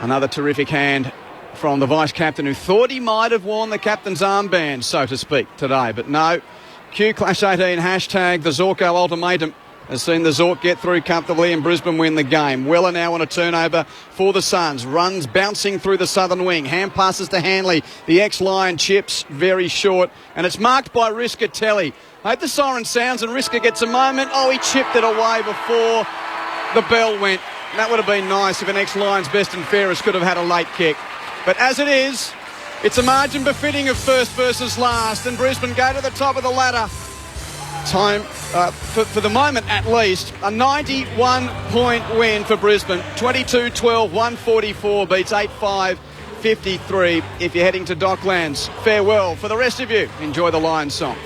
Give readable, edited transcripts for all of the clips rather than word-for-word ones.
Another terrific hand from the vice-captain, who thought he might have worn the captain's armband, so to speak, today. But no, Q Clash 18 hashtag the Zorko ultimatum has seen the Zork get through comfortably and Brisbane win the game. Weller now on a turnover for the Suns. Runs bouncing through the southern wing. Hand passes to Hanley. The ex-Lion chips very short. And it's marked by Riscatelli. I hope the siren sounds and Risca gets a moment. Oh, he chipped it away before the bell went. That would have been nice if an ex-Lions best and fairest could have had a late kick. But as it is, it's a margin befitting of first versus last, and Brisbane go to the top of the ladder. Time, for the moment at least, a 91-point win for Brisbane. 22-12, 144 beats 8-5-53. If you're heading to Docklands, farewell. For the rest of you, enjoy the Lions song.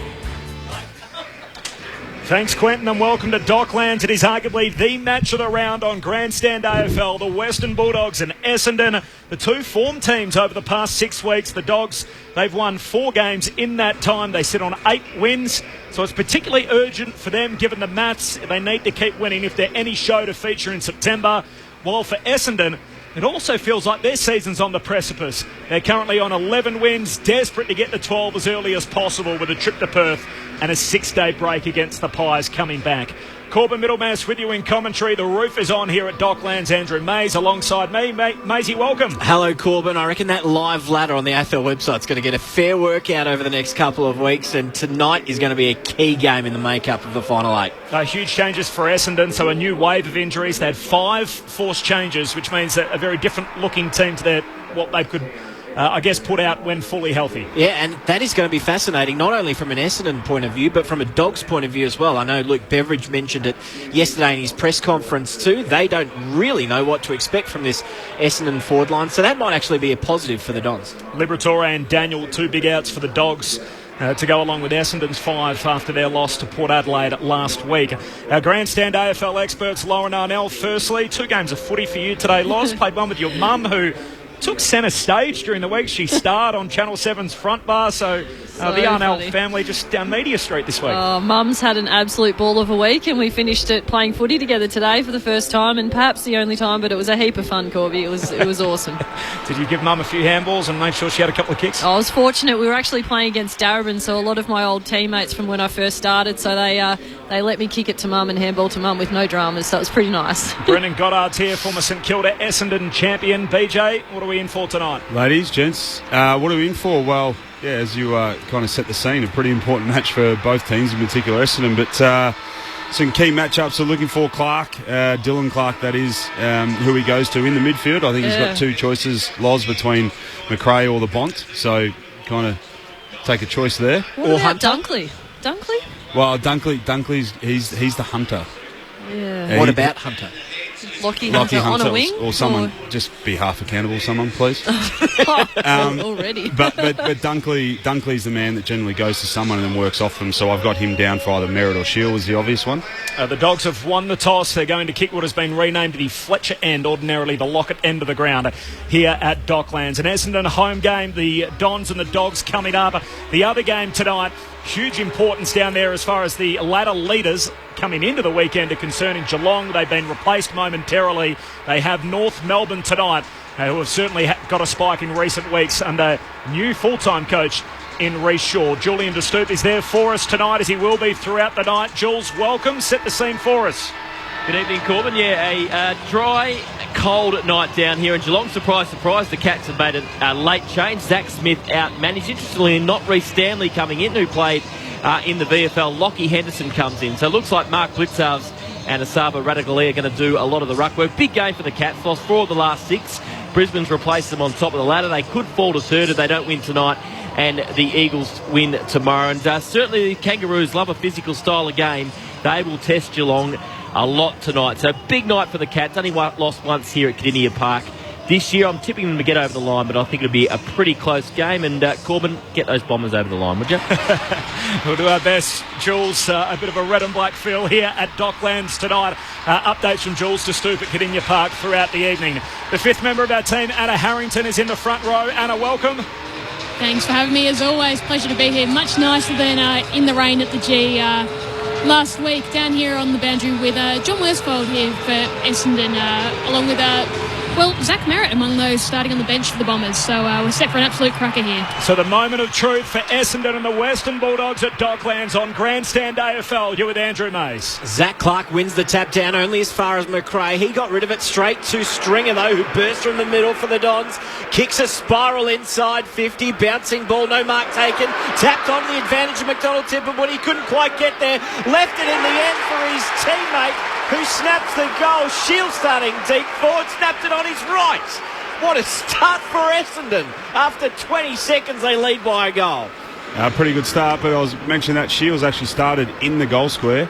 Thanks, Quentin, and welcome to Docklands. It is arguably the match of the round on Grandstand AFL. The Western Bulldogs and Essendon, the two form teams over the past 6 weeks. The Dogs, they've won 4 games in that time. They sit on 8 wins, so it's particularly urgent for them given the maths. They need to keep winning if they're any show to feature in September. While for Essendon, it also feels like their season's on the precipice. They're currently on 11 wins, desperate to get to 12 as early as possible with a trip to Perth and a 6-day break against the Pies coming back. Corbin Middlemass with you in commentary. The roof is on here at Docklands. Andrew Mays alongside me. Maisie, welcome. Hello, Corbin. I reckon that live ladder on the AFL website is going to get a fair workout over the next couple of weeks, and tonight is going to be a key game in the makeup of the final 8. Huge changes for Essendon, so a new wave of injuries. They had 5 forced changes, which means that a very different looking team to what they could put out when fully healthy. Yeah, and that is going to be fascinating, not only from an Essendon point of view, but from a Dogs point of view as well. I know Luke Beveridge mentioned it yesterday in his press conference too. They don't really know what to expect from this Essendon forward line, so that might actually be a positive for the Dons. Liberatore and Daniel, 2 big outs for the Dogs. To go along with Essendon's 5 after their loss to Port Adelaide last week. Our Grandstand AFL experts, Lauren Arnell, firstly, 2 games of footy for you today. Loz played one with your mum, who took centre stage during the week. She starred on Channel 7's Front Bar, so the Arnell family just down Media Street this week. Oh, Mum's had an absolute ball of a week, and we finished it playing footy together today for the first time, and perhaps the only time, but it was a heap of fun, Corby. It was awesome. Did you give Mum a few handballs and make sure she had a couple of kicks? I was fortunate. We were actually playing against Darebin, so a lot of my old teammates from when I first started, so they let me kick it to Mum and handball to Mum with no dramas, so it was pretty nice. Brendan Goddard's here, former St Kilda Essendon champion. BJ, what are we in for tonight? Ladies, gents, what are we in for? Well, yeah, as you kind of set the scene, a pretty important match for both teams, in particular Essendon, but some key matchups are looking for Clark, Dylan Clark, that is, who he goes to in the midfield. I think he's got 2 choices, Loz, between McRae or the Bont, so kind of take a choice there. What or about Dunkley? Dunkley? Well, Dunkley's he's the hunter. Yeah. What about Hunter? Lockie Hunter on a wing? Or someone, just be half a cannibal, someone, please. Already. but Dunkley's the man that generally goes to someone and then works off them, so I've got him down for either Merritt or Shield as the obvious one. The Dogs have won the toss. They're going to kick what has been renamed the Fletcher end, ordinarily the Lockett end of the ground, here at Docklands. An Essendon home game, the Dons and the Dogs coming up. The other game tonight, huge importance down there as far as the ladder leaders coming into the weekend are concerned. In Geelong, they've been replaced momentarily. They have North Melbourne tonight, who have certainly got a spike in recent weeks under new full-time coach in Reece Shaw. Julian De Stoop is there for us tonight, as he will be throughout the night. Jules, welcome. Set the scene for us. Good evening, Corbin. Yeah, a dry, cold night down here in Geelong. Surprise, surprise, the Cats have made a late change. Zach Smith out managed. Interestingly, not Reece Stanley coming in, who played in the VFL. Lockie Henderson comes in. So it looks like Mark Blitzarves and Asaba Radagale are going to do a lot of the ruck work. Big game for the Cats. Lost 4 of the last 6. Brisbane's replaced them on top of the ladder. They could fall to third if they don't win tonight, and the Eagles win tomorrow. And certainly the Kangaroos love a physical style of game. They will test Geelong a lot tonight. So big night for the Cats. Only lost once here at Kardinia Park this year. I'm tipping them to get over the line, but I think it'll be a pretty close game. And Corbin, get those Bombers over the line, would you? We'll do our best. Jules, a bit of a red and black feel here at Docklands tonight. Updates from Jules De Stoop at Kardinia Park throughout the evening. The 5th member of our team, Anna Harrington, is in the front row. Anna, welcome. Thanks for having me. As always, pleasure to be here. Much nicer than in the rain at the G last week. Down here on the boundary with John Worsfold here for Essendon, along with Well, Zach Merritt among those starting on the bench for the Bombers, so we're set for an absolute cracker here. So the moment of truth for Essendon and the Western Bulldogs at Docklands on Grandstand AFL. You're with Andrew Mays. Zach Clark wins the tap down only as far as McRae. He got rid of it straight to Stringer, though, who burst from the middle for the Dons. Kicks a spiral inside 50. Bouncing ball, no mark taken. Tapped on the advantage of McDonald Tipper, but he couldn't quite get there. Left it in the end for his teammate, who snaps the goal. Shield starting deep forward, snapped it on his right. What a start for Essendon. After 20 seconds, they lead by a goal. Pretty good start, but I was mentioning that Shields actually started in the goal square.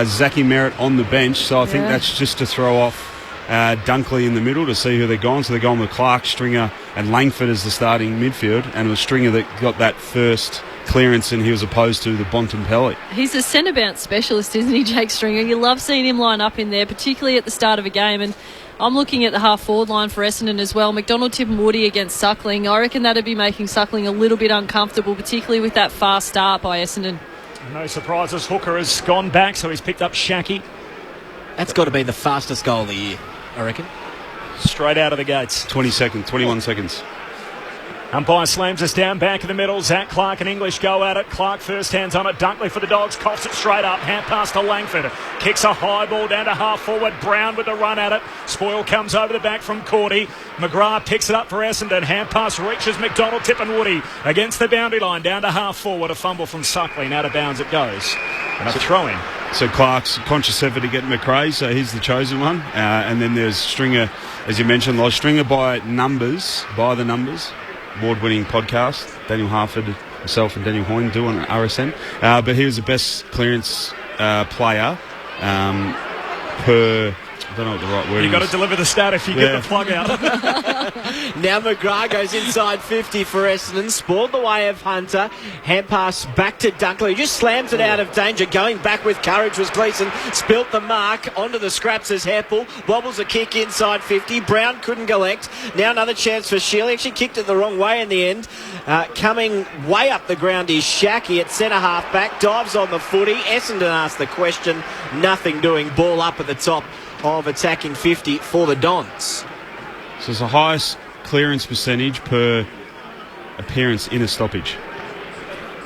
Zachy Merritt on the bench, so I think that's just to throw off Dunkley in the middle to see who they're going. So they're going with Clark, Stringer and Langford as the starting midfield, and it was Stringer that got that first clearance, and he was opposed to the Bontempelli. He's a centre bounce specialist, isn't he, Jake Stringer? You love seeing him line up in there, particularly at the start of a game. And I'm looking at the half-forward line for Essendon as well. McDonald, Tip and Woody against Suckling. I reckon that'd be making Suckling a little bit uncomfortable, particularly with that fast start by Essendon. No surprises. Hooker has gone back, so he's picked up Shackey. That's got to be the fastest goal of the year, I reckon. Straight out of the gates. 21 seconds. Umpire slams us down back in the middle. Zach Clark and English go at it. Clark first hands on it. Dunkley for the Dogs. Coughs it straight up. Hand pass to Langford. Kicks a high ball down to half forward. Brown with the run at it. Spoil comes over the back from Cordy. McGrath picks it up for Essendon. Hand pass reaches McDonald, Tip and Woody against the boundary line. Down to half forward. A fumble from Suckling. Out of bounds it goes. And a throw in. So Clark's conscious effort to get McRae, so he's the chosen one. And then there's Stringer, as you mentioned, Stringer by the numbers. Award-winning podcast, Daniel Harford, myself and Daniel Hoyne do on RSN. But he was the best clearance player per... I don't know what the right word is. You've got to deliver the stat if you get the plug out. Now McGrath goes inside 50 for Essendon. Spoiled the way of Hunter. Hand pass back to Dunkley. He just slams it out of danger. Going back with courage was Gleeson. Spilt the mark onto the scraps as Heppel. Wobbles a kick inside 50. Brown couldn't collect. Now another chance for Shield. He actually kicked it the wrong way in the end. Coming way up the ground is Shackey at centre half back. Dives on the footy. Essendon asked the question. Nothing doing. Ball up at the top of attacking 50 for the Dons. So it's the highest clearance percentage per appearance in a stoppage.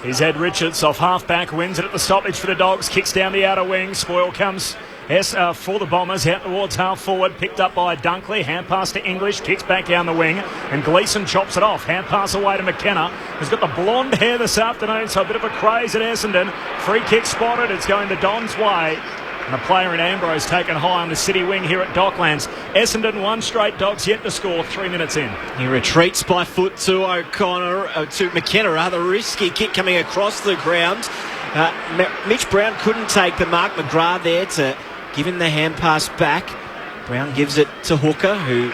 Here's Ed Richards off half-back, wins it at the stoppage for the Dogs, kicks down the outer wing. Spoil comes for the Bombers, out towards half-forward, picked up by Dunkley. Hand pass to English, kicks back down the wing, and Gleeson chops it off. Hand pass away to McKenna, who's got the blonde hair this afternoon, so a bit of a craze at Essendon. Free kick spotted, it's going the Dons' way. And a player in Ambrose taken high on the city wing here at Docklands. Essendon one straight, Dogs yet to score 3 minutes in. He retreats by foot to to McKenna. Rather risky kick coming across the ground. Mitch Brown couldn't take the mark. McGrath there to give him the hand pass back. Brown gives it to Hooker, who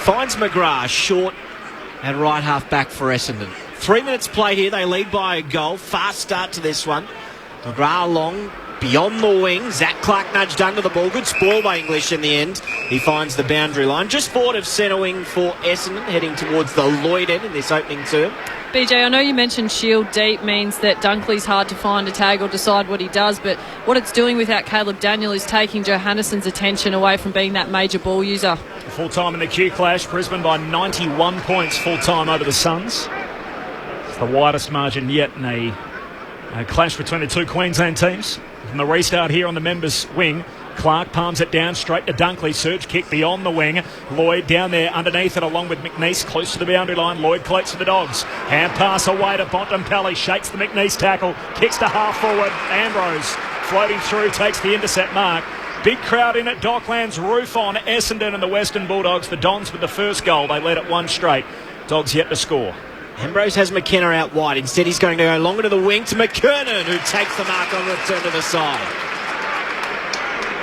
finds McGrath short and right half back for Essendon. 3 minutes played here. They lead by a goal. Fast start to this one. McGrath long. Beyond the wing, Zach Clark nudged under the ball. Good spoil by English in the end. He finds the boundary line. Just forward of centre wing for Essendon, heading towards the Lloyd end in this opening term. BJ, I know you mentioned Shield deep means that Dunkley's hard to find a tag or decide what he does, but what it's doing without Caleb Daniel is taking Johannesson's attention away from being that major ball user. Full-time in the Q Clash, Brisbane by 91 points full-time over the Suns. It's the widest margin yet in a clash between the two Queensland teams. From the restart here on the members' wing, Clark palms it down straight to Dunkley. Surge kick beyond the wing. Lloyd down there underneath it along with McNeese close to the boundary line. Lloyd collects for the Dogs. Hand pass away to Bontempelli. Shakes the McNeese tackle. Kicks to half forward. Ambrose floating through, takes the intercept mark. Big crowd in at Docklands. Roof on. Essendon and the Western Bulldogs. The Dons with the first goal. They led it one straight. Dogs yet to score. Ambrose has McKenna out wide. Instead, he's going to go longer to the wing to McKernan, who takes the mark on return to the side.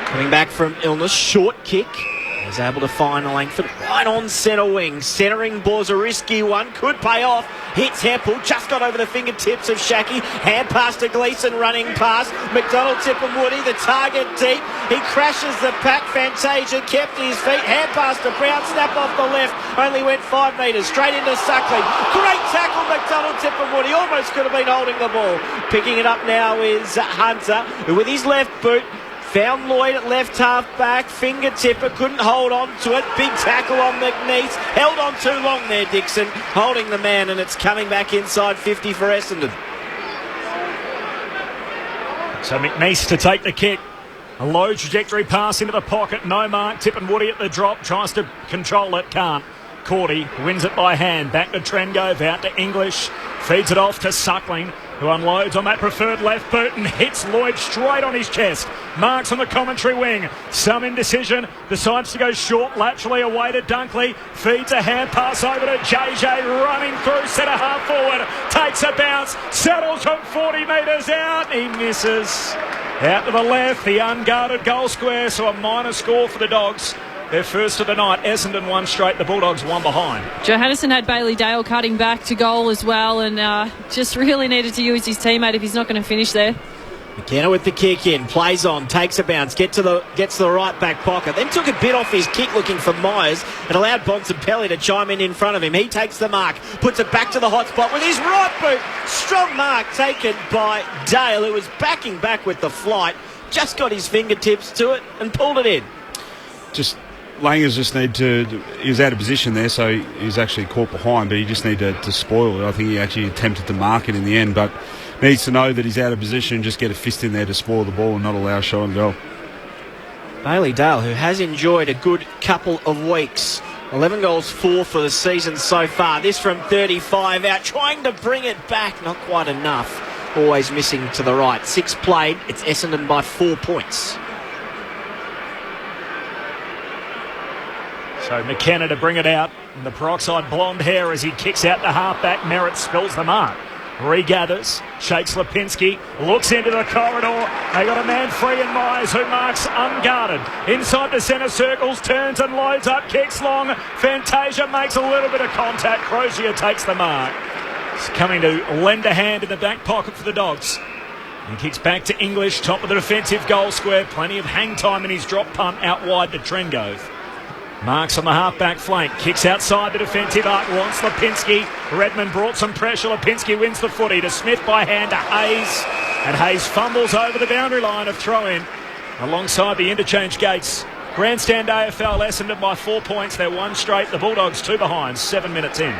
Coming back from illness, short kick. He's able to find Langford right on centre wing. Centering ball's a risky one. Could pay off. Hits Heppel. Just got over the fingertips of Shackey. Hand pass to Gleeson running past. McDonald, Tip and Woody. The target deep. He crashes the pack. Fantasia kept his feet. Hand pass to Brown. Snap off the left. Only went 5 metres. Straight into Suckling. Great tackle, McDonald, Tip and Woody. Almost could have been holding the ball. Picking it up now is Hunter, who with his left boot Found Lloyd at left half back, fingertipper, couldn't hold on to it. Big tackle on McNeese, held on too long there, Dixon, holding the man, and it's coming back inside 50 for Essendon. So McNeese to take the kick. A low trajectory pass into the pocket, no mark. Tippenwoody at the drop, tries to control it, can't. Cordy wins it by hand, back to Trengove, out to English, feeds it off to Suckling, who unloads on that preferred left boot and hits Lloyd straight on his chest. Marks on the commentary wing, some indecision, decides to go short, laterally away to Dunkley, feeds a hand pass over to JJ, running through centre half forward, takes a bounce, settles from 40 metres out, he misses. Out to the left, the unguarded goal square, so a minor score for the Dogs. Their first of the night. Essendon won straight, the Bulldogs one behind. Johannisen had Bailey Dale cutting back to goal as well, and just really needed to use his teammate if he's not going to finish there. McKenna with the kick in, plays on, takes a bounce, gets to the right back pocket, then took a bit off his kick looking for Myers and allowed Bontempelli to chime in front of him. He takes the mark, puts it back to the hot spot with his right boot. Strong mark taken by Dale, who was backing back with the flight, just got his fingertips to it and pulled it in. Langers just need to... He was out of position there, so he was actually caught behind, but he just needed to spoil it. I think he actually attempted to mark it in the end, but needs to know that he's out of position, just get a fist in there to spoil the ball and not allow a shot on goal. Bailey Dale, who has enjoyed a good couple of weeks. 11 goals, 4 for the season so far. This from 35 out, trying to bring it back. Not quite enough. Always missing to the right. 6 played. It's Essendon by 4 points. So McKenna to bring it out. And the peroxide blonde hair as he kicks out the halfback. Merritt spills the mark. Regathers, shakes Lipinski, looks into the corridor. They got a man free in Myers who marks unguarded. Inside the centre circles, turns and loads up, kicks long. Fantasia makes a little bit of contact. Crozier takes the mark. He's coming to lend a hand in the back pocket for the Dogs. And kicks back to English, top of the defensive goal square. Plenty of hang time in his drop punt out wide to Trengove. Marks on the half-back flank, kicks outside the defensive arc, wants Lipinski. Redmond brought some pressure, Lipinski wins the footy to Smith by hand to Hayes. And Hayes fumbles over the boundary line of throw-in alongside the interchange gates. Grandstand AFL, Essendon by 4 points, they're 1 straight, the Bulldogs 2 behind, 7 minutes in.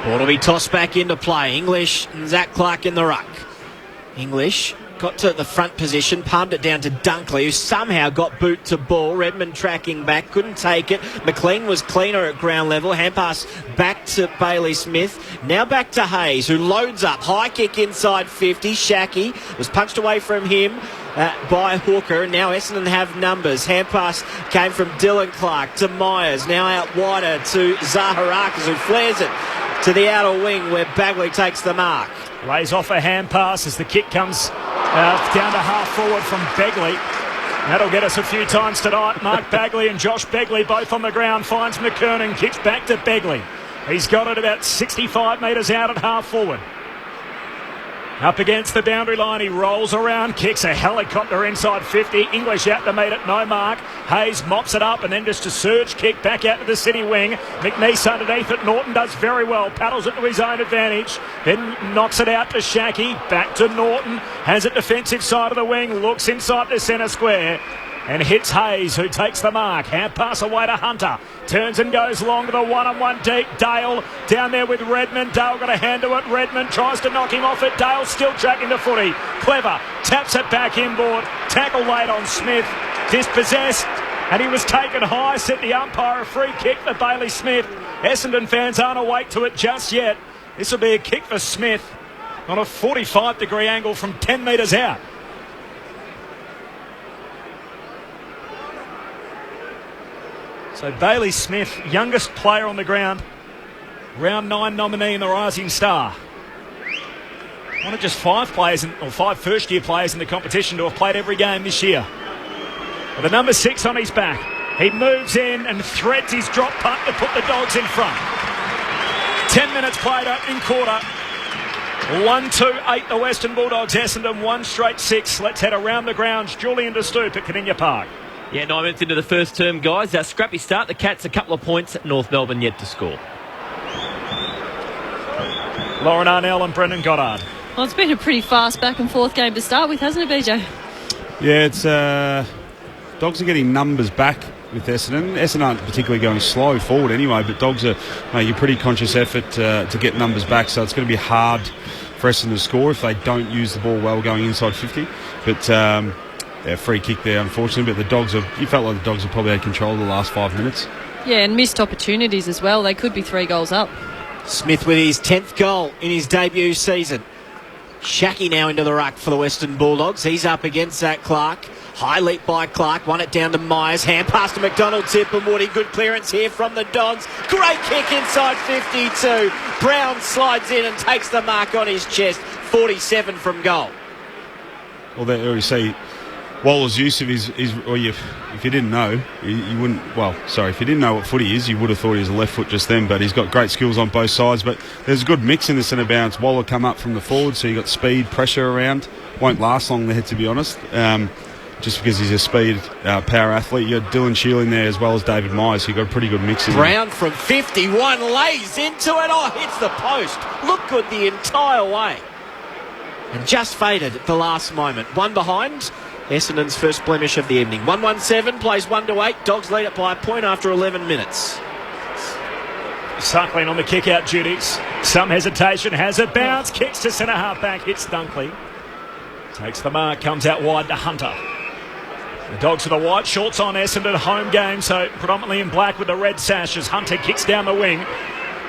Ball will be tossed back into play. English and Zach Clark in the ruck. English got to the front position, palmed it down to Dunkley, who somehow got boot to ball. Redmond tracking back, couldn't take it. McLean was cleaner at ground level. Hand pass back to Bailey Smith. Now back to Hayes, who loads up. High kick inside 50. Shaki was punched away from him by Hooker. Now Essendon have numbers. Hand pass came from Dylan Clark to Myers. Now out wider to Zaharakis, who flares it to the outer wing where Bagley takes the mark. Lays off a hand pass as the kick comes down to half forward from Begley. That'll get us a few times tonight. Mark Bagley and Josh Begley both on the ground. Finds McKernan, kicks back to Begley. He's got it about 65 metres out at half forward. Up against the boundary line, he rolls around, kicks a helicopter inside 50. English out to meet it, no mark. Hayes mops it up and then just a surge kick back out to the city wing. McNeese underneath it. Norton does very well, paddles it to his own advantage, then knocks it out to Shaki. Back to Norton, has it defensive side of the wing, looks inside the centre square and hits Hayes, who takes the mark. Hand pass away to Hunter. Turns and goes long to the one-on-one deep. Dale down there with Redmond. Dale got a hand to it. Redmond tries to knock him off it. Dale still tracking the footy. Clever. Taps it back inboard. Tackle late on Smith. Dispossessed. And he was taken high. Set the umpire a free kick for Bailey Smith. Essendon fans aren't awake to it just yet. This will be a kick for Smith on a 45-degree angle from 10 metres out. So Bailey Smith, youngest player on the ground, round 9 nominee in the Rising Star. One of just 5 players, or 5 first-year players in the competition to have played every game this year. With the number 6 on his back, he moves in and threads his drop punt to put the Dogs in front. 10 minutes played opening quarter. 1-2-8 the Western Bulldogs. Essendon 1 straight 6. Let's head around the grounds. Julian De Stoop at Caninia Park. Yeah, 9 minutes into the first term, guys. Scrappy start. The Cats a couple of points. North Melbourne yet to score. Lauren Arnell and Brendan Goddard. Well, it's been a pretty fast back and forth game to start with, hasn't it, BJ? Yeah, it's Dogs are getting numbers back with Essendon. Essendon aren't particularly going slow forward anyway, but Dogs are making a pretty conscious effort to get numbers back, so it's going to be hard for Essendon to score if they don't use the ball well going inside 50. But free kick there, unfortunately. But you felt like the Dogs have probably had control of the last 5 minutes. Yeah, and missed opportunities as well. They could be 3 goals up. Smith with his 10th goal in his debut season. Shackey now into the ruck for the Western Bulldogs. He's up against Zach Clark. High leap by Clark. Won it down to Myers. Hand pass to McDonald. Tip and Woody. Good clearance here from the Dogs. Great kick inside 52. Brown slides in and takes the mark on his chest. 47 from goal. Well, there you see Waller's use of his if you didn't know, you wouldn't. Well, sorry, if you didn't know what footy is, you would have thought he was a left foot just then. But he's got great skills on both sides. But there's a good mix in the centre bounce. Waller come up from the forward, so you got speed, pressure around. Won't last long there, to be honest. Just because he's a speed power athlete. You got Dylan Shield in there as well as David Myers, so you got a pretty good mix in there. Brown from 51 lays into it. Oh, hits the post. Looked good the entire way. And just faded at the last moment. One behind. Essendon's first blemish of the evening. 1-1-7, plays 1-8. Dogs lead it by a point after 11 minutes. Suckling on the kick-out duties. Some hesitation, has a bounce, kicks to centre half-back, hits Dunkley. Takes the mark, comes out wide to Hunter. The Dogs with the white shorts on. Essendon home game, so predominantly in black with the red sash as Hunter kicks down the wing.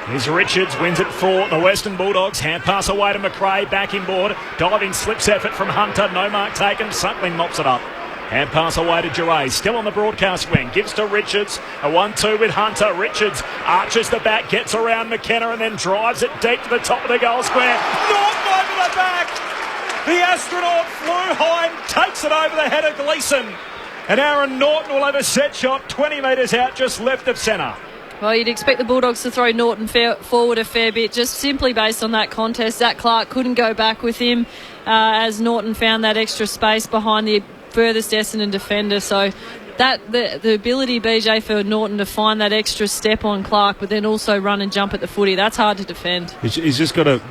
Here's Richards, wins it for the Western Bulldogs. Hand pass away to McRae, back inboard. Diving slips effort from Hunter, no mark taken. Suckling mops it up. Hand pass away to Giray, still on the broadcast wing. Gives to Richards, a 1-2 with Hunter. Richards arches the back, gets around McKenna and then drives it deep to the top of the goal square. Norton over the back. The astronaut flew high and takes it over the head of Gleeson. And Aaron Norton will have a set shot 20 metres out, just left of centre. Well, you'd expect the Bulldogs to throw Norton forward a fair bit, just simply based on that contest. Zach Clark couldn't go back with him as Norton found that extra space behind the furthest Essendon defender. So that the ability, BJ, for Norton to find that extra step on Clark, but then also run and jump at the footy, that's hard to defend. He's just got to...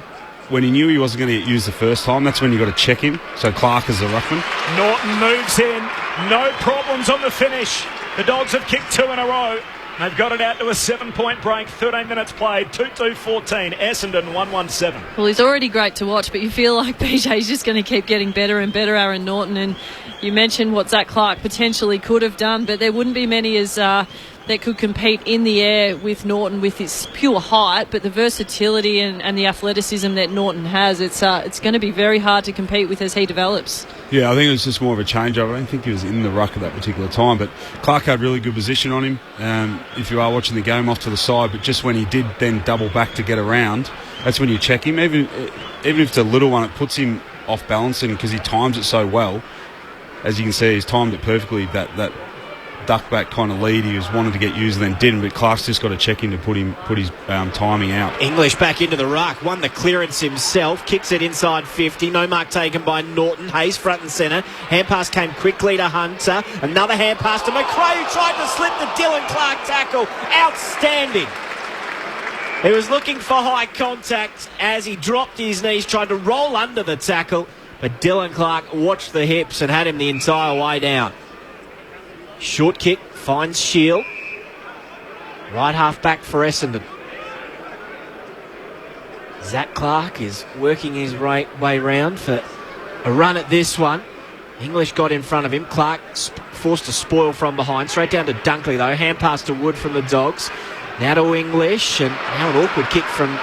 When he knew he wasn't going to get used the first time, that's when you got to check him. So Clark is the ruckman. Norton moves in. No problems on the finish. The Dogs have kicked 2 in a row. They've got it out to a 7-point break. 13 minutes played. 2-2-14. Essendon 1-1-7. Well, he's already great to watch, but you feel like BJ's just going to keep getting better and better, Aaron Norton. And you mentioned what Zach Clark potentially could have done, but there wouldn't be many as that could compete in the air with Norton with his pure height, but the versatility and the athleticism that Norton has, it's going to be very hard to compete with as he develops. Yeah, I think it was just more of a changeover. I don't think he was in the ruck at that particular time, but Clark had really good position on him. If you are watching the game off to the side, but just when he did then double back to get around, that's when you check him. Even if it's a little one, it puts him off balancing because he times it so well. As you can see, he's timed it perfectly. That duck back kind of lead he was wanted to get used and then didn't, but Clark's just got to check him to put his timing out. English back into the ruck, won the clearance himself, kicks it inside 50, no mark taken by Norton. Hayes front and centre, hand pass came quickly to Hunter, another hand pass to McRae who tried to slip the Dylan Clark tackle. Outstanding. He was looking for high contact as he dropped his knees, tried to roll under the tackle, but Dylan Clark watched the hips and had him the entire way down. Short kick, finds Shield. Right half back for Essendon. Zach Clark is working his way round for a run at this one. English got in front of him. Clark forced to spoil from behind. Straight down to Dunkley though. Hand pass to Wood from the Dogs. Now to English. And now an awkward kick from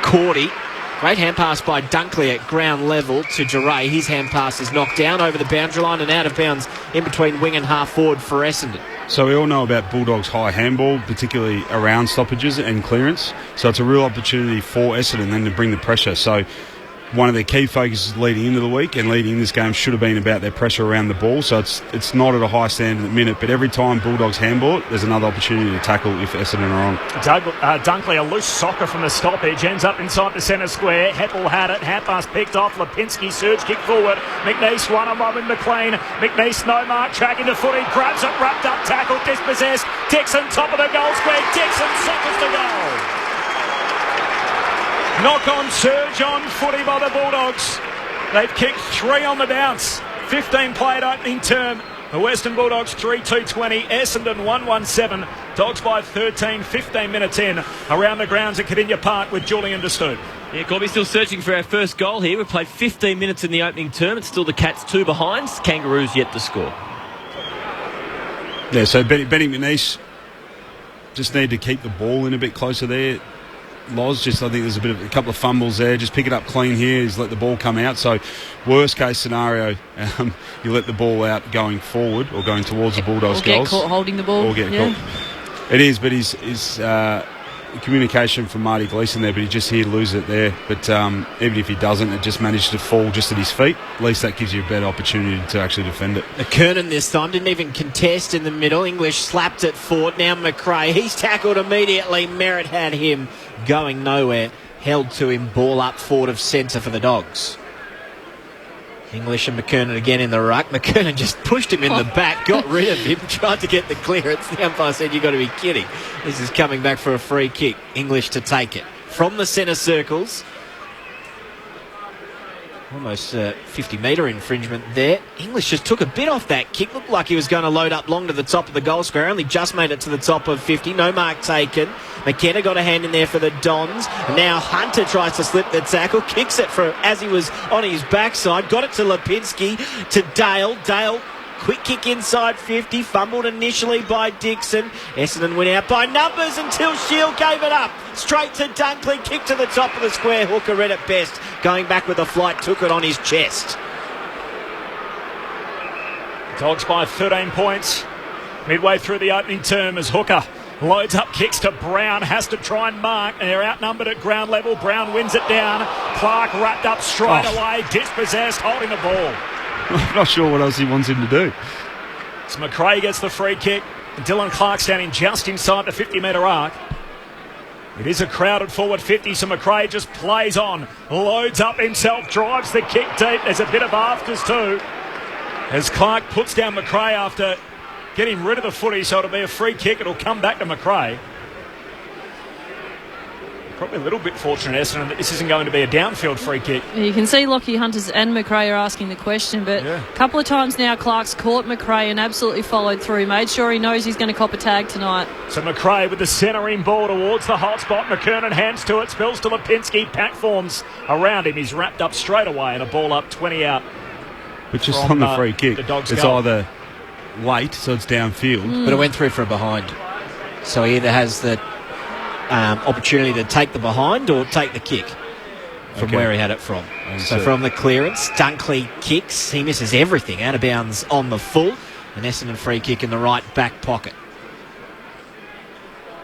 Cordy. Great hand pass by Dunkley at ground level to Giray. His hand pass is knocked down over the boundary line and out of bounds in between wing and half forward for Essendon. So we all know about Bulldogs' high handball, particularly around stoppages and clearance. So it's a real opportunity for Essendon then to bring the pressure. So one of their key focuses leading into the week and leading in this game should have been about their pressure around the ball. So it's not at a high standard at the minute, but every time Bulldogs handball it, there's another opportunity to tackle if Essendon are on. Dunkley, a loose soccer from the stoppage, ends up inside the centre square. Hettel had it, hand pass picked off. Lipinski surge kick forward. McNeese one-on-one with McLean. McNeese no mark, tracking the footy, grabs it, wrapped up, tackle, dispossessed. Dixon top of the goal square. Dixon sockers to goal. Knock on surge on footy by the Bulldogs. They've kicked 3 on the bounce. 15 played opening term. The Western Bulldogs 3-2-20, Essendon 1-1-7. Dogs by 13, 15 minutes in around the grounds at Cardinia Park with Julian De Stoop. Yeah, Corby still searching for our first goal here. We've played 15 minutes in the opening term. It's still the Cats 2 behind. Kangaroos yet to score. Yeah, so Benny McNeice just need to keep the ball in a bit closer there. Loz, just I think there's a couple of fumbles there. Just pick it up clean here. He's let the ball come out. So worst case scenario, you let the ball out going forward or going towards the Bulldogs' goals. Or get caught holding the ball. Or get caught. It is, but his communication from Marty Gleeson there, but he just here lose it there. But even if he doesn't, it just managed to fall just at his feet. At least that gives you a better opportunity to actually defend it. McKernan this time didn't even contest in the middle. English slapped it forward. Now McRae, he's tackled immediately. Merritt had him going nowhere. Held to him, ball up forward of centre for the Dogs. English and McKernan again in the ruck. McKernan just pushed him in the back, got rid of him, tried to get the clearance. The umpire said, "You've got to be kidding." This is coming back for a free kick. English to take it. From the centre circles. Almost 50-metre infringement there. English just took a bit off that kick. Looked like he was going to load up long to the top of the goal square. Only just made it to the top of 50. No mark taken. McKenna got a hand in there for the Dons. And now Hunter tries to slip the tackle. Kicks it as he was on his backside. Got it to Lipinski. To Dale. Dale, quick kick inside 50. Fumbled initially by Dixon. Essendon went out by numbers until Shield gave it up. Straight to Dunkley. Kick to the top of the square. Hooker read it best. Going back with a flight. Took it on his chest. Dogs by 13 points. Midway through the opening term as Hooker loads up kicks to Brown. Has to try and mark. And they're outnumbered at ground level. Brown wins it down. Clark wrapped up straight away. Dispossessed. Holding the ball. I'm not sure what else he wants him to do. So McRae gets the free kick. Dylan Clark standing just inside the 50-metre arc. It is a crowded forward 50, so McRae just plays on. Loads up himself, drives the kick deep. There's a bit of afters too. As Clark puts down McRae after getting rid of the footy, so it'll be a free kick. It'll come back to McRae. Probably a little bit fortunate, Essendon, that this isn't going to be a downfield free kick. You can see Lockie Hunters and McRae are asking the question, but a couple of times now Clark's caught McRae and absolutely followed through. Made sure he knows he's going to cop a tag tonight. So McRae with the centering ball towards the hot spot. McKernan hands to it, spills to Lipinski. Pack forms around him. He's wrapped up straight away and a ball up 20 out. But just on the free kick, it's goal. either late, so it's downfield. But it went through for a behind. So he either has the opportunity to take the behind or take the kick from where he had it from. So from the clearance, Dunkley kicks. He misses everything. Out of bounds on the full. An Essendon free kick in the right back pocket.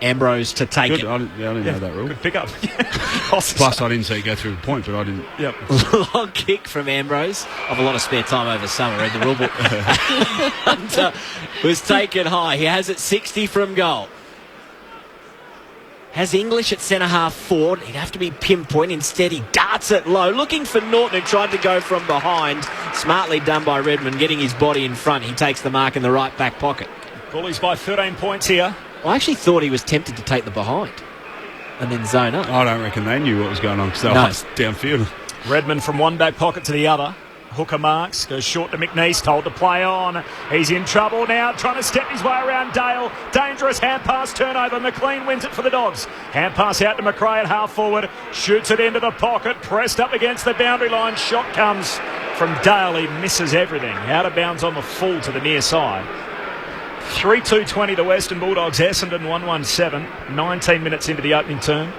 Ambrose to take it. I didn't know that rule. Good pick up. Plus, I didn't see it go through the point, but I didn't. Yep. Long kick from Ambrose. I've a lot of spare time over summer. Read the rule book. Hunter was taken high. He has it 60 from goal. Has English at centre-half forward. He'd have to be pinpoint. Instead, he darts it low. Looking for Norton, who tried to go from behind. Smartly done by Redmond, getting his body in front. He takes the mark in the right back pocket. Bullies by 13 points here. I actually thought he was tempted to take the behind and then zone up. I don't reckon they knew what was going on because they were downfield. Redmond from one back pocket to the other. Hooker marks, goes short to McNeice, told to play on. He's in trouble now, trying to step his way around Dale. Dangerous hand pass turnover. McLean wins it for the Dogs. Hand pass out to McRae at half forward. Shoots it into the pocket, pressed up against the boundary line. Shot comes from Dale. He misses everything. Out of bounds on the full to the near side. 3-2-20 to Western Bulldogs. Essendon 1-1-7. 19 minutes into the opening term.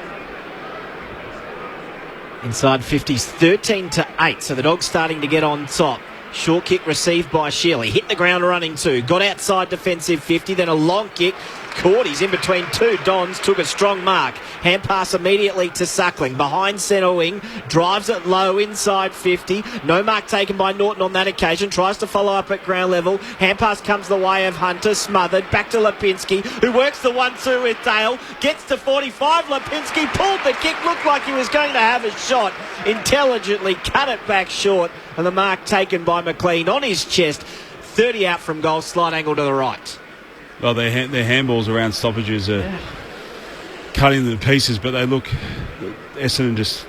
Inside 50s, 13-8. So the Dogs starting to get on top. Short kick received by Shealy. Hit the ground running too. Got outside defensive 50. Then a long kick. Caught. He's in between two Dons. Took a strong mark. Hand pass immediately to Suckling. Behind centre wing. Drives it low inside 50. No mark taken by Norton on that occasion. Tries to follow up at ground level. Hand pass comes the way of Hunter. Smothered. Back to Lipinski, who works the 1-2 with Dale. Gets to 45. Lipinski pulled the kick. Looked like he was going to have a shot. Intelligently cut it back short. And the mark taken by McLean on his chest. 30 out from goal. Slight angle to the right. Well, their handballs around stoppages are cutting them to pieces, but they look... Essendon just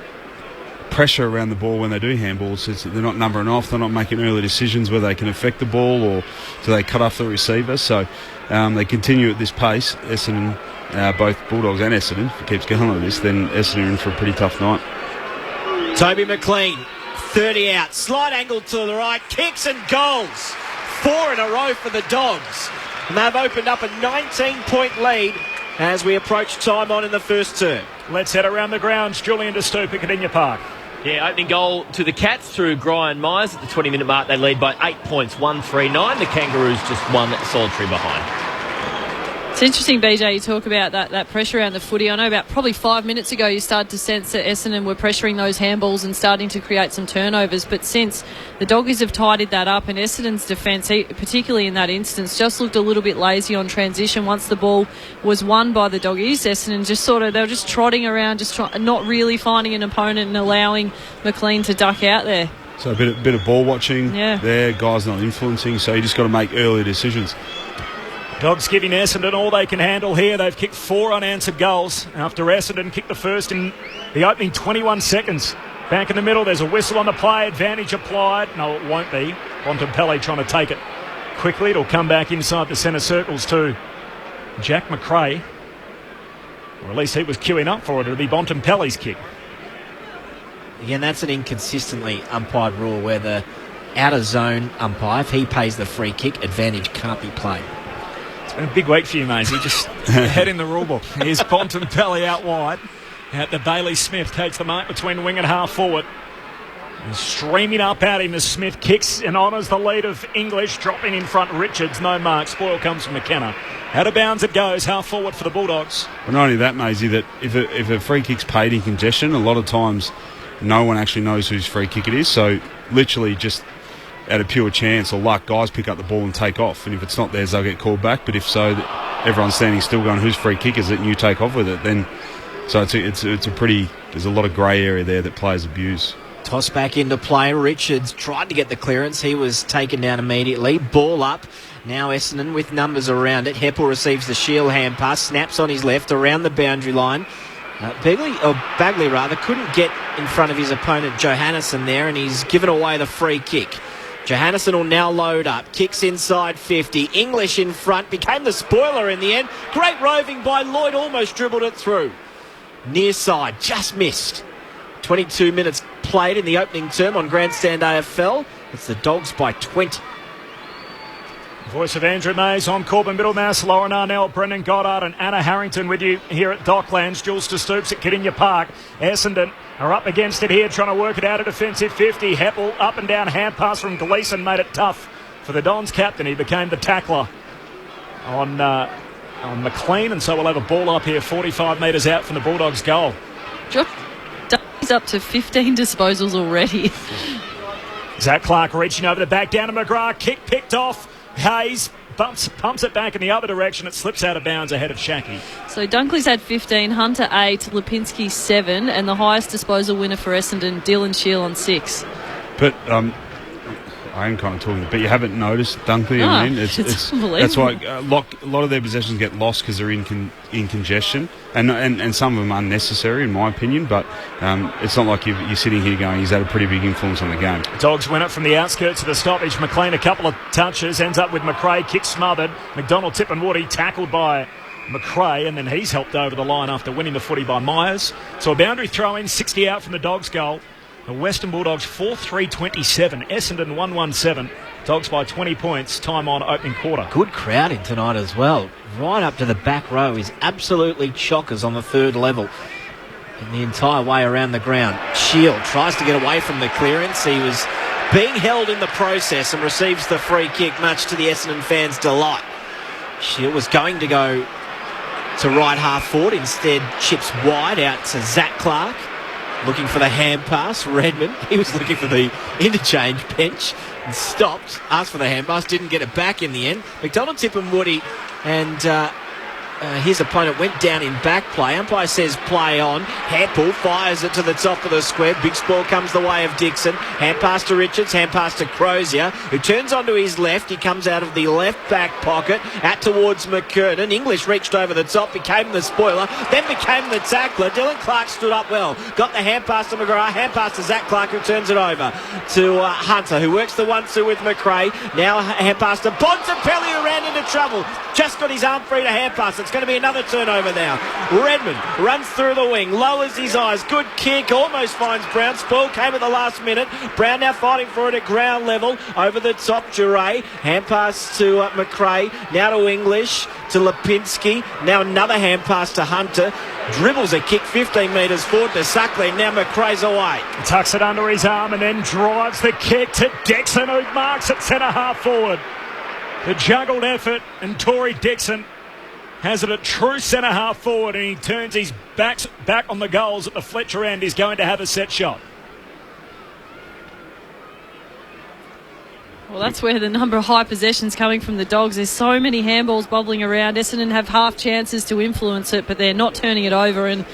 pressure around the ball when they do handballs. They're not numbering off, they're not making early decisions whether they can affect the ball or do they cut off the receiver. So they continue at this pace. Essendon, both Bulldogs and Essendon, if it keeps going like this, then Essendon are in for a pretty tough night. Toby McLean, 30 out, slight angle to the right, kicks and goals. 4 in a row for the Dogs. And they've opened up a 19-point lead as we approach time on in the first term. Let's head around the grounds. Julian De Stoop at Cardinia Park. Yeah, opening goal to the Cats through Brian Myers at the 20-minute mark. They lead by 8 points, 1-3-9. The Kangaroos just one solitary behind. It's interesting, BJ, you talk about that pressure around the footy. I know about probably 5 minutes ago you started to sense that Essendon were pressuring those handballs and starting to create some turnovers, but since the Doggies have tidied that up, and Essendon's defence, particularly in that instance, just looked a little bit lazy on transition. Once the ball was won by the Doggies, Essendon just they were just trotting around, not really finding an opponent and allowing McLean to duck out there. So a bit of ball watching there, guys not influencing, so you just got to make early decisions. Dogs giving Essendon all they can handle here. They've kicked 4 unanswered goals after Essendon kicked the first in the opening 21 seconds. Back in the middle, there's a whistle on the play. Advantage applied. No, it won't be. Bontempelli trying to take it quickly. It'll come back inside the centre circles to Jack McRae. Or at least he was queuing up for it. It'll be Bontempelli's kick. Again, that's an inconsistently umpired rule where the outer zone umpire, if he pays the free kick, advantage can't be played. It's been a big week for you, Maisie. Just ahead in the rule book. Here's Bontempelli out wide. Out the Bailey Smith takes the mark between wing and half forward. And streaming up at him as Smith kicks and honours the lead of English, dropping in front Richards. No mark. Spoil comes from McKenna. Out of bounds it goes, half forward for the Bulldogs. Well, not only that, Maisie, that if a free kick's paid in congestion, a lot of times no one actually knows whose free kick it is. So literally just out of pure chance or luck, guys pick up the ball and take off. And if it's not theirs, they'll get called back. But if so, everyone's standing still going, whose free kick is it? And you take off with it. Then, so it's a pretty. There's a lot of grey area there that players abuse. Toss back into play. Richards tried to get the clearance. He was taken down immediately. Ball up. Now Essendon with numbers around it. Heppel receives the shield hand pass. Snaps on his left around the boundary line. Bagley couldn't get in front of his opponent Johannesson there, and he's given away the free kick. Johannesson will now load up, kicks inside 50, English in front, became the spoiler in the end. Great roving by Lloyd, almost dribbled it through. Near side, just missed. 22 minutes played in the opening term on Grandstand AFL. It's the Dogs by 20. Voice of Andrew Mays on Corbin Middlemass, Lauren Arnell, Brendan Goddard and Anna Harrington with you here at Docklands. Jules De Stoops at Cardinia Park. Essendon are up against it here, trying to work it out at defensive 50. Heppel up and down, hand pass from Gleeson made it tough for the Dons captain. He became the tackler on McLean, and so we'll have a ball up here 45 metres out from the Bulldogs' goal. He's up to 15 disposals already. Zach Clark reaching over the back, down to McGrath, kick picked off. Hayes pumps it back in the other direction. It slips out of bounds ahead of Shaki. So Dunkley's had 15, Hunter 8, Lipinski 7, and the highest disposal winner for Essendon, Dylan Shield on 6. But I am kind of talking, but you haven't noticed Dunkley. I mean, it's unbelievable. That's why a lot of their possessions get lost because they're in congestion, and some of them unnecessary in my opinion. But it's not like you're sitting here going, he's had a pretty big influence on the game. Dogs win it from the outskirts of the stoppage. McLean a couple of touches, ends up with McRae, kick smothered. McDonald, Tip and Woody tackled by McRae, and then he's helped over the line after winning the footy by Myers. So a boundary throw in, 60 out from the Dogs' goal. The Western Bulldogs 4-3-27, Essendon 1-1-7. Dogs by 20 points, time on opening quarter. Good crowd in tonight as well. Right up to the back row is absolutely chockers on the third level. And the entire way around the ground. Shield tries to get away from the clearance. He was being held in the process and receives the free kick, much to the Essendon fans' delight. Shield was going to go to right half forward, instead chips wide out to Zach Clark. Looking for the hand pass, Redmond. He was looking for the interchange bench and stopped. Asked for the hand pass, didn't get it back in the end. McDonald, Tip and Woody and his opponent went down in back play. Umpire says play on. Hampel fires it to the top of the square. Big ball comes the way of Dixon. Hand pass to Richards. Hand pass to Crozier, who turns onto his left. He comes out of the left back pocket out towards McKernan. English reached over the top, became the spoiler, then became the tackler. Dylan Clark stood up well. Got the hand pass to McGrath. Hand pass to Zach Clark, who turns it over to Hunter, who works the 1-2 with McRae. Now hand pass to Bontempelli, who ran into trouble. Just got his arm free to hand pass. It's going to be another turnover now. Redmond runs through the wing, lowers his eyes. Good kick, almost finds Brown. Spoil came at the last minute. Brown now fighting for it at ground level. Over the top, Duray. Hand pass to McRae. Now to English, to Lipinski. Now another hand pass to Hunter. Dribbles a kick 15 metres forward to Suckling. Now McRae's away. Tucks it under his arm and then drives the kick to Dixon, who marks at centre half forward. The juggled effort, and Tory Dixon has it at true centre half forward, and he turns his back on the goals at the Fletcher end. He's going to have a set shot. Well, that's where the number of high possessions coming from the Dogs. There's so many handballs bobbling around. Essendon have half chances to influence it, but they're not turning it over. And,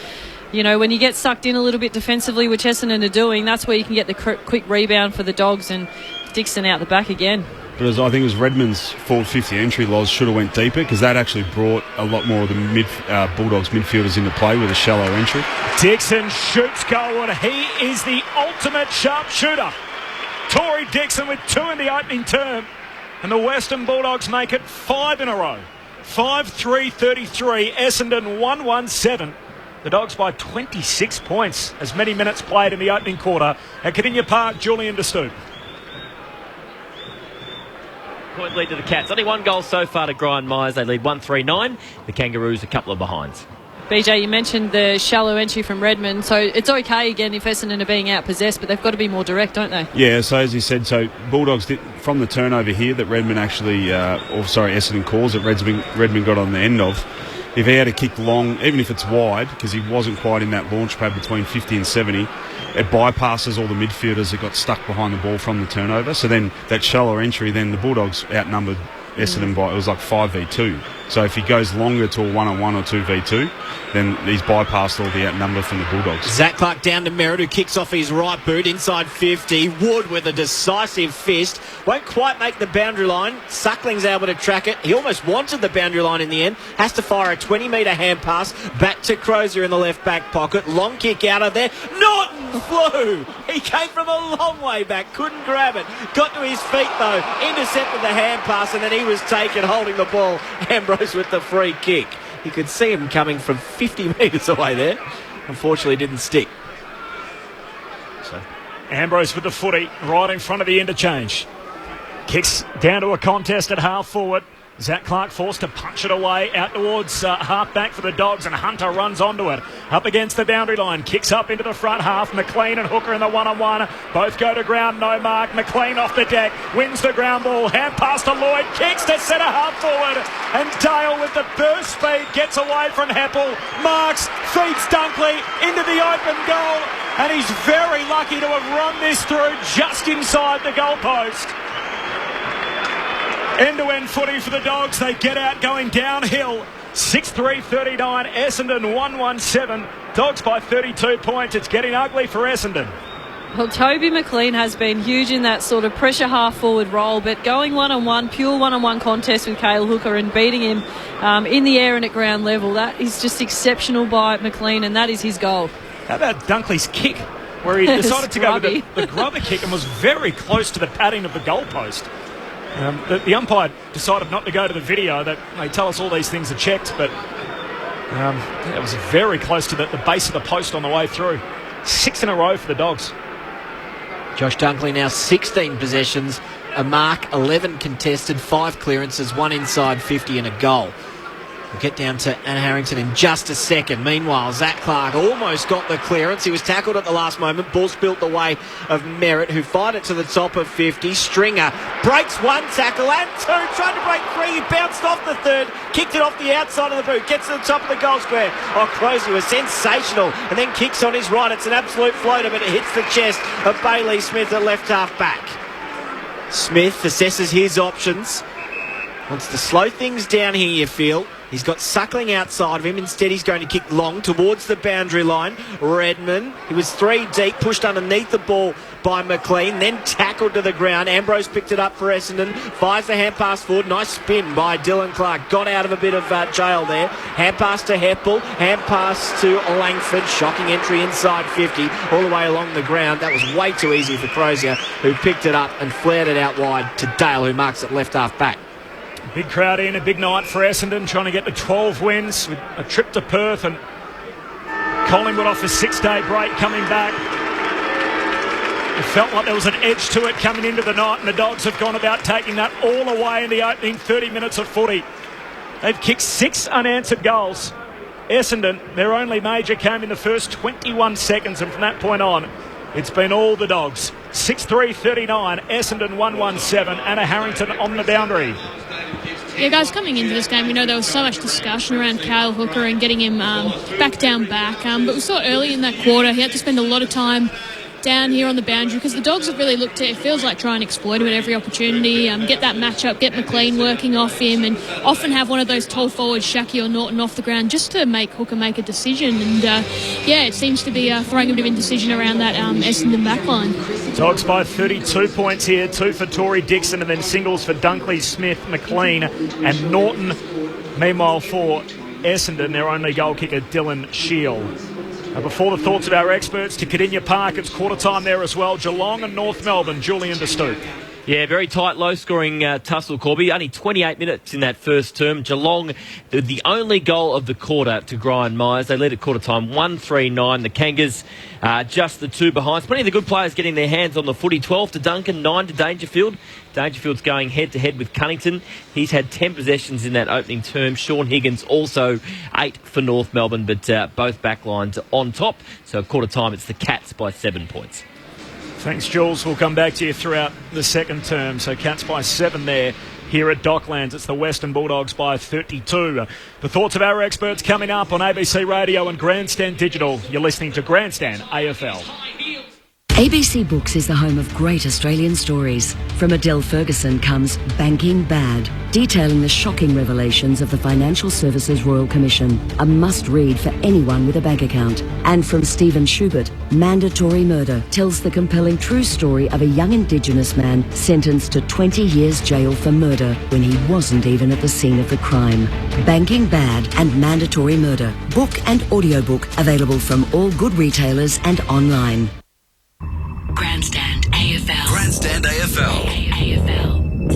you know, when you get sucked in a little bit defensively, which Essendon are doing, that's where you can get the quick rebound for the Dogs, and Dixon out the back again. But I think it was Redmond's forward 50 entry, Loz, should have went deeper, because that actually brought a lot more of the Bulldogs midfielders into play with a shallow entry. Dixon shoots goal, and he is the ultimate sharpshooter. Tory Dixon with 2 in the opening term, and the Western Bulldogs make it 5 in a row. 5-3-33, Essendon 1-1-7. The Dogs by 26 points, as many minutes played in the opening quarter at Cadinia Park. Julian de Stoop. Point lead to the Cats. Only 1 goal so far to Brian Myers. They lead 1-3-9. The Kangaroos a couple of behinds. BJ, you mentioned the shallow entry from Redmond, so it's okay again if Essendon are being out-possessed, but they've got to be more direct, don't they? Yeah, so as you said, Bulldogs did, from the turnover here that Redmond actually, Essendon calls that Redmond got on the end of. If he had a kick long, even if it's wide, because he wasn't quite in that launch pad between 50 and 70, it bypasses all the midfielders that got stuck behind the ball from the turnover. So then that shallow entry, then the Bulldogs outnumbered Essendon by, it was like 5v2. So if he goes longer to a 1-on-1 or 2v2, then he's bypassed all the outnumber from the Bulldogs. Zach Clark down to Merritt, who kicks off his right boot inside 50. Wood with a decisive fist. Won't quite make the boundary line. Suckling's able to track it. He almost wanted the boundary line in the end. Has to fire a 20-metre hand pass back to Crozier in the left back pocket. Long kick out of there. Norton flew. He came from a long way back. Couldn't grab it. Got to his feet though. Intercepted the hand pass, and then he was taken holding the ball. Ambrose with the free kick. You could see him coming from 50 metres away there. Unfortunately didn't stick. So Ambrose with the footy right in front of the interchange. Kicks down to a contest at half forward. Zach Clark forced to punch it away out towards half back for the Dogs, and Hunter runs onto it. Up against the boundary line, kicks up into the front half. McLean and Hooker in the 1-on-1. Both go to ground, no mark. McLean off the deck, wins the ground ball. Hand pass to Lloyd, kicks to centre half forward. And Dale with the burst speed gets away from Heppel. Marks, feeds Dunkley into the open goal. And he's very lucky to have run this through just inside the goalpost. End-to-end footy for the Dogs. They get out going downhill. 6-3-39. Essendon 1-1-7. Dogs by 32 points. It's getting ugly for Essendon. Well, Toby McLean has been huge in that sort of pressure half-forward role, but going one-on-one, pure one-on-one contest with Cale Hooker and beating him in the air and at ground level, that is just exceptional by McLean, and that is his goal. How about Dunkley's kick, where he decided to go with the grubber kick and was very close to the padding of the goalpost? The umpire decided not to go to the video. That they tell us all these things are checked, but it was very close to the base of the post on the way through. 6 in a row for the Dogs. Josh Dunkley now 16 possessions, a mark, 11 contested, 5 clearances, 1 inside 50 and a goal. We'll get down to Anna Harrington in just a second. Meanwhile, Zach Clark almost got the clearance. He was tackled at the last moment. Ball spilt the way of Merritt, who fired it to the top of 50. Stringer breaks 1 tackle and 2. Tried to break 3. He bounced off the 3rd. Kicked it off the outside of the boot. Gets to the top of the goal square. Oh, Crozier was sensational. And then kicks on his right. It's an absolute floater, but it hits the chest of Bailey Smith at left half back. Smith assesses his options. Wants to slow things down here, you feel. He's got Suckling outside of him. Instead, he's going to kick long towards the boundary line. Redmond, he was 3 deep, pushed underneath the ball by McLean, then tackled to the ground. Ambrose picked it up for Essendon, fires the hand pass forward. Nice spin by Dylan Clark. Got out of a bit of jail there. Hand pass to Heppel, hand pass to Langford. Shocking entry inside 50, all the way along the ground. That was way too easy for Crozier, who picked it up and flared it out wide to Dale, who marks it left half back. Big crowd in, a big night for Essendon, trying to get to 12 wins with a trip to Perth, and Collingwood off a 6-day break coming back. It felt like there was an edge to it coming into the night, and the Dogs have gone about taking that all away in the opening 30 minutes of footy. They've kicked 6 unanswered goals. Essendon, their only major came in the first 21 seconds, and from that point on, it's been all the Dogs. 6-3-39, Essendon 1-1-7, Anna Harrington on the boundary. Yeah, guys, coming into this game, there was so much discussion around Kyle Hooker and getting him back. But we saw early in that quarter he had to spend a lot of time down here on the boundary because the Dogs have really looked to, it feels like, try and exploit him at every opportunity, get that matchup, get McLean working off him, and often have one of those tall forwards, Shaki or Norton, off the ground just to make Hooker make a decision. And it seems to be throwing a bit of indecision around that Essendon backline. Dogs by 32 points here, 2 for Tory Dixon, and then singles for Dunkley, Smith, McLean and Norton. Meanwhile, for Essendon, their only goal kicker, Dylan Shield. Before the thoughts of our experts, to Cardinia Park, it's quarter time there as well. Geelong and North Melbourne, Julian De Stoop. Yeah, very tight, low-scoring tussle, Corby. Only 28 minutes in that first term. Geelong, the only goal of the quarter to Brian Myers. They led at quarter time 1-3-9. The Kangas just the 2 behind. Plenty of the good players getting their hands on the footy. 12 to Duncan, 9 to Dangerfield. Dangerfield's going head-to-head with Cunnington. He's had 10 possessions in that opening term. Sean Higgins also 8 for North Melbourne, but both backlines on top. So quarter time, it's the Cats by 7 points. Thanks, Jules. We'll come back to you throughout the second term. So Cats by 7 there. Here at Docklands, it's the Western Bulldogs by 32. The thoughts of our experts coming up on ABC Radio and Grandstand Digital. You're listening to Grandstand AFL. ABC Books is the home of great Australian stories. From Adele Ferguson comes Banking Bad, detailing the shocking revelations of the Financial Services Royal Commission, a must-read for anyone with a bank account. And from Stephen Schubert, Mandatory Murder tells the compelling true story of a young Indigenous man sentenced to 20 years jail for murder when he wasn't even at the scene of the crime. Banking Bad and Mandatory Murder, book and audiobook available from all good retailers and online. Grandstand AFL. Grandstand AFL.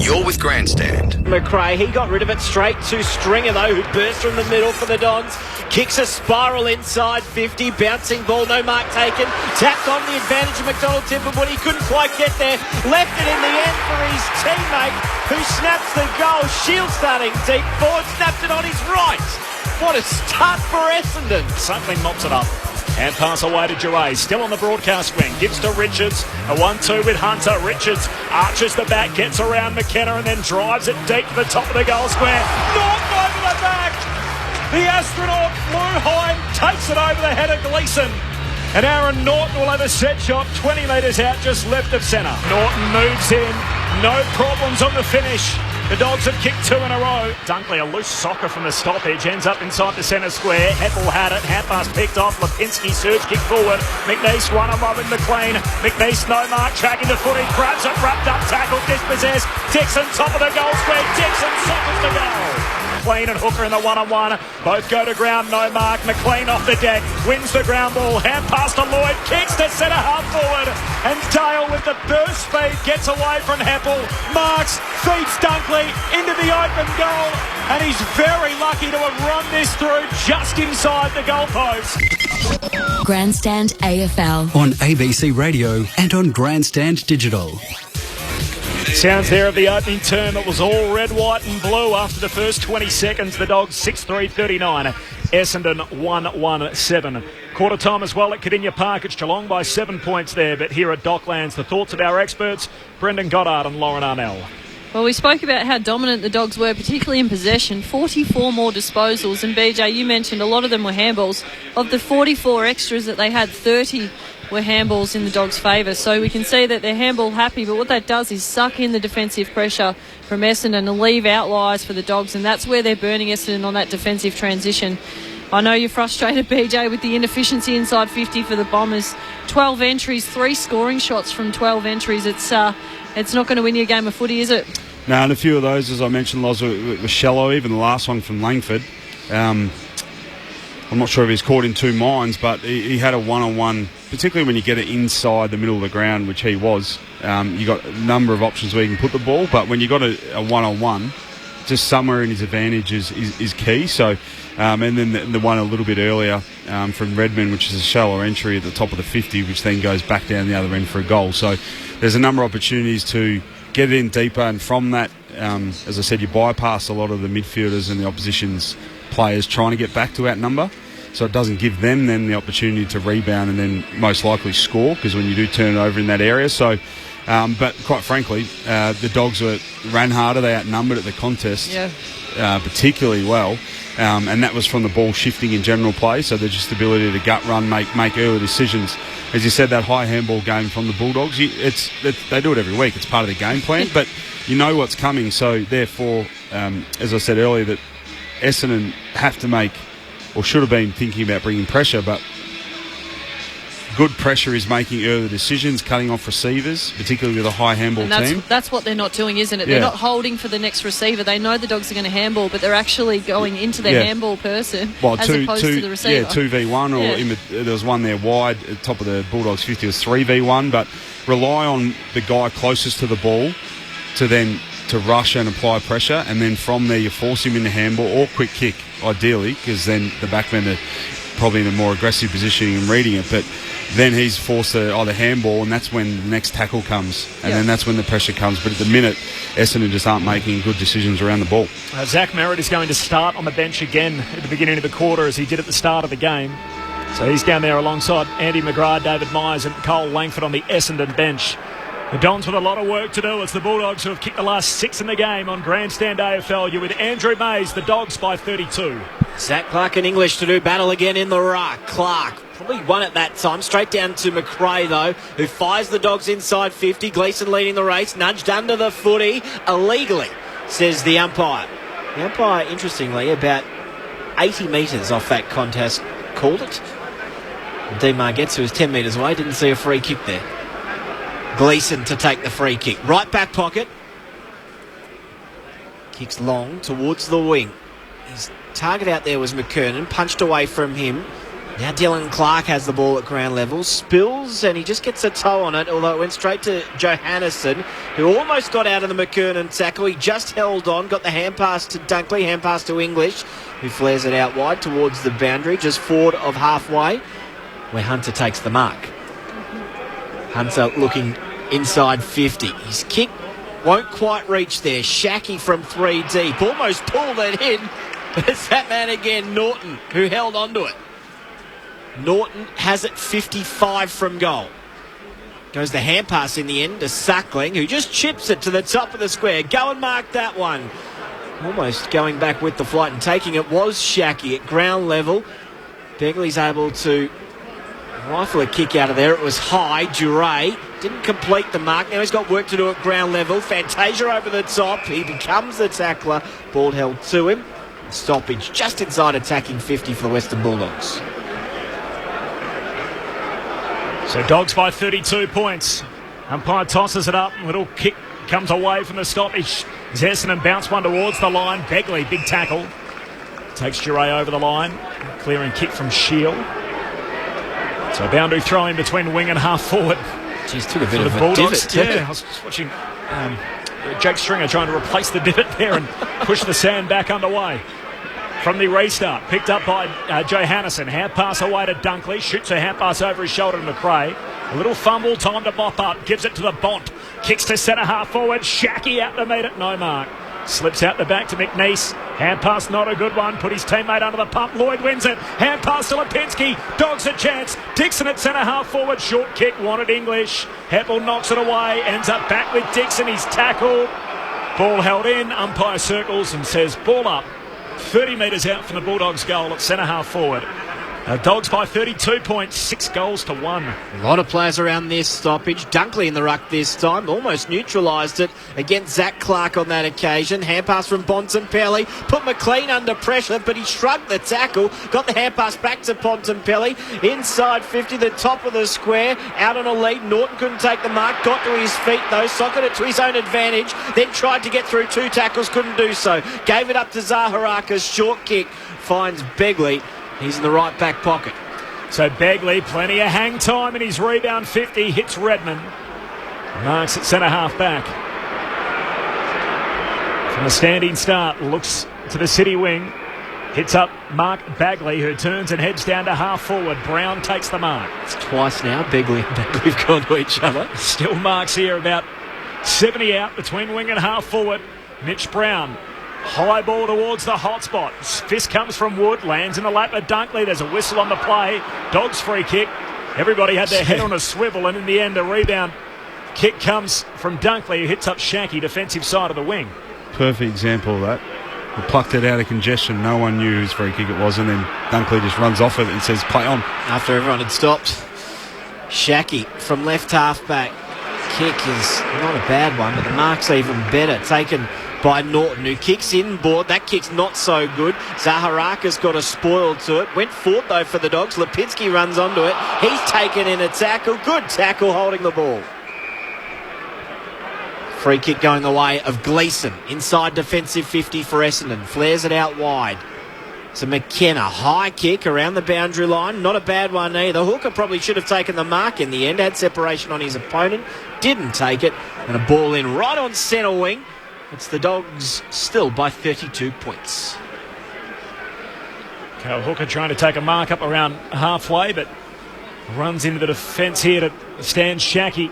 You're with Grandstand. McRae, he got rid of it straight to Stringer, though, who burst from the middle for the Dons. Kicks a spiral inside 50. Bouncing ball, no mark taken. Tapped on the advantage of McDonald Tipper, but he couldn't quite get there. Left it in the end for his teammate, who snaps the goal. Shield starting deep forward, snapped it on his right. What a start for Essendon. Suckling mops it up. Hand pass away to Gervais, still on the broadcast wing, gives to Richards, a 1-2 with Hunter. Richards arches the back, gets around McKenna and then drives it deep to the top of the goal square. Norton over the back! The astronaut flew high and takes it over the head of Gleeson. And Aaron Norton will have a set shot 20 metres out, just left of centre. Norton moves in, no problems on the finish. The Dogs have kicked 2 in a row. Dunkley, a loose soccer from the stoppage, ends up inside the centre square. Heppel had it, hand pass picked off. Lipinski surge kick forward. McNeese one-on-one with McLean. McNeese no mark, tracking the footy, grabs it, wrapped up, tackle, dispossessed. Dixon top of the goal square. Dixon suffers the goal. McLean and Hooker in the one-on-one. Both go to ground, no mark. McLean off the deck, wins the ground ball. Hand pass to Lloyd, kicks to centre half forward. And Dale with the burst speed gets away from Heppel. Marks, feeds Dunkley into the open goal. And he's very lucky to have run this through just inside the goalpost. Grandstand AFL. On ABC Radio and on Grandstand Digital. Sounds there of the opening term. It was all red, white and blue after the first 20 seconds. The Dogs 6-3-39. Essendon 1-1-7. Quarter time as well at Cardinia Park. It's Geelong by 7 points there. But here at Docklands, the thoughts of our experts, Brendan Goddard and Lauren Arnell. Well, we spoke about how dominant the Dogs were, particularly in possession. 44 more disposals. And BJ, you mentioned a lot of them were handballs. Of the 44 extras that they had, 30 were handballs in the Dogs' favour. So we can see that they're handball happy, but what that does is suck in the defensive pressure from Essendon and leave outliers for the Dogs, and that's where they're burning Essendon on that defensive transition. I know you're frustrated, BJ, with the inefficiency inside 50 for the Bombers. 12 entries, 3 scoring shots from 12 entries. It's not going to win you a game of footy, is it? No, and a few of those, as I mentioned, Loz, were shallow. Even the last one from Langford. I'm not sure if he's caught in two minds, but he had a one-on-one, particularly when you get it inside the middle of the ground, which he was. You got a number of options where you can put the ball, but when you got a one-on-one, just somewhere in his advantage is key. So, and then the one a little bit earlier from Redmond, which is a shallow entry at the top of the 50, which then goes back down the other end for a goal. So there's a number of opportunities to get it in deeper, and from that, as I said, you bypass a lot of the midfielders and the opposition's players trying to get back to outnumber. So it doesn't give them then the opportunity to rebound and then most likely score, because when you do turn it over in that area. So, but quite frankly, the Dogs ran harder. They outnumbered at the contest, particularly well. And that was from the ball shifting in general play. So there's just the ability to gut run, make early decisions. As you said, that high handball game from the Bulldogs, they do it every week. It's part of their game plan, but you know what's coming. So therefore, as I said earlier, that Essendon have to make, or should have been thinking about bringing pressure, but good pressure is making early decisions, cutting off receivers, particularly with a high handball team. That's what they're not doing, isn't it? Yeah. They're not holding for the next receiver. They know the Dogs are going to handball, but they're actually going into the handball person as opposed to the receiver. Yeah, 2v1, or there was one there wide at the top of the Bulldogs 50, it was 3v1, but rely on the guy closest to the ball to rush and apply pressure, and then from there you force him into handball or quick kick, ideally, because then the backmen are probably in a more aggressive positioning and reading it, but then he's forced to either handball, and that's when the next tackle comes, and then that's when the pressure comes. But at the minute, Essendon just aren't making good decisions around the ball. Zach Merritt is going to start on the bench again at the beginning of the quarter, as he did at the start of the game. So he's down there alongside Andy McGrath, David Myers and Cole Langford on the Essendon bench. The Dons with a lot of work to do. It's the Bulldogs who have kicked the last 6 in the game on Grandstand AFL. You're with Andrew Mays, the Dogs by 32. Zach Clark and English to do battle again in the ruck. Clark probably won at that time. Straight down to McRae, though, who fires the Dogs inside 50. Gleeson leading the race. Nudged under the footy illegally, says the umpire. The umpire, interestingly, about 80 metres off that contest, called it. Dean Margetts, who was 10 metres away, didn't see a free kick there. Gleeson to take the free kick. Right back pocket. Kicks long towards the wing. His target out there was McKernan. Punched away from him. Now Dylan Clark has the ball at ground level. Spills, and he just gets a toe on it, although it went straight to Johannesson, who almost got out of the McKernan tackle. He just held on. Got the hand pass to Dunkley. Hand pass to English, who flares it out wide towards the boundary, just forward of halfway, where Hunter takes the mark. Hunter looking inside 50. His kick won't quite reach there. Shacky from 3 deep. Almost pulled it in. But it's that man again, Norton, who held on to it. Norton has it 55 from goal. Goes the hand pass in the end to Suckling, who just chips it to the top of the square. Go and mark that one. Almost going back with the flight and taking it was Shacky at ground level. Begley's able to rifle a kick out of there. It was high. Duray didn't complete the mark. Now he's got work to do at ground level. Fantasia over the top. He becomes the tackler. Ball held to him. Stoppage just inside attacking 50 for the Western Bulldogs. So Dogs by 32 points. Umpire tosses it up. Little kick comes away from the stoppage. Essendon bounce one towards the line. Begley, big tackle. Takes Duray over the line. Clearing kick from Shield. So a boundary throw in between wing and half forward. Jeez, took a bit of a divot. Yeah, I was just watching Jake Stringer trying to replace the divot there and push the sand back underway. From the restart, picked up by Johannesson. Hand pass away to Dunkley. Shoots a hand pass over his shoulder to McRae. A little fumble, time to mop up. Gives it to the Bont. Kicks to centre half forward. Shacky out to meet it. No mark. Slips out the back to McNeese. Hand pass, not a good one. Put his teammate under the pump. Lloyd wins it. Hand pass to Lipinski. Dogs a chance. Dixon at centre half forward. Short kick. Wanted English. Heppel knocks it away. Ends up back with Dixon. He's tackled. Ball held in. Umpire circles and says ball up. 30 metres out from the Bulldogs' goal at centre half forward. Dogs by 32 points, 6 goals to 1. A lot of players around this stoppage. Dunkley in the ruck this time, almost neutralised it against Zach Clark on that occasion. Hand pass from Bontempelli, put McLean under pressure, but he shrugged the tackle. Got the hand pass back to Bontempelli, inside 50, the top of the square, out on a lead. Norton couldn't take the mark, got to his feet though, socketed it to his own advantage, then tried to get through 2 tackles, couldn't do so. Gave it up to Zaharaka's short kick, finds Begley. He's in the right back pocket. So Begley, plenty of hang time in his rebound 50, hits Redmond. Marks at centre half back. From a standing start, looks to the City wing. Hits up Mark Bagley, who turns and heads down to half forward. Brown takes the mark. It's twice now, Begley and Bagley have gone to each other. Still marks here, about 70 out between wing and half forward. Mitch Brown. High ball towards the hot spot. Fist comes from Wood, lands in the lap of Dunkley. There's a whistle on the play. Dogs free kick. Everybody had their head on a swivel, and in the end, a rebound kick comes from Dunkley, who hits up Shankey, defensive side of the wing. Perfect example of that. He plucked it out of congestion. No one knew whose free kick it was, and then Dunkley just runs off it and says, play on. After everyone had stopped. Shankey from left half back. Kick is not a bad one, but the mark's even better. Taken by Norton, who kicks inboard. That kick's not so good. Zaharaka's got a spoil to it. Went forward, though, for the Dogs. Lipinski runs onto it. He's taken in a tackle. Good tackle holding the ball. Free kick going the way of Gleeson. Inside defensive 50 for Essendon. Flares it out wide. So McKenna, high kick around the boundary line. Not a bad one either. Hooker probably should have taken the mark in the end. Had separation on his opponent. Didn't take it. And a ball in right on centre wing. It's the Dogs still by 32 points. Cal Hooker trying to take a mark up around halfway, but runs into the defence here to stand Shackey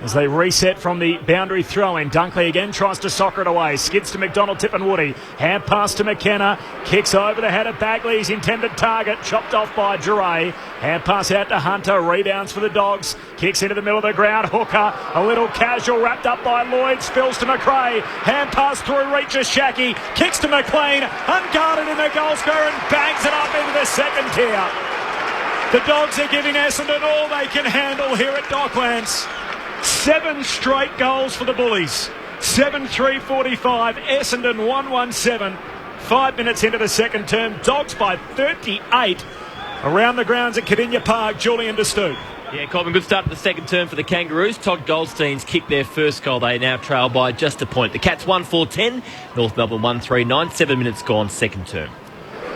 as they reset from the boundary throw-in. Dunkley again tries to soccer it away. Skids to McDonald, Tippenwoody. Hand pass to McKenna. Kicks over the head of Bagley's intended target. Chopped off by Duray. Hand pass out to Hunter. Rebounds for the Dogs. Kicks into the middle of the ground. Hooker, a little casual, wrapped up by Lloyd. Spills to McRae. Hand pass through, reaches Shackey. Kicks to McLean. Unguarded in the goal square and bangs it up into the second tier. The Dogs are giving Essendon all they can handle here at Docklands. 7 straight goals for the Bullies. 7-3-45. Essendon 1-1-7. 5 minutes into the second term. Dogs by 38. Around the grounds at Cadinia Park, Julian de Stoop. Yeah, Colin, good start to the second term for the Kangaroos. Todd Goldstein's kicked their first goal. They now trail by just a point. The Cats 1-4-10. North Melbourne 1-3-9. 7 minutes gone, second term.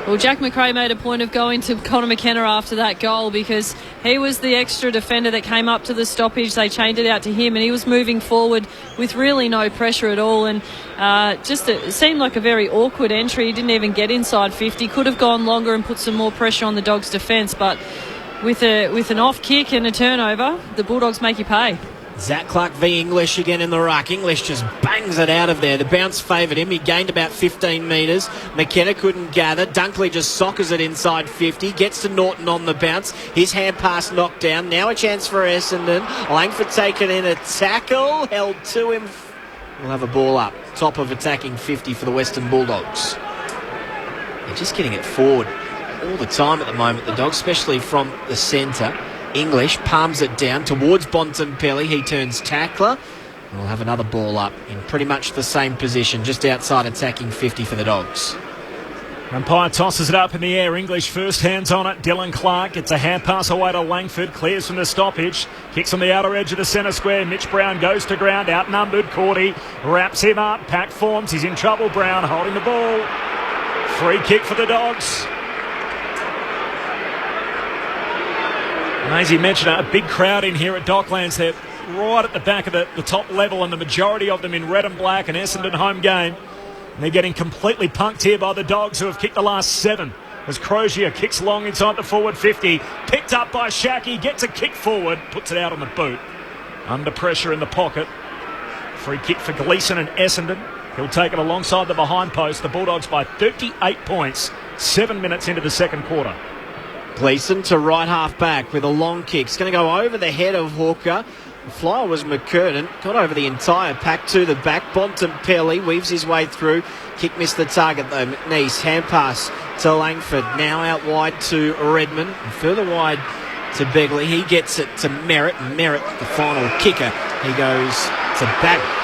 Well, Jack McRae made a point of going to Connor McKenna after that goal because he was the extra defender that came up to the stoppage. They changed it out to him and he was moving forward with really no pressure at all, and it seemed like a very awkward entry. He didn't even get inside 50. Could have gone longer and put some more pressure on the Dogs' defence, but with an off kick and a turnover, the Bulldogs make you pay. Zach Clark v English again in the ruck. English just bangs it out of there. The bounce favoured him. He gained about 15 metres. McKenna couldn't gather. Dunkley just soccers it inside 50. Gets to Norton on the bounce. His hand pass knocked down. Now a chance for Essendon. Langford taken in a tackle. Held to him. We'll have a ball up. Top of attacking 50 for the Western Bulldogs. They're just getting it forward all the time at the moment, the Dogs, especially from the centre. English palms it down towards Bontempelli. He turns tackler. And we'll have another ball up in pretty much the same position, just outside attacking 50 for the Dogs. Umpire tosses it up in the air. English first hands on it. Dylan Clark gets a hand pass away to Langford. Clears from the stoppage. Kicks on the outer edge of the centre square. Mitch Brown goes to ground. Outnumbered. Cordy wraps him up. Pack forms. He's in trouble. Brown holding the ball. Free kick for the Dogs. And as he mentioned, a big crowd in here at Docklands. They're right at the back of the top level, and the majority of them in red and black, an Essendon home game. And they're getting completely punked here by the Dogs, who have kicked the last 7. As Crozier kicks long inside the forward 50. Picked up by Shackey, gets a kick forward, puts it out on the boot. Under pressure in the pocket. Free kick for Gleeson and Essendon. He'll take it alongside the behind post. The Bulldogs by 38 points, 7 minutes into the second quarter. Gleeson to right half back with a long kick. It's going to go over the head of Hooker. The flyer was McKernan. Got over the entire pack to the back. Bontempelli weaves his way through. Kick missed the target though. McNeese hand pass to Langford. Now out wide to Redmond. And further wide to Begley. He gets it to Merritt. Merritt, the final kicker. He goes to Barrett.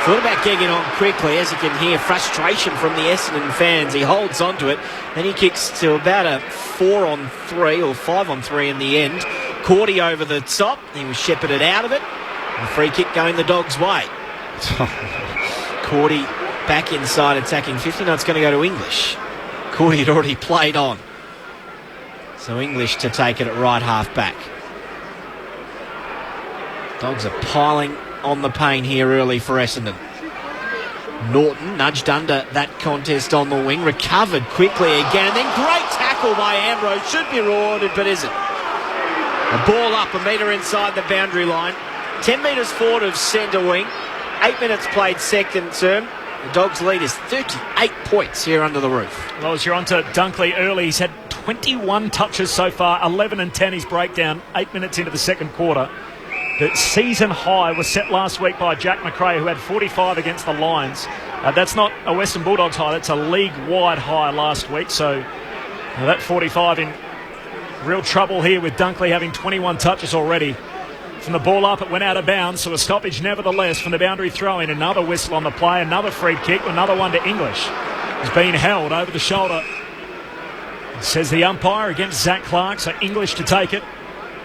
Thought about getting on quickly, as you can hear frustration from the Essendon fans. He holds on to it, then he kicks to about a 4-on-3 or 5-on-3 in the end. Cordy over the top, he was shepherded out of it. A free kick going the Dogs' way. Cordy back inside attacking 50. Now it's going to go to English. Cordy had already played on. So English to take it at right half back. Dogs are piling on the pain here early for Essendon. Norton nudged under that contest on the wing, recovered quickly again, and then great tackle by Ambrose. Should be rewarded, but isn't. A ball up a metre inside the boundary line, 10 metres forward of centre wing. 8 minutes played second term. The Dogs' lead is 38 points here under the roof. Well, as you're on to Dunkley early, he's had 21 touches so far, 11 and 10 his breakdown, 8 minutes into the second quarter. The season high was set last week by Jack McRae, who had 45 against the Lions. That's not a Western Bulldogs high, that's a league-wide high last week. So that 45 in real trouble here with Dunkley having 21 touches already. From the ball up, it went out of bounds, so a stoppage nevertheless from the boundary throw-in. Another whistle on the play, another free kick, another one to English. He's been held over the shoulder, says the umpire, against Zach Clark, so English to take it.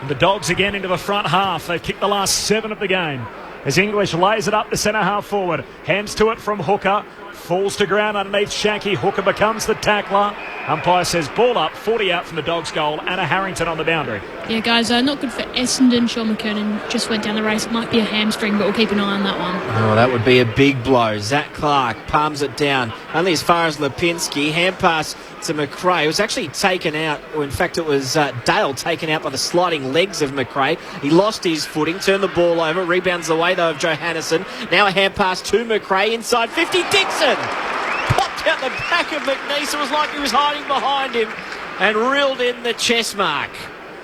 And the Dogs again into the front half. They've kicked the last 7 of the game. As English lays it up the centre half forward. Hands to it from Hooker. Falls to ground underneath Shanky. Hooker becomes the tackler. Umpire says ball up, 40 out from the Dogs' goal. Anna Harrington on the boundary. Yeah, guys, not good for Essendon. Sean McKernan just went down the race. It might be a hamstring, but we'll keep an eye on that one. Oh, that would be a big blow. Zach Clark palms it down only as far as Lipinski. Hand pass to McRae. It was actually taken out, or in fact it was Dale taken out by the sliding legs of McRae. He lost his footing, turned the ball over, rebounds the way though of Johannesson. Now a hand pass to McRae inside 50. Dixon popped out the back of McNeese. It was like he was hiding behind him and reeled in the chest mark.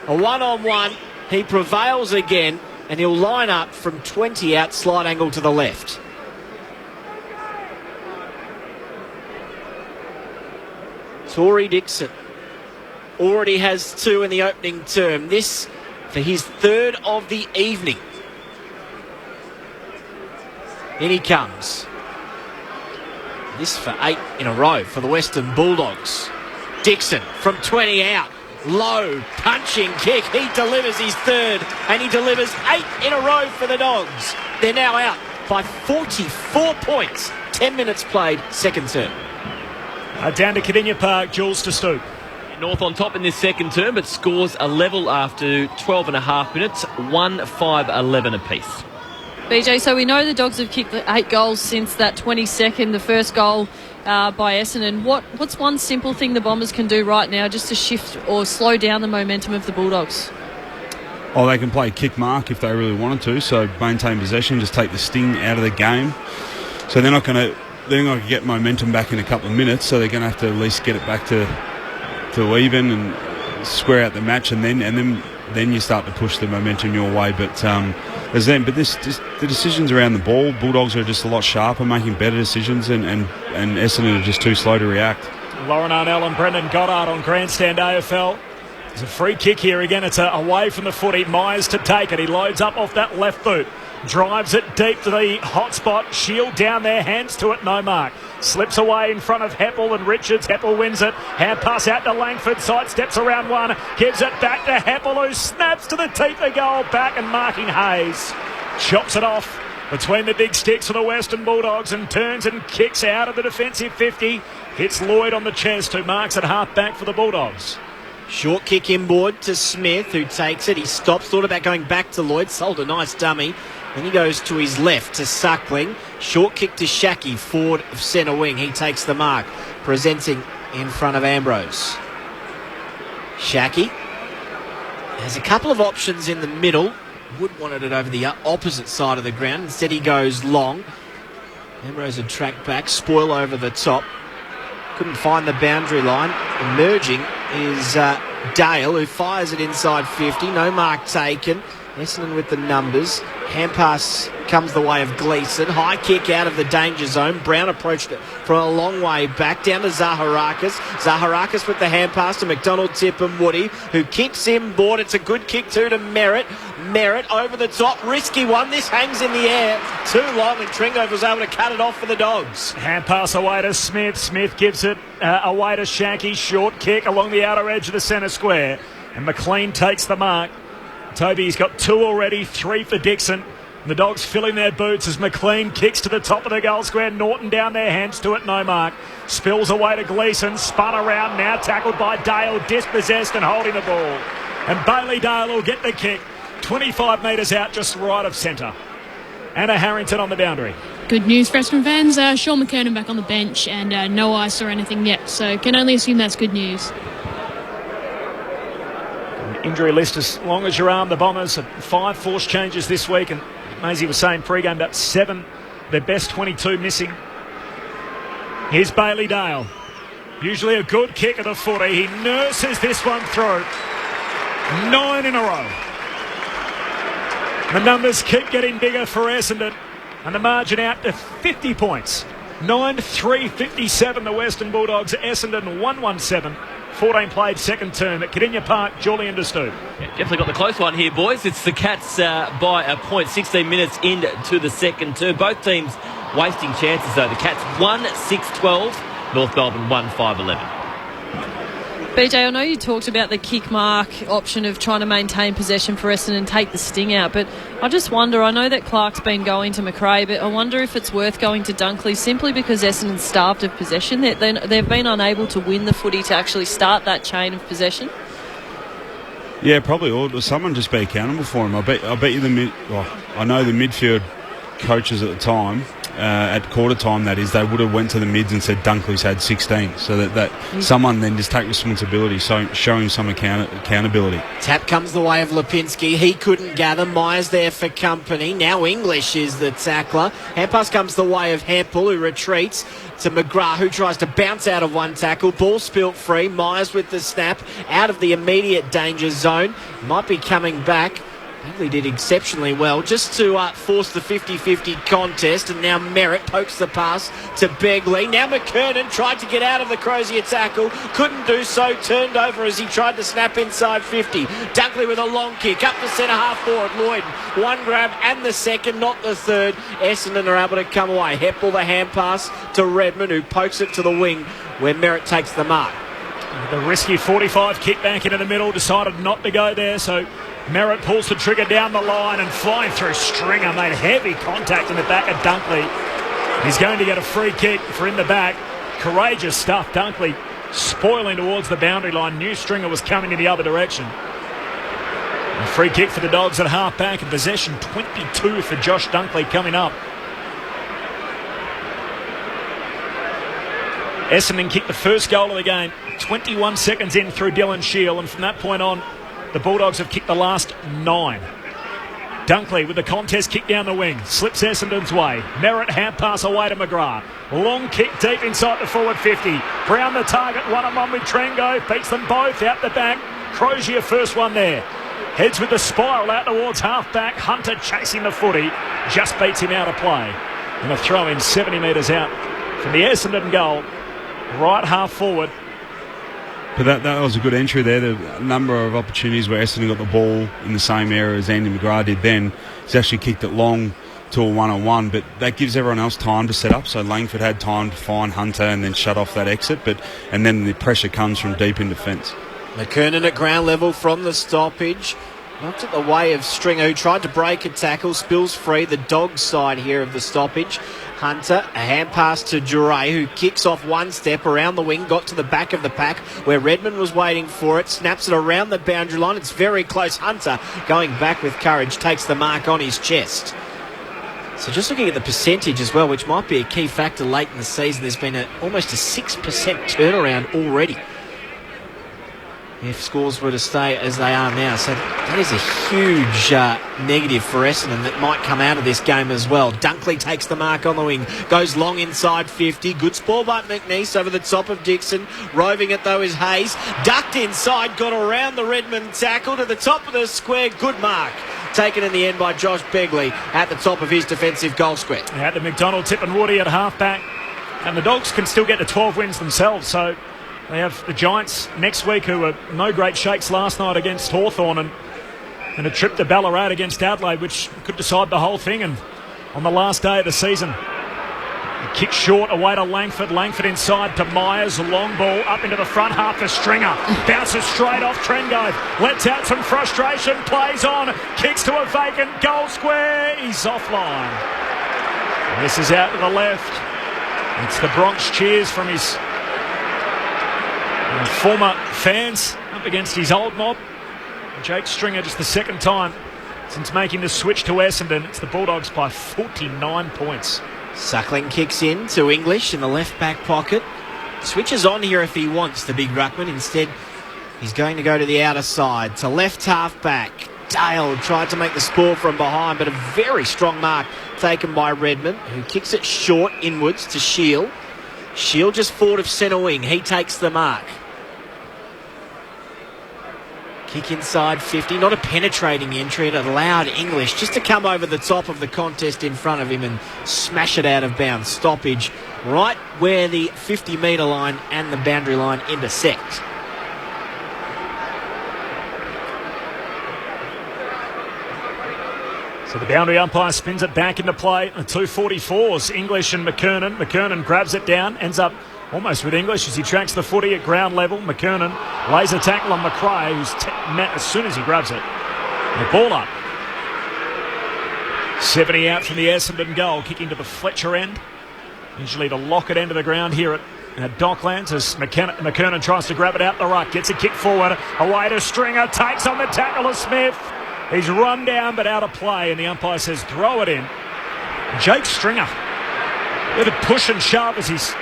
A one-on-one. He prevails again and he'll line up from 20 out, slight angle to the left. Tory Dixon already has 2 in the opening term. This for his 3rd of the evening. In he comes. This for 8 in a row for the Western Bulldogs. Dixon from 20 out. Low punching kick. He delivers his 3rd and he delivers 8 in a row for the Dogs. They're now out by 44 points. 10 minutes played, second term. Down to Cadinia Park, Jules to Stoop. North on top in this second term, but scores a level after 12 and a half minutes, 1-5-11 apiece. BJ, so we know the Dogs have kicked 8 goals since that 22nd, the first goal by Essendon. What's one simple thing the Bombers can do right now just to shift or slow down the momentum of the Bulldogs? Oh, they can play kick mark if they really wanted to, so maintain possession, just take the sting out of the game. So they're not going to get momentum back in a couple of minutes, so they're going to have to at least get it back to even and square out the match, and then you start to push the momentum your way. But the decisions around the ball, Bulldogs are just a lot sharper, making better decisions, and Essendon are just too slow to react. Lauren Arnell and Brendan Goddard on Grandstand AFL. There's a free kick here again. It's away from the footy. Myers to take it. He loads up off that left boot. Drives it deep to the hot spot. Shield down there. Hands to it. No mark. Slips away in front of Heppel and Richards. Heppel wins it. Hand pass out to Langford. Sidesteps around one. Gives it back to Heppel, who snaps to the teeth of goal. Back and marking Hayes. Chops it off between the big sticks of the Western Bulldogs and turns and kicks out of the defensive 50. Hits Lloyd on the chest, who marks at half back for the Bulldogs. Short kick inboard to Smith, who takes it. He stops, thought about going back to Lloyd, sold a nice dummy. Then he goes to his left to Suckling. Short kick to Shackey, forward of centre wing. He takes the mark, presenting in front of Ambrose. Shackey has a couple of options in the middle. Would wanted it over the opposite side of the ground. Instead he goes long. Ambrose had tracked back, spoil over the top. Couldn't find the boundary line. Emerging is Dale, who fires it inside 50. No mark taken. Essendon with the numbers. Hand pass comes the way of Gleeson. High kick out of the danger zone. Brown approached it from a long way back. Down to Zaharakis. Zaharakis with the hand pass to McDonald, Tip and Woody, who kicks inboard. It's a good kick too to Merritt. Merritt over the top. Risky one. This hangs in the air too long, and Tringo was able to cut it off for the Dogs. Hand pass away to Smith. Smith gives it away to Shanky. Short kick along the outer edge of the centre square. And McLean takes the mark. Toby's got 2 already, 3 for Dixon. The Dogs filling their boots as McLean kicks to the top of the goal square. Norton down their hands to it, no mark. Spills away to Gleeson, spun around, now tackled by Dale, dispossessed and holding the ball. And Bailey Dale will get the kick. 25 metres out, just right of centre. Anna Harrington on the boundary. Good news for Essendon fans. Sean McKernan back on the bench and no ice or anything yet, so can only assume that's good news. Injury list as long as your arm. The Bombers have 5 forced changes this week, and Maisie was saying pre-game about 7, their best 22 missing. Here's Bailey Dale. Usually a good kick at the footy. He nurses this one through. 9 in a row. The numbers keep getting bigger for Essendon, and the margin out to 50 points. 9-3-57 the Western Bulldogs. Essendon 1-1-7. 14 played second term at Cardinia Park. Julian DeStoop. Yeah, definitely got the close one here, boys. It's the Cats by a point, 16 minutes into the second term. Both teams wasting chances, though. The Cats 1-6-12, North Melbourne 1-5-11. BJ, I know you talked about the kick mark option of trying to maintain possession for Essendon and take the sting out, but I just wonder, I know that Clark's been going to McRae, but I wonder if it's worth going to Dunkley simply because Essendon's starved of possession. They've been unable to win the footy to actually start that chain of possession. Yeah, probably. Or someone just be accountable for him. I bet you I know the midfield coaches at the time, at quarter time that is, they would have went to the mids and said Dunkley's had 16, so that someone then just take responsibility, so show him some accountability. Tap comes the way of Lipinski. He couldn't gather. Myers there for company. Now English is the tackler. Hand pass comes the way of Hempel, who retreats to McGrath, who tries to bounce out of one tackle. Ball spilt free. Myers with the snap out of the immediate danger zone. Might be coming back. Bagley did exceptionally well just to force the 50-50 contest, and now Merritt pokes the pass to Begley. Now McKernan tried to get out of the Crozier tackle, couldn't do so, turned over as he tried to snap inside 50. Dunkley with a long kick up the centre half forward. Lloyd, one grab and the second, not the third. Essendon are able to come away. Heppel the hand pass to Redmond, who pokes it to the wing where Merritt takes the mark. The risky 45 kick back into the middle, decided not to go there, so Merritt pulls the trigger down the line and flying through Stringer, made heavy contact in the back of Dunkley. He's going to get a free kick for in the back. Courageous stuff. Dunkley spoiling towards the boundary line. Knew Stringer was coming in the other direction. A free kick for the Dogs at half back, and possession 22 for Josh Dunkley coming up. Essendon kicked the first goal of the game 21 seconds in through Dylan Shield, and from that point on the Bulldogs have kicked the last 9. Dunkley with the contest kick down the wing. Slips Essendon's way. Merritt hand pass away to McGrath. Long kick deep inside the forward 50. Brown the target, one-on-one with Trengo. Beats them both out the back. Crozier first one there. Heads with the spiral out towards half-back. Hunter chasing the footy. Just beats him out of play. And a throw in 70 metres out from the Essendon goal. Right half forward. But that was a good entry there. The number of opportunities where Essendon got the ball in the same area as Andy McGrath did then. He's actually kicked it long to a one-on-one, but that gives everyone else time to set up. So Langford had time to find Hunter and then shut off that exit, and then the pressure comes from deep in defence. McKernan at ground level from the stoppage. Knocked it the way of Stringer, who tried to break a tackle. Spills free, the Dogs side here of the stoppage. Hunter, a hand pass to Duray, who kicks off one step around the wing, got to the back of the pack where Redmond was waiting for it, snaps it around the boundary line. It's very close. Hunter going back with courage, takes the mark on his chest. So just looking at the percentage as well, which might be a key factor late in the season, there's been almost a 6% turnaround already. if scores were to stay as they are now. So that is a huge negative for Essendon that might come out of this game as well. Dunkley takes the mark on the wing, goes long inside 50. Good ball by McNeese over the top of Dixon. Roving it though is Hayes. Ducked inside, got around the Redmond tackle to the top of the square. Good mark. Taken in the end by Josh Begley at the top of his defensive goal square. Out to McDonald, Tippin Woody at half-back. And the Dogs can still get to 12 wins themselves, so they have the Giants next week, who were no great shakes last night against Hawthorn, and a trip to Ballarat against Adelaide, which could decide the whole thing. And on the last day of the season, a kick short away to Langford. Langford inside to Myers. A long ball up into the front half for Stringer. Bounces straight off Trengove. Lets out some frustration. Plays on. Kicks to a vacant goal square. He's offline. This is out to the left. It's the Bronx cheers from his former fans up against his old mob. Jake Stringer, just the second time since making the switch to Essendon. It's the Bulldogs by 49 points. Suckling kicks in to English in the left back pocket. Switches on here if he wants, the big ruckman. Instead, he's going to go to the outer side to left half back. Dale tried to make the score from behind, but a very strong mark taken by Redmond, who kicks it short inwards to Shield. Shield just forward of centre wing. He takes the mark. Kick inside 50. Not a penetrating entry. It allowed English just to come over the top of the contest in front of him and smash it out of bounds. Stoppage right where the 50-metre line and the boundary line intersect. So the boundary umpire spins it back into play. The 244s, English and McKernan. McKernan grabs it down, ends up almost with English as he tracks the footy at ground level. McKernan lays a tackle on McRae, who's met as soon as he grabs it. The ball up. 70 out from the Essendon goal, kicking to the Fletcher end. Usually the Lockett end of the ground here at Docklands as McKernan tries to grab it out the ruck. Gets a kick forward, away to Stringer, takes on the tackle of Smith. He's run down but out of play, and the umpire says throw it in. Jake Stringer with a push and shove as he's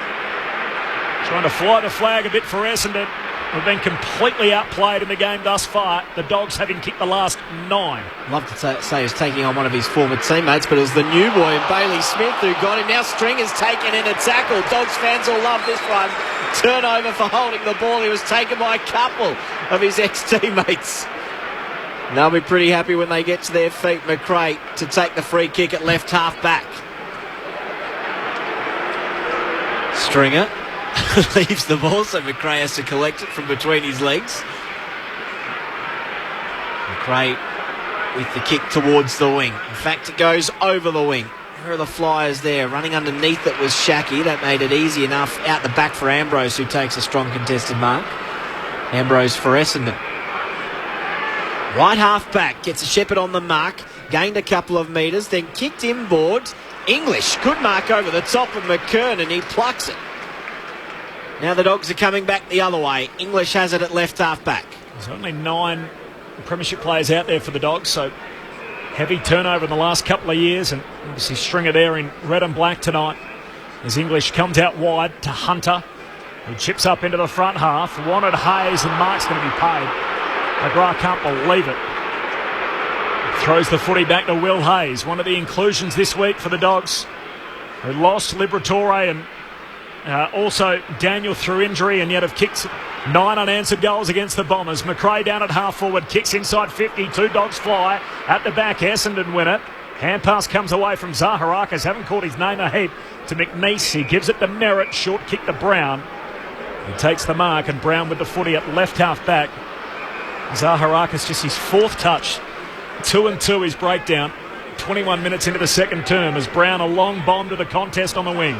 trying to fly the flag a bit for Essendon. We've been completely outplayed in the game thus far, the Dogs having kicked the last 9. Love to say he's taking on one of his former teammates, but it was the new boy, Bailey Smith, who got him. Now Stringer's taken in a tackle. Dogs fans will love this one. Turnover for holding the ball. He was taken by a couple of his ex-teammates. And they'll be pretty happy when they get to their feet. McRae to take the free kick at left half back. Stringer leaves the ball, so McRae has to collect it from between his legs. McRae with the kick towards the wing. In fact, it goes over the wing. Where are the Flyers there? Running underneath it was Shackey. That made it easy enough out the back for Ambrose, who takes a strong contested mark. Ambrose for Essendon. Right half back, gets a Shepherd on the mark, gained a couple of metres, then kicked inboard. English, good mark over the top of McKernan, he plucks it. Now the Dogs are coming back the other way. English has it at left half back. There's only 9 premiership players out there for the Dogs, so heavy turnover in the last couple of years, and obviously Stringer there in red and black tonight as English comes out wide to Hunter, who chips up into the front half. Wanted Hayes, and Mark's going to be paid. McGrath can't believe it. Throws the footy back to Will Hayes, one of the inclusions this week for the Dogs, who lost Liberatore and also Daniel through injury, and yet have kicked 9 unanswered goals against the Bombers. McRae down at half forward, kicks inside 50. 2 Dogs fly at the back. Essendon win it. Hand pass comes away from Zaharakis. Haven't called his name a heap to McNeese. He gives it to Merritt. Short kick to Brown. He takes the mark, and Brown with the footy at left half back. Zaharakis just his 4th touch. 2-2 his breakdown. 21 minutes into the second term as Brown a long bomb to the contest on the wing.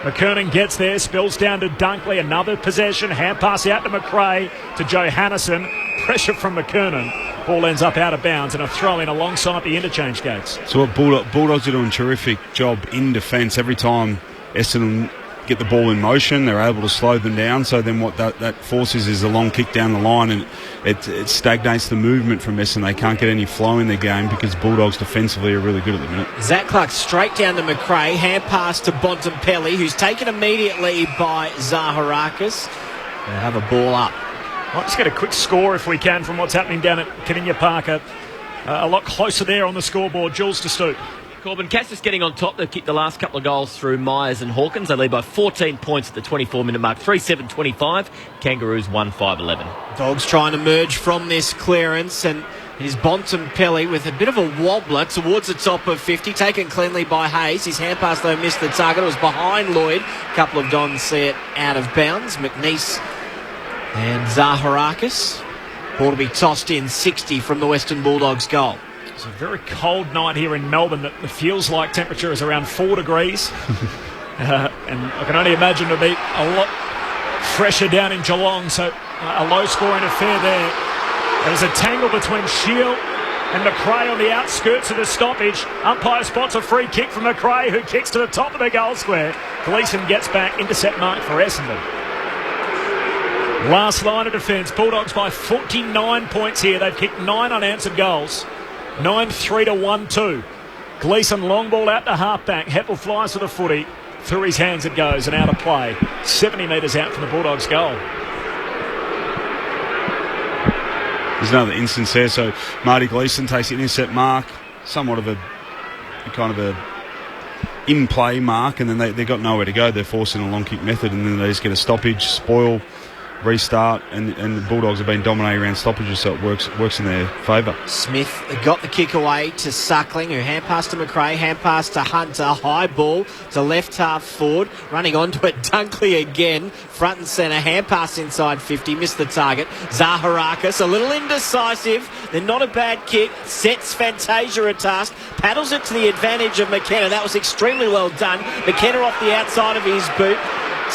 McKernan gets there, spills down to Dunkley. Another possession. Hand pass out to McRae to Johannison. Pressure from McKernan. Ball ends up out of bounds and a throw in alongside the interchange gates. So what Bulldogs are doing a terrific job in defence. Every time Essendon get the ball in motion, they're able to slow them down. So then what that forces is a long kick down the line, and it stagnates the movement from Essendon. They can't get any flow in their game because Bulldogs defensively are really good at the minute. Zach Clark straight down to McRae. Hand pass to Bontempelli, who's taken immediately by Zaharakis. They have a ball up. Might just get a quick score if we can from what's happening down at Caninia Park. A lot closer there on the scoreboard. Jules to Stoop. Corbin, Cats just getting on top. They've kicked the last couple of goals through Myers and Hawkins. They lead by 14 points at the 24-minute mark. 3-7-25. Kangaroos 1-5-11. Dogs trying to merge from this clearance, and it is Bontempelli with a bit of a wobbler towards the top of 50, taken cleanly by Hayes. His hand pass, though, missed the target. It was behind Lloyd. A couple of Dons see it out of bounds. McNeese and Zaharakis. Ball to be tossed in, 60 from the Western Bulldogs goal. It's a very cold night here in Melbourne. It feels like temperature is around 4 degrees. And I can only imagine it'll be a lot fresher down in Geelong. So a low-scoring affair there. There's a tangle between Shield and McRae on the outskirts of the stoppage. Umpire spots a free kick from McRae, who kicks to the top of the goal square. Gleeson gets back, intercept mark for Essendon. Last line of defence. Bulldogs by 49 points here. They've kicked 9 unanswered goals. 9-3 to 1-2. Gleeson long ball out to half-back. Heppel flies to the footy. Through his hands it goes and out of play. 70 metres out from the Bulldogs' goal. There's another instance there. So Marty Gleeson takes the intercept mark. Somewhat of a kind of a in-play mark, and then they got nowhere to go. They're forced in a long kick method, and then they just get a stoppage, spoil, restart, and the Bulldogs have been dominating around stoppages, so it works in their favour. Smith got the kick away to Suckling, who hand passed to McRae, hand passed to Hunter, high ball to left half forward, running onto it, Dunkley again, front and centre, hand pass inside 50, missed the target. Zaharakis, a little indecisive, then not a bad kick, sets Fantasia a task, paddles it to the advantage of McKenna. That was extremely well done. McKenna off the outside of his boot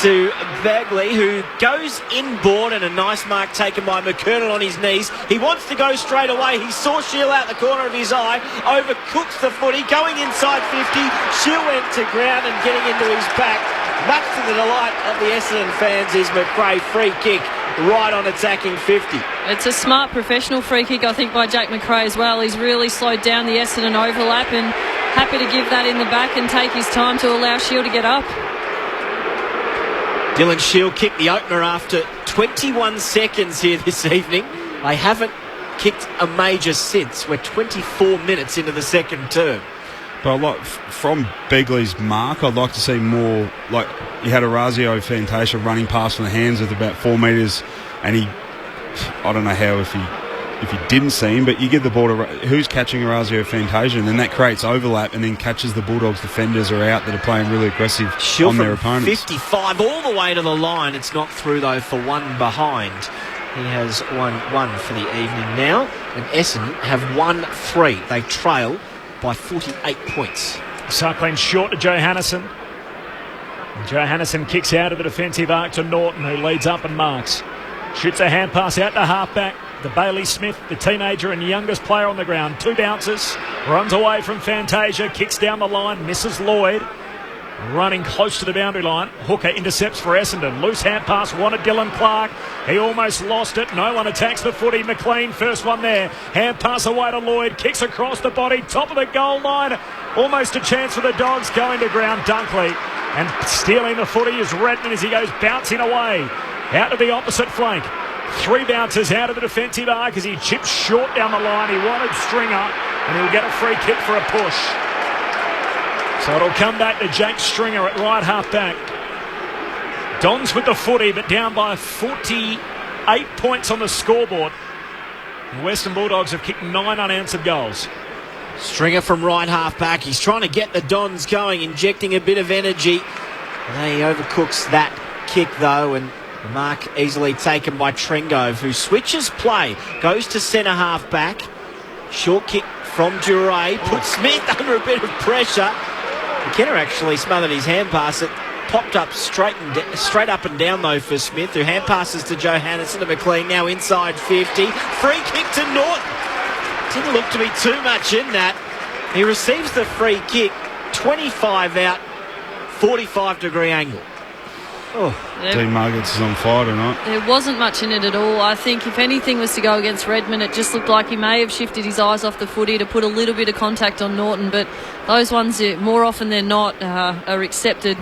to Bagley, who goes inboard, and a nice mark taken by McKernan on his knees. He wants to go straight away. He saw Shield out the corner of his eye, overcooks the footy, going inside 50. Shield went to ground and getting into his back. Much to the delight of the Essendon fans is McRae. Free kick right on attacking 50. It's a smart professional free kick, I think, by Jake McRae as well. He's really slowed down the Essendon overlap and happy to give that in the back and take his time to allow Shield to get up. Dylan Shield kicked the opener after 21 seconds here this evening. They haven't kicked a major since. We're 24 minutes into the second term. But from Begley's mark, I'd like to see more. Like, you had Orazio Fantasia running past from the hands with about 4 metres, and I don't know how if he didn't see him, but you give the ball to who's catching Orazio Fantasia, and then that creates overlap, and then catches the Bulldogs defenders are out that are playing really aggressive on their opponents. 55 all the way to the line. It's not through though for one behind. He has won 1 for the evening now, and Essendon have won 3. They trail by 48 points. Suckling short to Johannisen. Johannisen kicks out of the defensive arc to Norton, who leads up and marks. Shoots a hand pass out to halfback. The Bailey Smith, the teenager and youngest player on the ground. 2 bounces, runs away from Fantasia, kicks down the line, misses Lloyd. Running close to the boundary line. Hooker intercepts for Essendon. Loose hand pass, wanted Dylan Clark. He almost lost it. No one attacks the footy. McLean, first one there. Hand pass away to Lloyd. Kicks across the body. Top of the goal line. Almost a chance for the Dogs. Going to ground, Dunkley. And stealing the footy is Redmond as he goes bouncing away. Out to the opposite flank. 3 bounces out of the defensive arc as he chips short down the line. He wanted Stringer, and he'll get a free kick for a push. So it'll come back to Jake Stringer at right half-back. Dons with the footy, but down by 48 points on the scoreboard. The Western Bulldogs have kicked 9 unanswered goals. Stringer from right half-back. He's trying to get the Dons going, injecting a bit of energy. And he overcooks that kick, though, and the mark easily taken by Trengove, who switches play, goes to centre half-back. Short kick from Duray, puts Smith under a bit of pressure. McKenna actually smothered his hand pass. It popped up straight up and down, though, for Smith, who hand passes to Johannisen to McLean, now inside 50. Free kick to Norton. Didn't look to be too much in that. He receives the free kick, 25 out, 45-degree angle. Dean Margits is on fire tonight. There wasn't much in it at all. I think if anything was to go against Redmond, it just looked like he may have shifted his eyes off the footy to put a little bit of contact on Norton, but those ones, more often than not, are accepted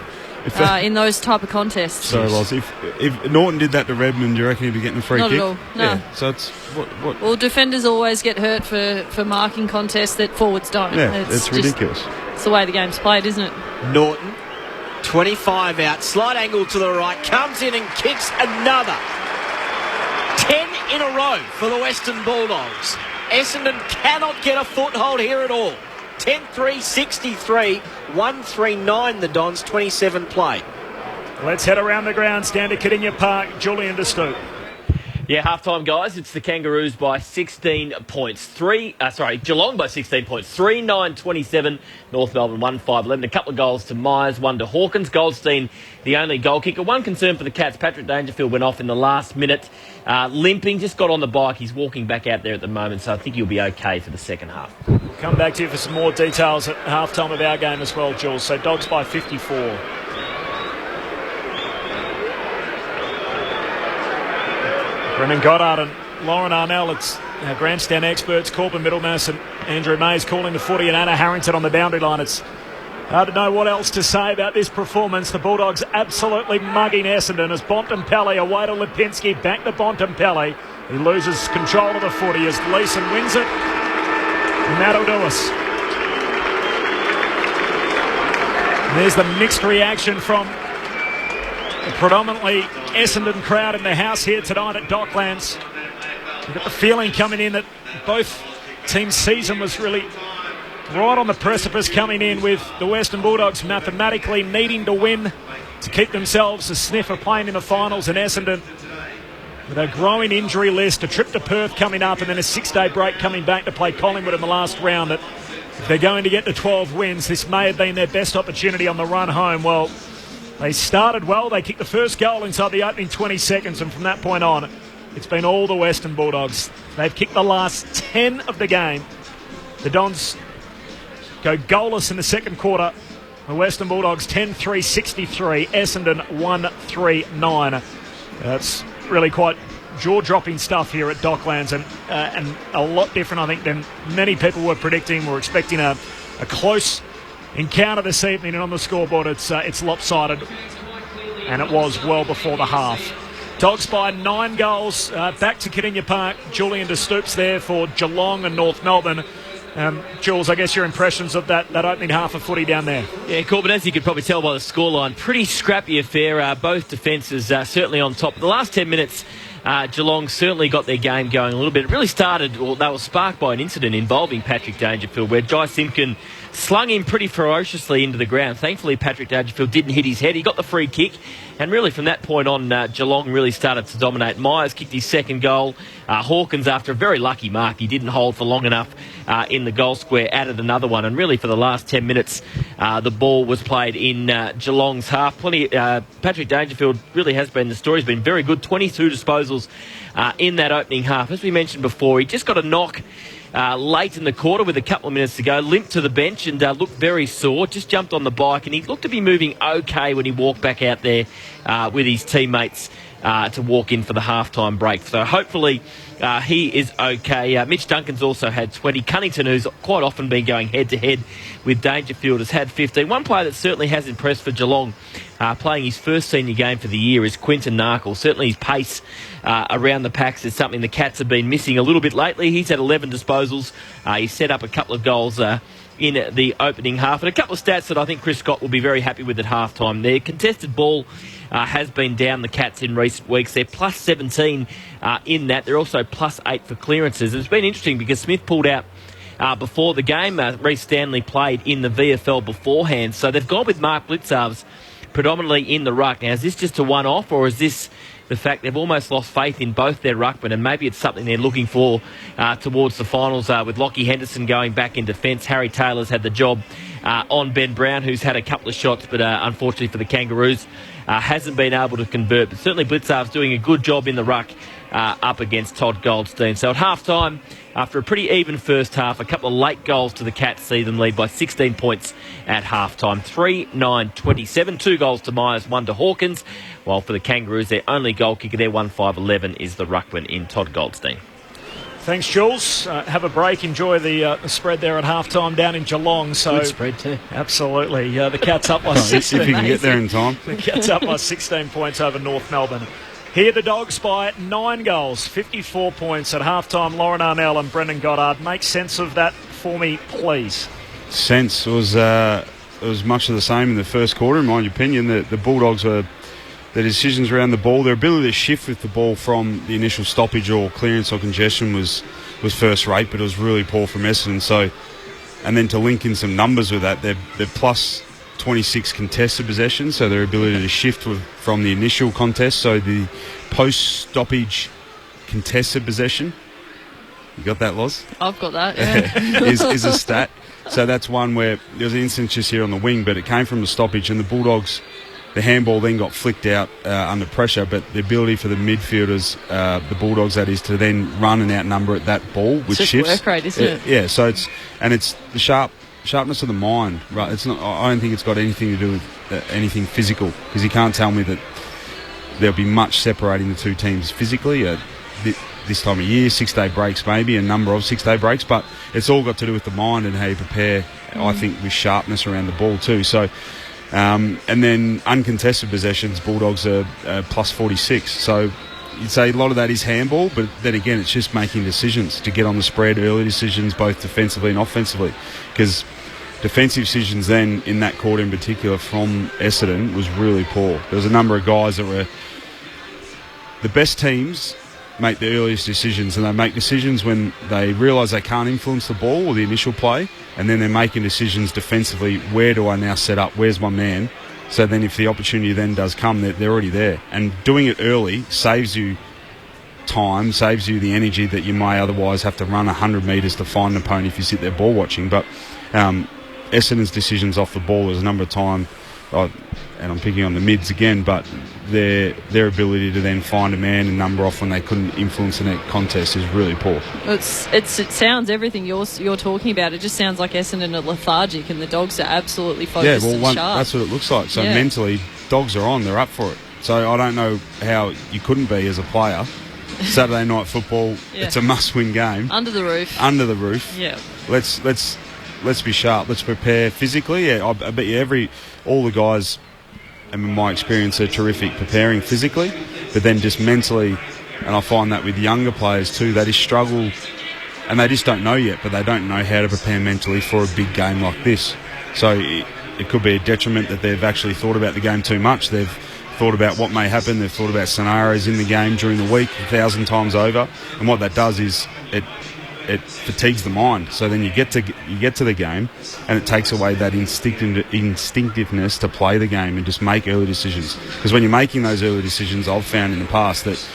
in those type of contests. So, Loz, if Norton did that to Redmond, do you reckon he'd be getting a free Not kick? at all, no. Yeah, so it's... What? Well, defenders always get hurt for marking contests that forwards don't. Yeah, it's ridiculous. It's the way the game's played, isn't it? Norton, 25 out, slight angle to the right, comes in and kicks another. 10 in a row for the Western Bulldogs. Essendon cannot get a foothold here at all. 10-3-63, 1-3-9 the Dons, 27 play. Let's head around the grandstand to Kardinia Park. Julian de Stoop. Yeah, halftime, guys. It's the Kangaroos by 16 points. Geelong by 16 points. 3-9-27. North Melbourne 1-5-11. A couple of goals to Myers, one to Hawkins. Goldstein, the only goal kicker. One concern for the Cats. Patrick Dangerfield went off in the last minute, limping. Just got on the bike. He's walking back out there at the moment, so I think he'll be okay for the second half. Come back to you for some more details at halftime of our game as well, Jules. So Dogs by 54. Brendan Goddard and Lauren Arnell, it's our grandstand experts, Corbin Middlemass and Andrew Mays calling the footy, and Anna Harrington on the boundary line. It's hard to know what else to say about this performance. The Bulldogs absolutely mugging Essendon as Bontempelli away to Lipinski, back to Bontempelli. He loses control of the footy as Leeson wins it, and that'll do us. And there's the mixed reaction from the predominantly Essendon crowd in the house here tonight at Docklands. You've got the feeling coming in that both teams' season was really right on the precipice, coming in with the Western Bulldogs mathematically needing to win to keep themselves a sniff of playing in the finals, and Essendon with a growing injury list, a trip to Perth coming up, and then a 6-day break coming back to play Collingwood in the last round. That if they're going to get to 12 wins, this may have been their best opportunity on the run home. Well, they started well. They kicked the first goal inside the opening 20 seconds, and from that point on, it's been all the Western Bulldogs. They've kicked the last 10 of the game. The Dons go goalless in the second quarter. The Western Bulldogs 10-3-63, Essendon 1-3-9. That's really quite jaw-dropping stuff here at Docklands, and a lot different, I think, than many people were predicting. We're expecting a close encounter this evening, and on the scoreboard it's lopsided, and it was well before the half. Dogs by 9 goals. Back to Kardinia Park. Julian de Stoops there for Geelong and North Melbourne. Jules, I guess your impressions of that opening half of footy down there. Yeah, Corbin, as you could probably tell by the scoreline, pretty scrappy affair. Both defences certainly on top. The last 10 minutes, Geelong certainly got their game going a little bit. It really started, or they were sparked by an incident involving Patrick Dangerfield, where Jai Simpkin slung him pretty ferociously into the ground. Thankfully, Patrick Dangerfield didn't hit his head. He got the free kick, and really from that point on, Geelong really started to dominate. Myers kicked his second goal. Hawkins, after a very lucky mark, he didn't hold for long enough in the goal square, added another one. And really for the last 10 minutes, the ball was played in Geelong's half. Patrick Dangerfield really has been the story. He's been very good. 22 disposals in that opening half. As we mentioned before, he just got a knock late in the quarter with a couple of minutes to go, limped to the bench and looked very sore, just jumped on the bike, and he looked to be moving okay when he walked back out there with his teammates to walk in for the halftime break. So hopefully he is okay. Mitch Duncan's also had 20. Cunnington, who's quite often been going head-to-head with Dangerfield, has had 15. One player that certainly has impressed for Geelong, playing his first senior game for the year, is Quinton Narkle. Certainly his pace around the packs is something the Cats have been missing a little bit lately. He's had 11 disposals. He set up a couple of goals in the opening half. And a couple of stats that I think Chris Scott will be very happy with at halftime. Their contested ball has been down the Cats in recent weeks. They're plus 17 in that. They're also plus 8 for clearances. And it's been interesting because Smith pulled out before the game. Reece Stanley played in the VFL beforehand. So they've gone with Mark Blitzarves predominantly in the ruck. Now, is this just a one-off, or is this the fact they've almost lost faith in both their ruckmen, and maybe it's something they're looking for towards the finals with Lockie Henderson going back in defence? Harry Taylor's had the job on Ben Brown, who's had a couple of shots, but unfortunately for the Kangaroos, hasn't been able to convert. But certainly Blitzarve's doing a good job in the ruck up against Todd Goldstein. So at half-time, after a pretty even first half, a couple of late goals to the Cats see them lead by 16 points at half-time. 3-9-27, 2 goals to Myers, 1 to Hawkins, while for the Kangaroos, their only goal kicker, their 1-5-11, is the ruckman in Todd Goldstein. Thanks, Jules. Have a break. Enjoy the spread there at halftime down in Geelong. So good spread too. Absolutely. The Cats up by 16. If you can get there in time. The Cats up by 16 points over North Melbourne. Here the Dogs by 9 goals, 54 points at halftime. Lauren Arnell and Brendan Goddard. Make sense of that for me, please. Sense was much of the same in the first quarter, in my opinion. The Bulldogs were... The decisions around the ball, their ability to shift with the ball from the initial stoppage or clearance or congestion was first rate, but it was really poor from Essendon. So, and then to link in some numbers with that, they're plus 26 contested possessions, so their ability to shift from the initial contest. So the post-stoppage contested possession, you got that, Loz? I've got that, yeah. is a stat. So that's one where there was an instance just here on the wing, but it came from the stoppage, and the Bulldogs... The handball then got flicked out under pressure, but the ability for the midfielders, the Bulldogs that is, to then run and outnumber at that ball, which it's shifts. Work rate, isn't it? Yeah. So it's the sharpness of the mind, right? It's not. I don't think it's got anything to do with anything physical, because you can't tell me that there'll be much separating the two teams physically. This time of year, 6-day breaks maybe, a number of 6-day breaks, but it's all got to do with the mind and how you prepare. I think with sharpness around the ball too. So. And then uncontested possessions, Bulldogs are plus 46. So you'd say a lot of that is handball, but then again, it's just making decisions to get on the spread, early decisions, both defensively and offensively. Because defensive decisions then, in that quarter in particular, from Essendon was really poor. There was a number of guys that were... The best teams make the earliest decisions, and they make decisions when they realise they can't influence the ball or the initial play, and then they're making decisions defensively. Where do I now set up? Where's my man? So then if the opportunity then does come, they're already there. And doing it early saves you time, saves you the energy that you may otherwise have to run 100 metres to find an opponent if you sit there ball watching. But Essendon's decisions off the ball, there's a number of times, and I'm picking on the mids again, but their ability to then find a man and number off when they couldn't influence the net contest is really poor. It sounds everything you're talking about. It just sounds like Essendon are lethargic and the Dogs are absolutely focused and sharp. That's what it looks like. So mentally, Dogs are on, they're up for it. So I don't know how you couldn't be as a player. Saturday night football, it's a must-win game. Under the roof. Yeah. Let's be sharp. Let's prepare physically. Yeah, I bet you all the guys, in my experience, are terrific preparing physically, but then just mentally, and I find that with younger players too, they just struggle, and they just don't know yet, but they don't know how to prepare mentally for a big game like this. So it could be a detriment that they've actually thought about the game too much. They've thought about what may happen. They've thought about scenarios in the game during the week 1,000 times over, and what that does is it fatigues the mind. So then you get to the game, and it takes away that instinctiveness to play the game and just make early decisions. Because when you're making those early decisions, I've found in the past that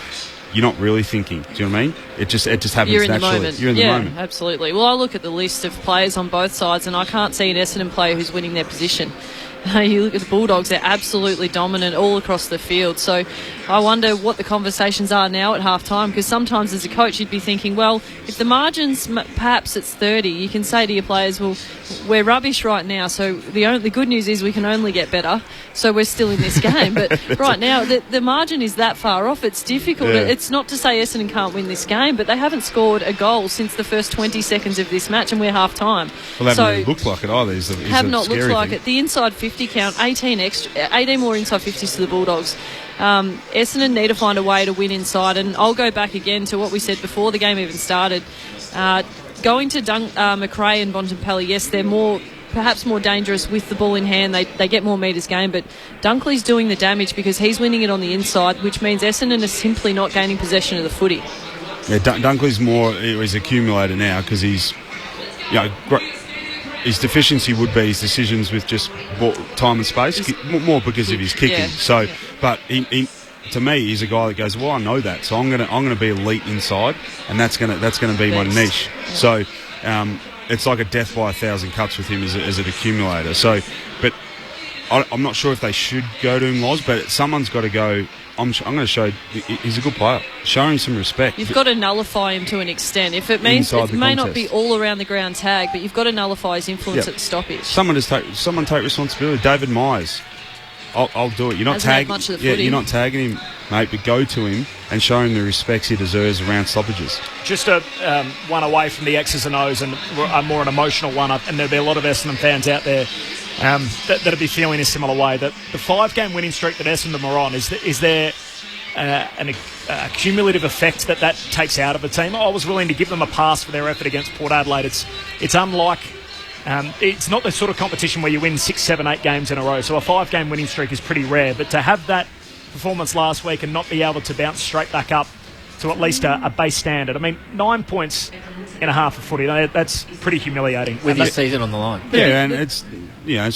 you're not really thinking. Do you know what I mean? It just happens naturally. You're in the moment. Yeah, absolutely. Well, I look at the list of players on both sides, and I can't see an Essendon player who's winning their position. You look at the Bulldogs, they're absolutely dominant all across the field. So I wonder what the conversations are now at half-time, because sometimes as a coach you'd be thinking, well, if the margin's perhaps it's 30, you can say to your players, well, we're rubbish right now, so the good news is we can only get better, so we're still in this game. But right now, the margin is that far off, it's difficult. Yeah. It's not to say Essendon can't win this game, but they haven't scored a goal since the first 20 seconds of this match, and we're half-time. Well, they haven't really looked like it either. Have not looked like it. The inside 50 count, 18 more inside 50s to the Bulldogs. Essendon need to find a way to win inside, and I'll go back again to what we said before the game even started. Going to McRae and Bontempelli, yes, they're perhaps more dangerous with the ball in hand. They get more metres gained, but Dunkley's doing the damage because he's winning it on the inside, which means Essendon is simply not gaining possession of the footy. Yeah, Dunkley's he's accumulator now because he's, his deficiency would be his decisions with just time and space, more because of his kicking. Yeah. So, but he, to me, he's a guy that goes, well, I know that, so I'm gonna be elite inside, and that's gonna be my niche. Yeah. So, it's like a death by 1,000 cuts with him as an accumulator. So, but I'm not sure if they should go to him, Loz, but someone's got to go. I'm going to show he's a good player. Show him some respect. You've got to nullify him to an extent. If it means it may not be all around the ground tag, but you've got to nullify his influence at the stoppage. Someone take responsibility. David Myers. I'll do it. You're not Hasn't had tagging. much of the Yeah, footy. you're not tagging him, mate. But go to him and show him the respects he deserves around stoppages. Just a one away from the X's and O's and a more an emotional one, and there'll be a lot of Essendon fans out there that'll be feeling a similar way. That the 5-game winning streak that Essendon are on, is there a cumulative effect that takes out of a team? I was willing to give them a pass for their effort against Port Adelaide. It's unlike... it's not the sort of competition where you win 6, 7, 8 games in a row. So a 5-game winning streak is pretty rare. But to have that performance last week and not be able to bounce straight back up to at least a base standard. I mean, 9 points in a half of footy, that's pretty humiliating. With your season on the line. Yeah, and it's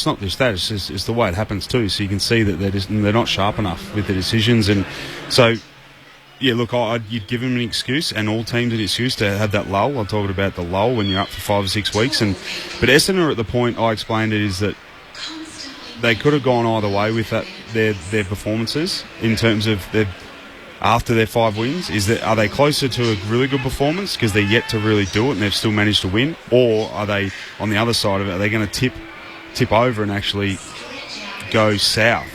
not just that. It's the way it happens too. So you can see that they're not sharp enough with the decisions, and so. Yeah, look, you'd give them an excuse, and all teams an excuse to have that lull. I'm talking about the lull when you're up for 5 or 6 weeks. But Essendon are at the point I explained it is that they could have gone either way with their performances in terms of after their 5 wins. Are they closer to a really good performance because they're yet to really do it and they've still managed to win, or are they on the other side of it? Are they going to tip over and actually go south?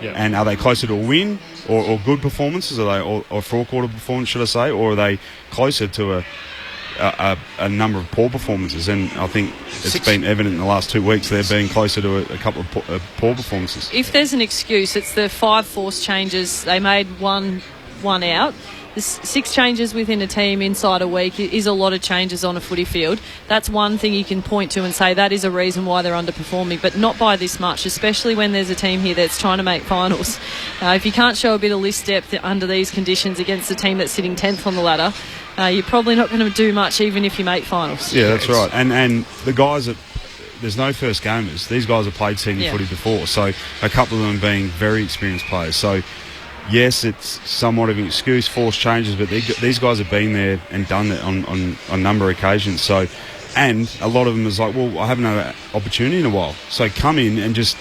Yeah. And are they closer to a win? Or good performances, or 4-quarter performance, should I say, or are they closer to a number of poor performances? And I think it's been evident in the last 2 weeks they're being closer to a couple of poor performances. If there's an excuse, it's the 5 forced changes. They made one out. The 6 changes within a team inside a week is a lot of changes on a footy field. That's one thing you can point to and say that is a reason why they're underperforming, but not by this much, especially when there's a team here that's trying to make finals. If you can't show a bit of list depth under these conditions against a team that's sitting 10th on the ladder, you're probably not going to do much even if you make finals. Yeah, that's right. And the guys there's no first gamers. These guys have played senior footy before, so a couple of them being very experienced players. So yes, it's somewhat of an excuse, forced changes, but these guys have been there and done it on a number of occasions. So, and a lot of them is like, well, I haven't had an opportunity in a while. So come in and just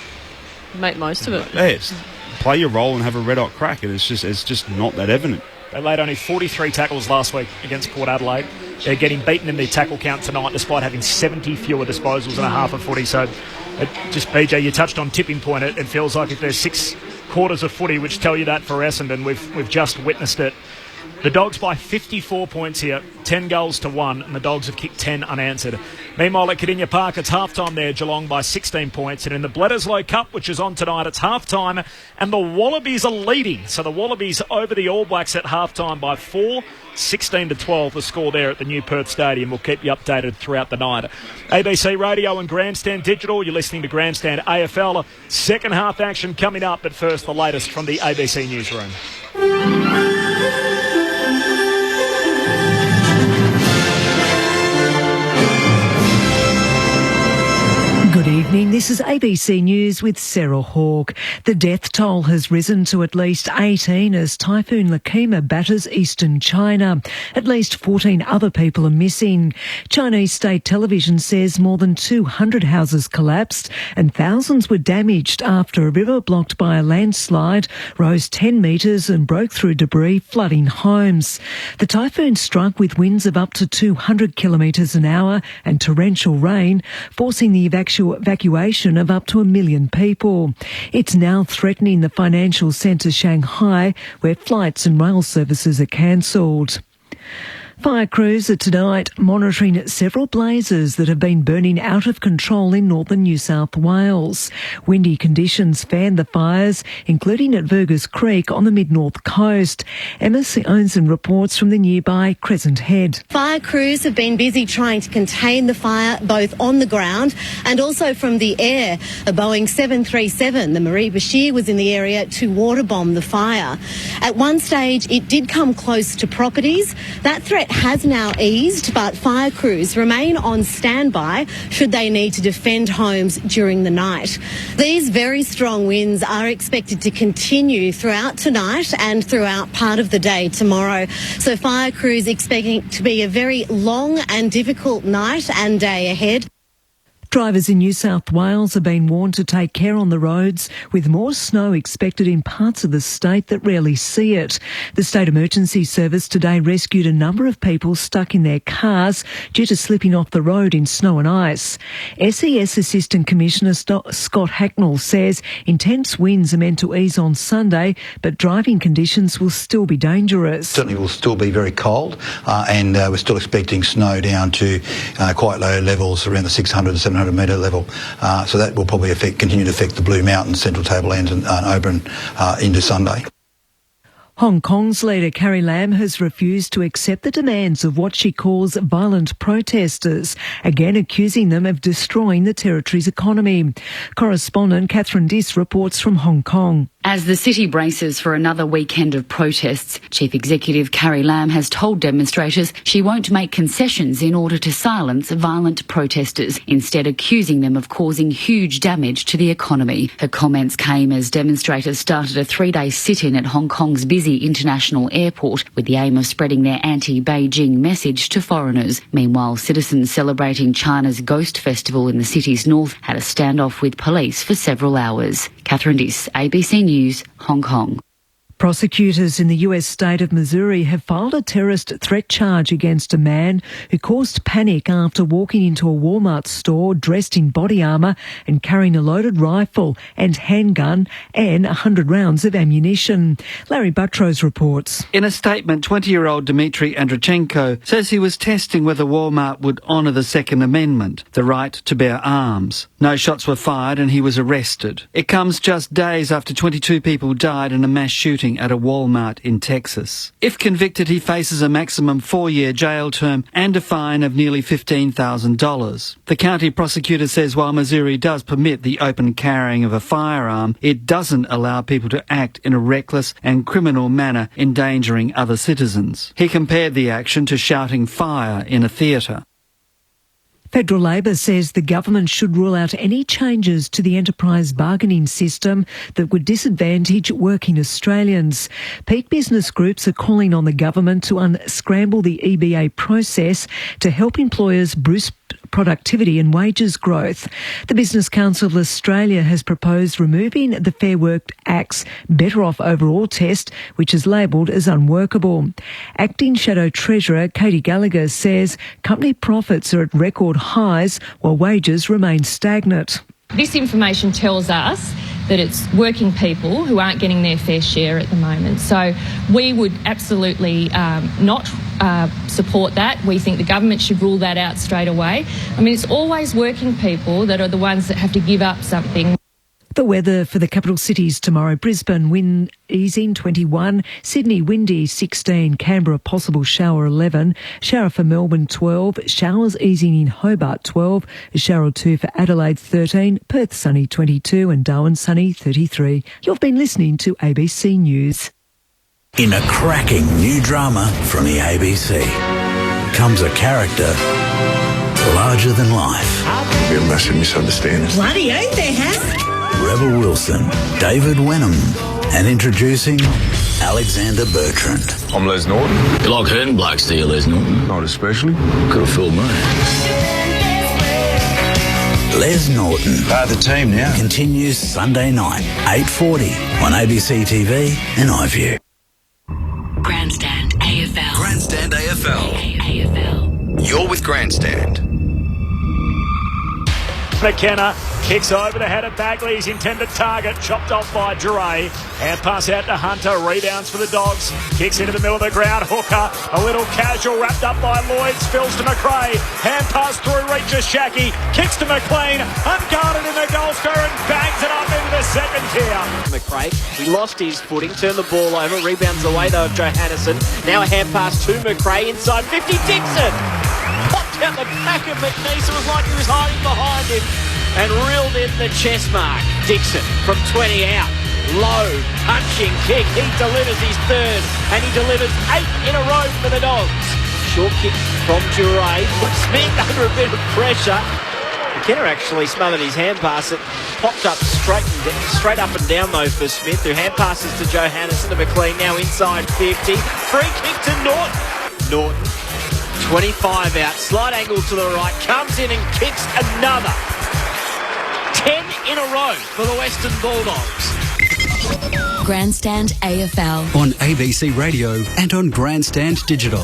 make most of it. Yes, play your role and have a red-hot crack. And it's just not that evident. They laid only 43 tackles last week against Port Adelaide. They're getting beaten in their tackle count tonight despite having 70 fewer disposals in a half of footy. So, BJ, you touched on tipping point. It feels like if there's 6 quarters of footy which tell you that for Essendon, we've just witnessed it. The Dogs by 54 points here, 10 goals to 1, and the Dogs have kicked 10 unanswered. Meanwhile, at Cardinia Park, it's half-time there, Geelong by 16 points. And in the Bledisloe Cup, which is on tonight, it's half-time, and the Wallabies are leading. So the Wallabies over the All Blacks at half-time by 4, 16-12, the score there at the new Perth Stadium. We'll keep you updated throughout the night. ABC Radio and Grandstand Digital, you're listening to Grandstand AFL. Second half action coming up, but first the latest from the ABC Newsroom. Good evening, this is ABC News with Sarah Hawke. The death toll has risen to at least 18 as Typhoon Lakima batters eastern China. At least 14 other people are missing. Chinese state television says more than 200 houses collapsed and thousands were damaged after a river blocked by a landslide rose 10 metres and broke through debris, flooding homes. The typhoon struck with winds of up to 200 kilometres an hour and torrential rain, forcing the evacuation of up to 1 million people. It's now threatening the financial centre Shanghai, where flights and rail services are cancelled. Fire crews are tonight monitoring several blazes that have been burning out of control in northern New South Wales. Windy conditions fanned the fires, including at Vergas Creek on the mid-north coast. Emma Sionson reports from the nearby Crescent Head. Fire crews have been busy trying to contain the fire both on the ground and also from the air. A Boeing 737, the Marie Bashir, was in the area to water bomb the fire. At one stage, it did come close to properties. That threat has now eased, but fire crews remain on standby should they need to defend homes during the night. These very strong winds are expected to continue throughout tonight and throughout part of the day tomorrow. So fire crews expecting it to be a very long and difficult night and day ahead. Drivers in New South Wales have been warned to take care on the roads, with more snow expected in parts of the state that rarely see it. The State Emergency Service today rescued a number of people stuck in their cars due to slipping off the road in snow and ice. SES Assistant Commissioner Scott Hacknell says intense winds are meant to ease on Sunday, but driving conditions will still be dangerous. Certainly will still be very cold, and we're still expecting snow down to quite low levels, around the 600 to 700 metre level. So that will probably continue to affect the Blue Mountains, Central Tablelands and Oban into Sunday. Hong Kong's leader Carrie Lam has refused to accept the demands of what she calls violent protesters, again accusing them of destroying the territory's economy. Correspondent Catherine Diss reports from Hong Kong. As the city braces for another weekend of protests, Chief Executive Carrie Lam has told demonstrators she won't make concessions in order to silence violent protesters, instead accusing them of causing huge damage to the economy. Her comments came as demonstrators started a 3-day sit-in at Hong Kong's busy international airport with the aim of spreading their anti-Beijing message to foreigners. Meanwhile, citizens celebrating China's Ghost Festival in the city's north had a standoff with police for several hours. Catherine Diss, ABC News, Hong Kong. Prosecutors in the US state of Missouri have filed a terrorist threat charge against a man who caused panic after walking into a Walmart store dressed in body armour and carrying a loaded rifle and handgun and 100 rounds of ammunition. Larry Buttrose reports. In a statement, 20-year-old Dmitry Androchenko says he was testing whether Walmart would honour the Second Amendment, the right to bear arms. No shots were fired and he was arrested. It comes just days after 22 people died in a mass shooting at a Walmart in Texas. If convicted, he faces a maximum 4-year jail term and a fine of nearly $15,000. The county prosecutor says while Missouri does permit the open carrying of a firearm, it doesn't allow people to act in a reckless and criminal manner, endangering other citizens. He compared the action to shouting fire in a theatre. Federal Labor says the government should rule out any changes to the enterprise bargaining system that would disadvantage working Australians. Peak business groups are calling on the government to unscramble the EBA process to help employers boost productivity and wages growth. The Business Council of Australia has proposed removing the Fair Work Act's Better Off Overall test, which is labelled as unworkable. Acting Shadow Treasurer Katie Gallagher says company profits are at record highs while wages remain stagnant. This information tells us that it's working people who aren't getting their fair share at the moment. So we would absolutely not support that. We think the government should rule that out straight away. I mean, it's always working people that are the ones that have to give up something. The weather for the capital cities tomorrow: Brisbane, wind easing 21, Sydney windy 16, Canberra possible shower 11, shower for Melbourne 12, showers easing in Hobart 12, a shower or 2 for Adelaide 13, Perth sunny 22 and Darwin sunny 33. You've been listening to ABC News. In a cracking new drama from the ABC comes a character larger than life. Be a massive misunderstanding. Bloody ain't there, Has? Rebel Wilson, David Wenham, and introducing Alexander Bertrand. I'm Les Norton. You like hurting blokes, do you, Les Norton? Not especially. Could have fooled me. Les Norton. Part of the team now. Continues Sunday night, 8:40 on ABC TV and iView. Grandstand AFL. Grandstand AFL. You're with Grandstand. McKenna kicks over the head of Bagley. His intended target chopped off by Dre. Hand pass out to Hunter. Rebounds for the Dogs. Kicks into the middle of the ground. Hooker. A little casual wrapped up by Lloyd. Spills to McRae. Hand pass through. Reaches Shackey. Kicks to McLean. Unguarded in the goal square and bangs it up into the second tier. McRae, he lost his footing. Turned the ball over. Rebounds away though of Johannesson. Now a hand pass to McRae. Inside 50. Dixon. Popped out the back of McNeese. It was like he was hiding behind him and reeled in the chest mark. Dixon from 20 out. Low, punching kick. He delivers his third and he delivers 8 in a row for the Dogs. Short kick from Duray. Puts Smith under a bit of pressure. McKenna actually smothered his hand pass. It popped up straight up and down though for Smith, who hand passes to Johannesson to McLean. Now inside 50. Free kick to Norton. Norton. 25 out, slight angle to the right, comes in and kicks another 10 in a row for the Western Bulldogs. Grandstand AFL. On ABC Radio and on Grandstand Digital.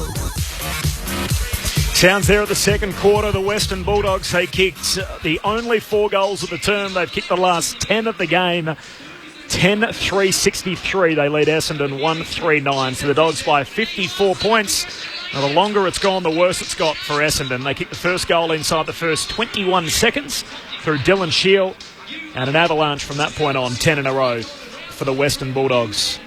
Sounds there at the second quarter. The Western Bulldogs, they kicked the only 4 goals of the term. They've kicked the last 10 of the game. 10-3-63. They lead Essendon 1-3-9. So the Dogs by 54 points. Now, the longer it's gone, the worse it's got for Essendon. They kicked the first goal inside the first 21 seconds through Dylan Shield. And an avalanche from that point on, 10 in a row for the Western Bulldogs.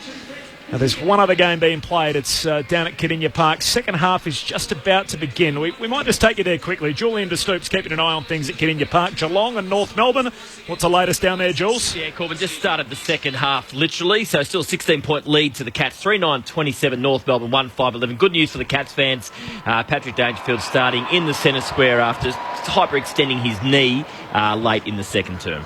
Now, there's one other game being played. It's down at Cardinia Park. Second half is just about to begin. We might just take you there quickly. Julian De Stoop's keeping an eye on things at Cardinia Park. Geelong and North Melbourne. What's the latest down there, Jules? Yeah, Corbin, just started the second half, literally. So still a 16-point lead to the Cats. 3-9-27 North Melbourne, 1-5-11. Good news for the Cats fans. Patrick Dangerfield starting in the centre square after hyperextending his knee late in the second term.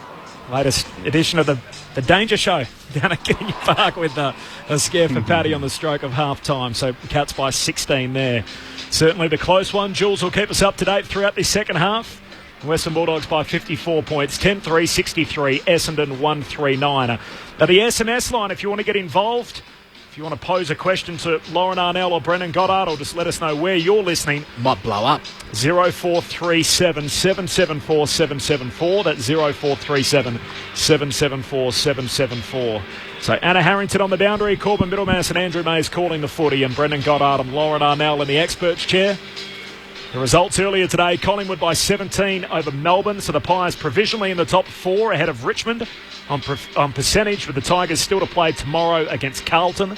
Latest edition of the Danger Show down at Cardinia Park with a scare for Paddy on the stroke of half-time. So Cats by 16 there. Certainly the close one. Jules will keep us up to date throughout this second half. Western Bulldogs by 54 points. 10-3-63. Essendon 1-3-9. Now the SMS line, if you want to get involved, if you want to pose a question to Lauren Arnell or Brendan Goddard, or just let us know where you're listening. Might blow up. 0437 774 774. That's 0437 774 774. So Anna Harrington on the boundary, Corbin Middlemass and Andrew Mays calling the footy, and Brendan Goddard and Lauren Arnell in the experts chair. The results earlier today, Collingwood by 17 over Melbourne, so the Pies provisionally in the top 4 ahead of Richmond on percentage, with the Tigers still to play tomorrow against Carlton.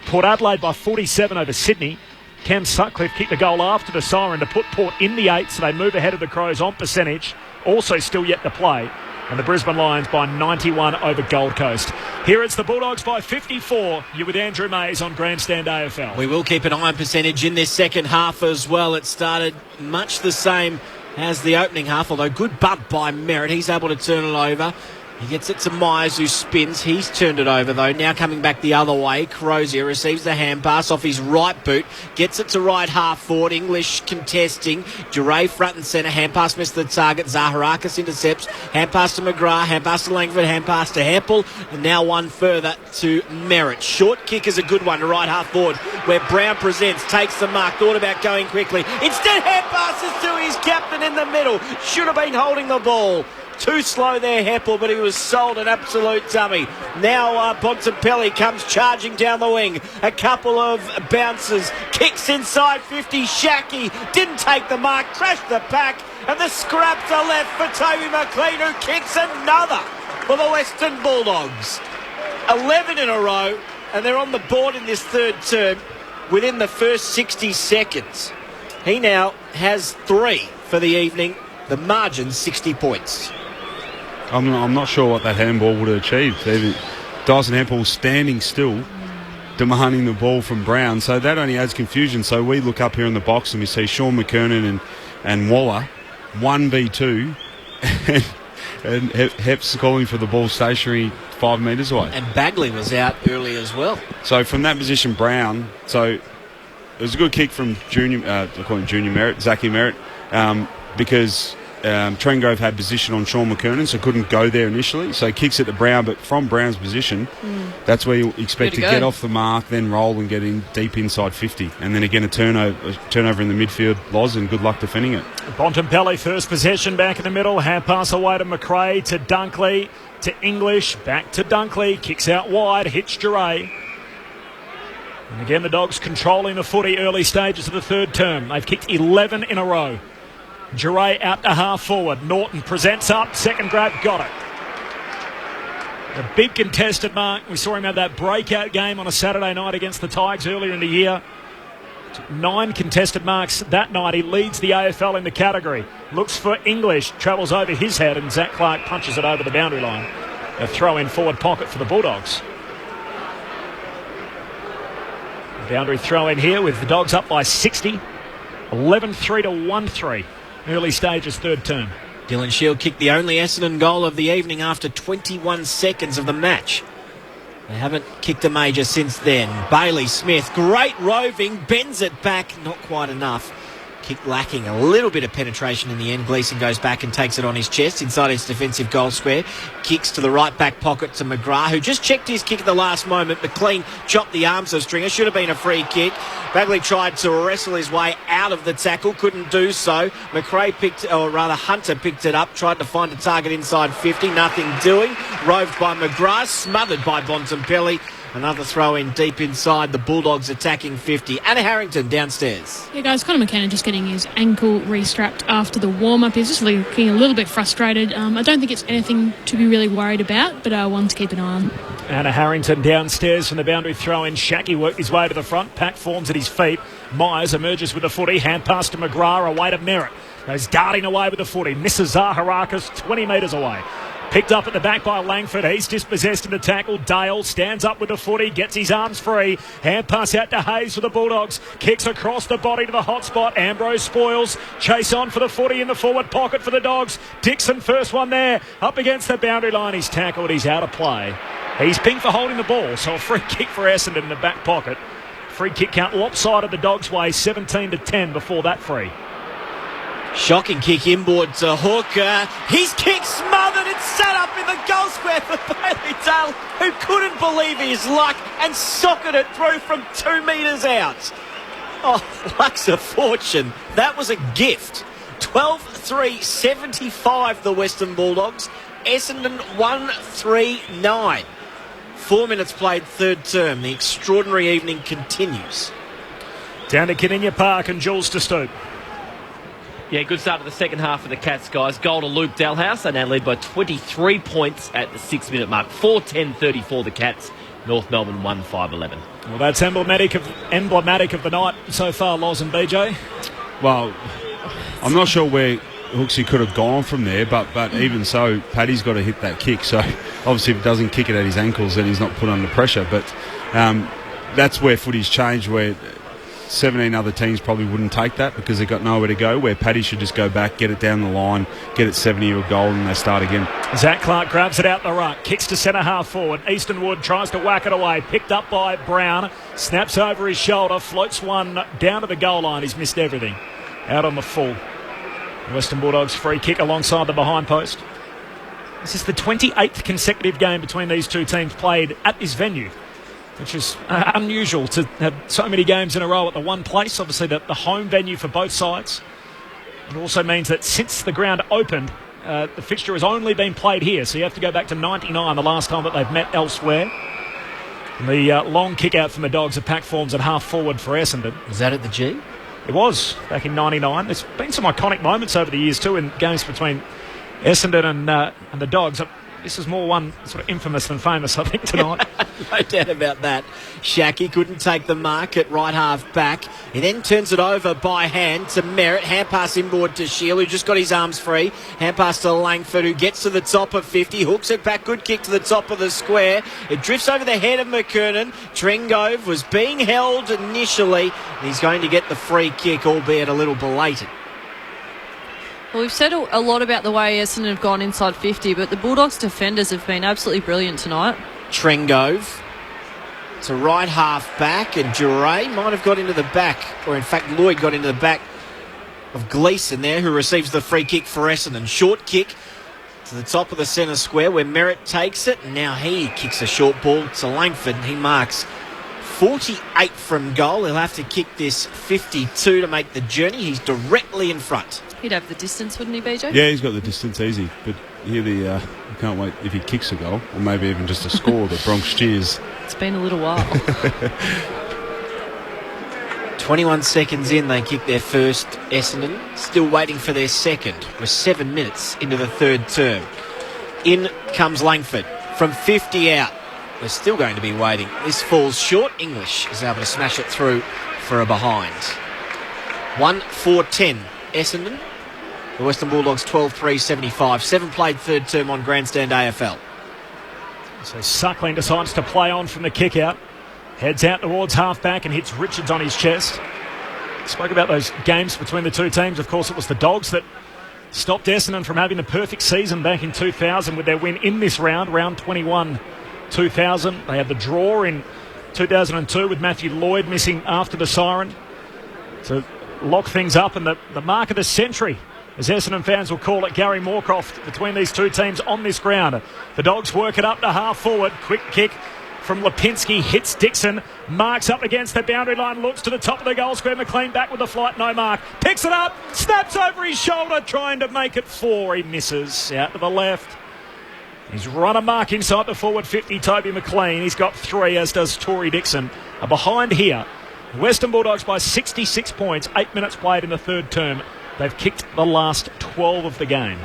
Port Adelaide by 47 over Sydney. Cam Sutcliffe kicked the goal after the siren to put Port in the 8, so they move ahead of the Crows on percentage, also still yet to play. And the Brisbane Lions by 91 over Gold Coast. Here it's the Bulldogs by 54. You're with Andrew Mays on Grandstand AFL. We will keep an eye on percentage in this second half as well. It started much the same as the opening half, although good bump by Merritt. He's able to turn it over. He gets it to Myers, who spins. He's turned it over, though. Now coming back the other way. Crozier receives the hand pass off his right boot. Gets it to right half forward. English contesting. Duray front and centre. Hand pass missed the target. Zaharakis intercepts. Hand pass to McGrath. Hand pass to Langford. Hand pass to Heppel. And now one further to Merritt. Short kick is a good one to right half forward, where Brown presents. Takes the mark. Thought about going quickly. Instead, hand passes to his captain in the middle. Should have been holding the ball. Too slow there, Heppel, but he was sold an absolute dummy. Now Bontempelli comes charging down the wing. A couple of bounces. Kicks inside 50. Shackey didn't take the mark. Crashed the pack. And the scraps are left for Toby McLean, who kicks another for the Western Bulldogs. 11 in a row, and they're on the board in this third term within the first 60 seconds. He now has 3 for the evening. The margin 60 points. I'm not sure what that handball would have achieved. Dyson Heppel standing still, demanding the ball from Brown. So that only adds confusion. So we look up here in the box and we see Sean McKernan and Waller, 1v2, and Hep's calling for the ball stationary 5 metres away. And Bagley was out early as well. So from that position, Brown, so it was a good kick from Junior, I call him Junior Merritt, Zachy Merritt, because Trengrove had position on Sean McKernan, so couldn't go there initially. So he kicks it to Brown, but from Brown's position, that's where you expect to get off the mark, then roll and get in deep inside 50. And then again a turnover in the midfield, Loz, and good luck defending it. Bontempelli, first possession back in the middle. Hand pass away to McRae, to Dunkley, to English, back to Dunkley. Kicks out wide, hits Duray. And again, the Dogs controlling the footy early stages of the third term. They've kicked 11 in a row. Duray out to half forward. Norton presents up. Second grab, got it. A big contested mark. We saw him have that breakout game on a Saturday night against the Tigers earlier in the year. 9 contested marks that night. He leads the AFL in the category. Looks for English. Travels over his head, and Zach Clark punches it over the boundary line. A throw in forward pocket for the Bulldogs. Boundary throw in here with the Dogs up by 60. 11-3 to 1-3. Early stages, third term. Dylan Shield kicked the only Essendon goal of the evening after 21 seconds of the match. They haven't kicked a major since then. Bailey Smith, great roving, bends it back, not quite enough. Kick lacking a little bit of penetration in the end. Gleeson goes back and takes it on his chest inside his defensive goal square. Kicks to the right back pocket to McGrath, who just checked his kick at the last moment. McLean chopped the arms of Stringer. Should have been a free kick. Bagley tried to wrestle his way out of the tackle. Couldn't do so. Hunter picked it up. Tried to find a target inside 50. Nothing doing. Roved by McGrath. Smothered by Bontempelli. Another throw in deep inside. The Bulldogs attacking 50. Anna Harrington downstairs. Yeah, guys, Connor McKenna just getting his ankle restrapped after the warm-up. He's just looking a little bit frustrated. I don't think it's anything to be really worried about, but one to keep an eye on. Anna Harrington downstairs from the boundary throw-in. Shaki worked his way to the front. Pack forms at his feet. Myers emerges with the footy. Hand pass to McGrath. Away to Merritt. Goes darting away with the footy. Misses Zaharakis 20 metres away. Picked up at the back by Langford. He's dispossessed in the tackle. Dale stands up with the footy. Gets his arms free. Hand pass out to Hayes for the Bulldogs. Kicks across the body to the hot spot. Ambrose spoils. Chase on for the footy in the forward pocket for the Dogs. Dixon first one there. Up against the boundary line. He's tackled. He's out of play. He's pinged for holding the ball. So a free kick for Essendon in the back pocket. Free kick count lopsided the Dogs' way. 17-10 before that free. Shocking kick inboard to Hook. His kick smothered and sat up in the goal square for Bailey Dale, who couldn't believe his luck and socketed it through from 2 metres out. Oh, luck's a fortune. That was a gift. 12-3, 75 the Western Bulldogs. Essendon 1-3-9. 4 minutes played third term. The extraordinary evening continues. Down to Caninia Park and Jules to Stoop. Yeah, good start to the second half for the Cats, guys. Goal to Luke Dalhouse. They now lead by 23 points at the 6-minute mark. 4-10-34 the Cats. North Melbourne 1-5-11. Well, that's emblematic of the night so far, Loz and BJ. Well, I'm not sure where Hooksy could have gone from there, but even so, Paddy's got to hit that kick. So obviously, if he doesn't kick it at his ankles, then he's not put under pressure. But that's where footy's changed, where 17 other teams probably wouldn't take that because they've got nowhere to go, where Paddy should just go back, get it down the line, get it 70 or a goal, and they start again. Zach Clark grabs it out the ruck, kicks to centre half forward. Easton Wood tries to whack it away, picked up by Brown, snaps over his shoulder, floats one down to the goal line. He's missed everything. Out on the full. Western Bulldogs free kick alongside the behind post. This is the 28th consecutive game between these two teams played at this venue, which is unusual to have so many games in a row at the one place. Obviously, the home venue for both sides. It also means that since the ground opened, the fixture has only been played here. So you have to go back to 99, the last time that they've met elsewhere. And the long kick out from the Dogs at pack forms at half forward for Essendon. Was that at the G? It was, back in 99. There's been some iconic moments over the years too in games between Essendon and the Dogs. This is more one sort of infamous than famous, I think, tonight. No doubt about that. Shaki couldn't take the mark at right half back. He then turns it over by hand to Merritt. Hand pass inboard to Shield, who just got his arms free. Hand pass to Langford, who gets to the top of 50. Hooks it back. Good kick to the top of the square. It drifts over the head of McKernan. Trengove was being held initially. And he's going to get the free kick, albeit a little belated. Well, we've said a lot about the way Essendon have gone inside 50, but the Bulldogs defenders have been absolutely brilliant tonight. Trengove to right half back, and Duray might have got into the back, or in fact Lloyd got into the back of Gleeson there, who receives the free kick for Essendon. Short kick to the top of the centre square where Merritt takes it, and now he kicks a short ball to Langford. He marks 48 from goal. He'll have to kick this 52 to make the journey. He's directly in front. He'd have the distance, wouldn't he, BJ? Yeah, he's got the distance easy, but here I can't wait if he kicks a goal, or maybe even just a score. The Bronx cheers. It's been a little while. 21 seconds in, they kick their first. Essendon still waiting for their second. We're 7 minutes into the third term. In comes Langford from 50 out. We're still going to be waiting. This falls short. English is able to smash it through for a behind. 1-4-10. Essendon. The Western Bulldogs 12-3-75. 7 played third term on Grandstand AFL. So Suckling decides to play on from the kick out. Heads out towards half-back and hits Richards on his chest. Spoke about those games between the two teams. Of course, it was the Dogs that stopped Essendon from having the perfect season back in 2000 with their win in this round, round 21, 2000. They had the draw in 2002 with Matthew Lloyd missing after the siren. So lock things up, and the mark of the century, as Essendon fans will call it, Gary Moorcroft, between these two teams on this ground. The Dogs work it up to half forward. Quick kick from Lipinski, hits Dixon, marks up against the boundary line, looks to the top of the goal square. McLean back with the flight, no mark. Picks it up, snaps over his shoulder, trying to make it 4. He misses out to the left. He's run a mark inside the forward 50, Toby McLean. He's got 3, as does Tory Dixon. Behind here, Western Bulldogs by 66 points, 8 minutes played in the third term. They've kicked the last 12 of the game.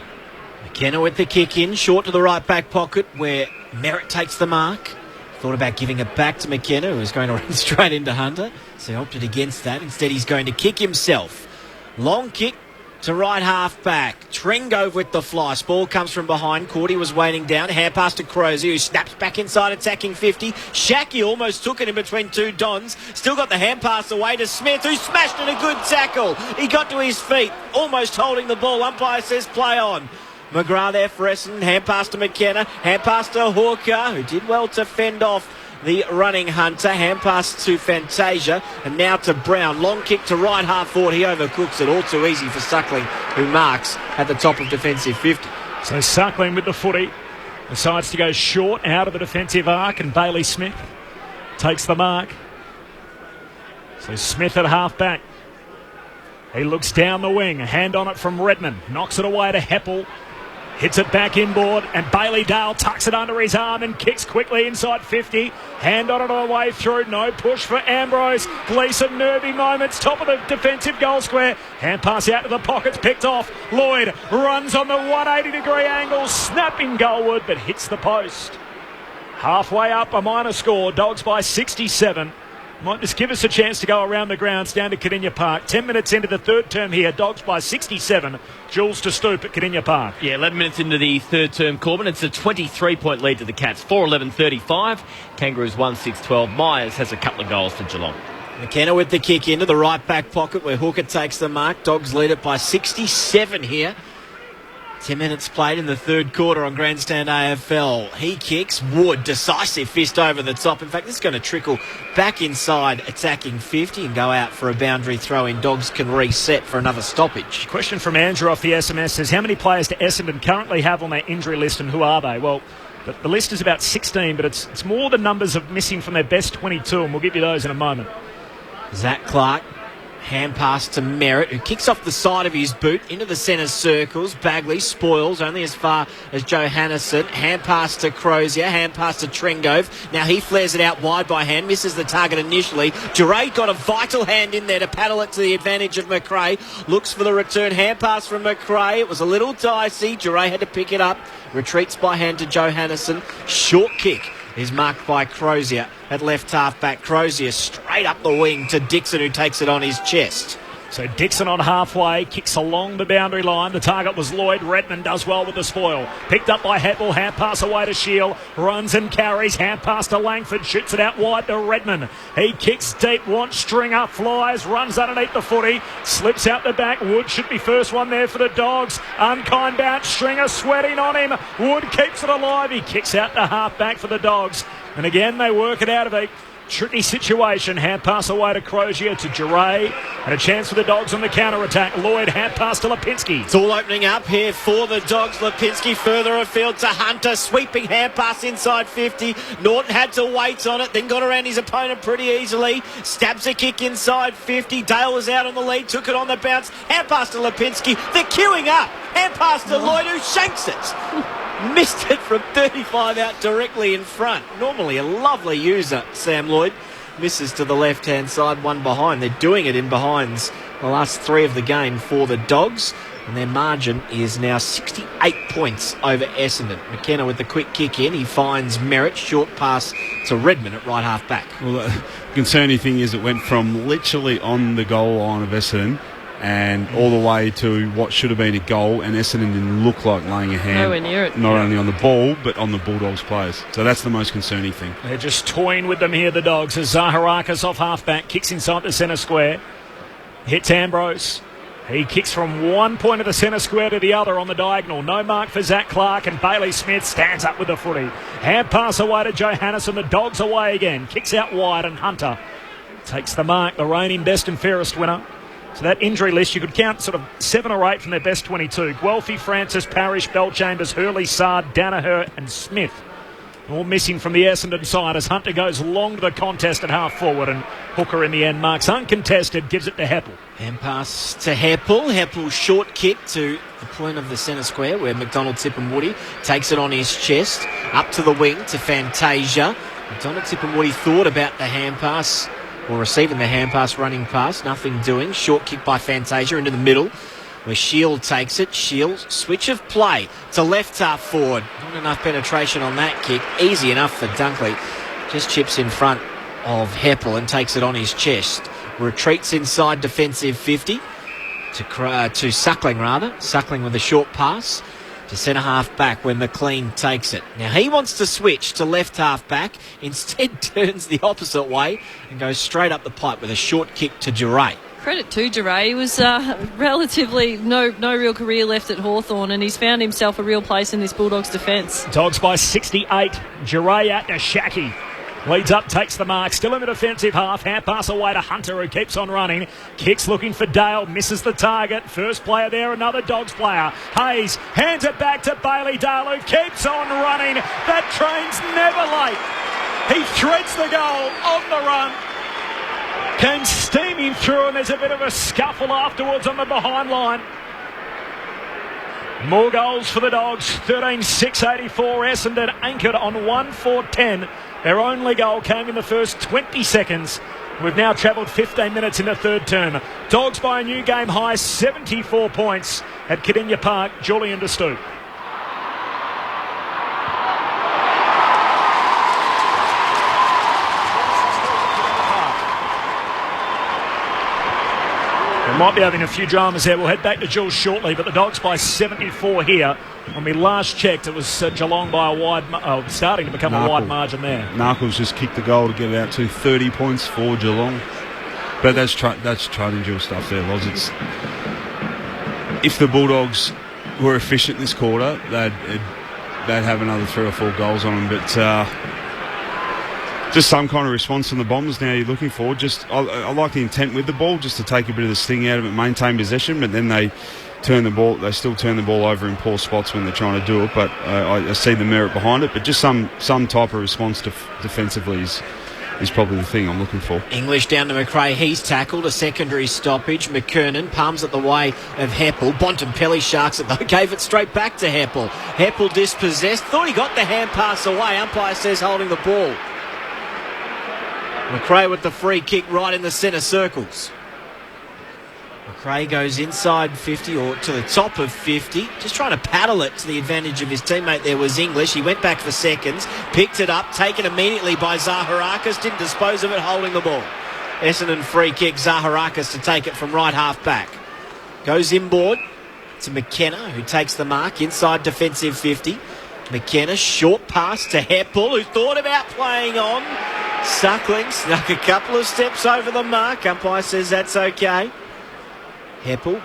McKenna with the kick in, short to the right back pocket where Merritt takes the mark. Thought about giving it back to McKenna, who was going to run straight into Hunter. So he opted against that. Instead, he's going to kick himself. Long kick to right half back. Trengove with the fly. Ball comes from behind. Cordy was waiting down. Hand pass to Crozier, who snaps back inside, attacking 50. Shackey almost took it in between two Dons. Still got the hand pass away to Smith, who smashed in a good tackle. He got to his feet, almost holding the ball. Umpire says play on. McGrath there for Essendon. Hand pass to McKenna. Hand pass to Hawker, who did well to fend off the running Hunter. Hand pass to Fantasia, and now to Brown. Long kick to right half forward. He overcooks it. All too easy for Suckling, who marks at the top of defensive 50. So Suckling with the footy decides to go short out of the defensive arc, and Bailey Smith takes the mark. So Smith at half back. He looks down the wing. A hand on it from Redmond. Knocks it away to Heppel. Hits it back inboard, and Bailey Dale tucks it under his arm and kicks quickly inside 50. Hand on it on the way through. No push for Ambrose. Gleeson, nervy moments. Top of the defensive goal square. Hand pass out to the pockets, picked off. Lloyd runs on the 180-degree angle, snapping goalward, but hits the post. Halfway up, a minor score. Dogs by 67. Might just give us a chance to go around the grounds down to Cadinia Park. 10 minutes into the third term here. Dogs by 67. Jules to Stoop at Cadinia Park. Yeah, 11 minutes into the third term, Corbin. It's a 23-point lead to the Cats. 4-11-35. Kangaroos 1-6-12. Myers has a couple of goals for Geelong. McKenna with the kick into the right back pocket where Hooker takes the mark. Dogs lead it by 67 here. 10 minutes played in the third quarter on Grandstand AFL. He kicks. Wood, decisive fist over the top. In fact, this is going to trickle back inside, attacking 50 and go out for a boundary throw in. Dogs can reset for another stoppage. Question from Andrew off the SMS says, how many players do Essendon currently have on their injury list, and who are they? Well, the list is about 16, but it's more the numbers of missing from their best 22, and we'll give you those in a moment. Zach Clark. Hand pass to Merritt, who kicks off the side of his boot into the centre circles. Bagley spoils only as far as Johannesen. Hand pass to Crozier. Hand pass to Trengove. Now he flares it out wide by hand. Misses the target initially. Duray got a vital hand in there to paddle it to the advantage of McRae. Looks for the return. Hand pass from McRae. It was a little dicey. Duray had to pick it up. Retreats by hand to Johannesen. Short kick is marked by Crozier at left half back. Crozier straight up the wing to Dixon, who takes it on his chest. So Dixon on halfway, kicks along the boundary line. The target was Lloyd. Redmond does well with the spoil. Picked up by Heppel. Hand pass away to Shield. Runs and carries. Hand pass to Langford. Shoots it out wide to Redmond. He kicks deep. Wants Stringer. Flies. Runs underneath the footy. Slips out the back. Wood should be first one there for the Dogs. Unkind bounce. Stringer sweating on him. Wood keeps it alive. He kicks out the half back for the Dogs. And again, they work it out of a tricky situation. Hand pass away to Crozier to Duray, and a chance for the Dogs on the counter-attack. Lloyd, hand pass to Lipinski. It's all opening up here for the Dogs. Lipinski further afield to Hunter. Sweeping hand pass inside 50. Norton had to wait on it, then got around his opponent pretty easily. Stabs a kick inside 50. Dale was out on the lead, took it on the bounce. Hand pass to Lipinski. They're queuing up. Hand pass to Lloyd, who shanks it. Missed it from 35 out directly in front. Normally a lovely user, Sam Lloyd. Misses to the left-hand side, one behind. They're doing it in behinds the last 3 of the game for the Dogs. And their margin is now 68 points over Essendon. McKenna with the quick kick in. He finds Merritt. Short pass to Redmond at right half back. Well, the concerning thing is it went from literally on the goal line of Essendon and all the way to what should have been a goal, and Essendon didn't look like laying a hand. Nowhere near it. Not only on the ball, but on the Bulldogs players. So that's the most concerning thing. They're just toying with them here, the Dogs, as Zaharakis off half-back, kicks inside the centre square. Hits Ambrose. He kicks from one point of the centre square to the other on the diagonal. No mark for Zach Clark, and Bailey Smith stands up with the footy. Hand pass away to Johannesen. The Dogs away again. Kicks out wide, and Hunter takes the mark, the reigning best and fairest winner. So that injury list, you could count sort of 7 or 8 from their best 22. Guelphy, Francis, Parrish, Bellchambers, Hurley, Sard, Danaher and Smith. All missing from the Essendon side as Hunter goes long to the contest at half forward, and Hooker in the end marks uncontested, gives it to Heppel. Hand pass to Heppel. Heppel short kick to the point of the centre square where McDonald, Tip and Woody takes it on his chest. Up to the wing to Fantasia. McDonald, Tip and Woody thought about the hand pass, or receiving the hand pass, running past, nothing doing. Short kick by Fantasia into the middle where Shield takes it. Shield, switch of play to left half forward. Not enough penetration on that kick. Easy enough for Dunkley. Just chips in front of Heppel and takes it on his chest. Retreats inside defensive 50 to Suckling rather. Suckling with a short pass to centre half back where McLean takes it. Now he wants to switch to left half back, instead turns the opposite way and goes straight up the pipe with a short kick to Duray. Credit to Duray. He was relatively no real career left at Hawthorn, and he's found himself a real place in this Bulldogs defence. Dogs by 68. Duray at Nashaki. Leads up, takes the mark. Still in the defensive half. Hand pass away to Hunter, who keeps on running. Kicks looking for Dale. Misses the target. First player there, another Dogs player. Hayes hands it back to Bailey Dale, who keeps on running. That train's never late. He threads the goal on the run. Came steaming through, and there's a bit of a scuffle afterwards on the behind line. More goals for the Dogs. 13-6-84. Essendon anchored on 1-4-10. Their only goal came in the first 20 seconds. We've now travelled 15 minutes in the third term. Dogs by a new game high, 74 points at Cardinia Park. Julian de Stoop. We might be having a few dramas there. We'll head back to Jules shortly, but the Dogs by 74 here. When we last checked, it was Geelong by a wide, starting to become a wide margin there. Narkles just kicked the goal to get it out to 30 points for Geelong. But that's training Jules stuff there, Loz. If the Bulldogs were efficient this quarter, they'd have another 3 or 4 goals on them. But just some kind of response from the Bombers now you're looking for. I like the intent with the ball, just to take a bit of the sting out of it, maintain possession, but then they still turn the ball over in poor spots when they're trying to do it. But I see the merit behind it. But just some type of response defensively is probably the thing I'm looking for. English down to McRae. He's tackled. A secondary stoppage. McKernan palms it the way of Heppel. Bontempelli sharks it though. Gave it straight back to Heppel. Heppel dispossessed. Thought he got the hand pass away. Umpire says holding the ball. McRae with the free kick right in the centre circles. McRae goes inside 50 or to the top of 50. Just trying to paddle it to the advantage of his teammate there was English. He went back for seconds. Picked it up. Taken immediately by Zaharakis. Didn't dispose of it, holding the ball. Essendon free kick. Zaharakis to take it from right half back. Goes inboard to McKenna, who takes the mark inside defensive 50. McKenna, short pass to Heppel, who thought about playing on. Suckling snuck a couple of steps over the mark. Umpire says that's okay. Heppel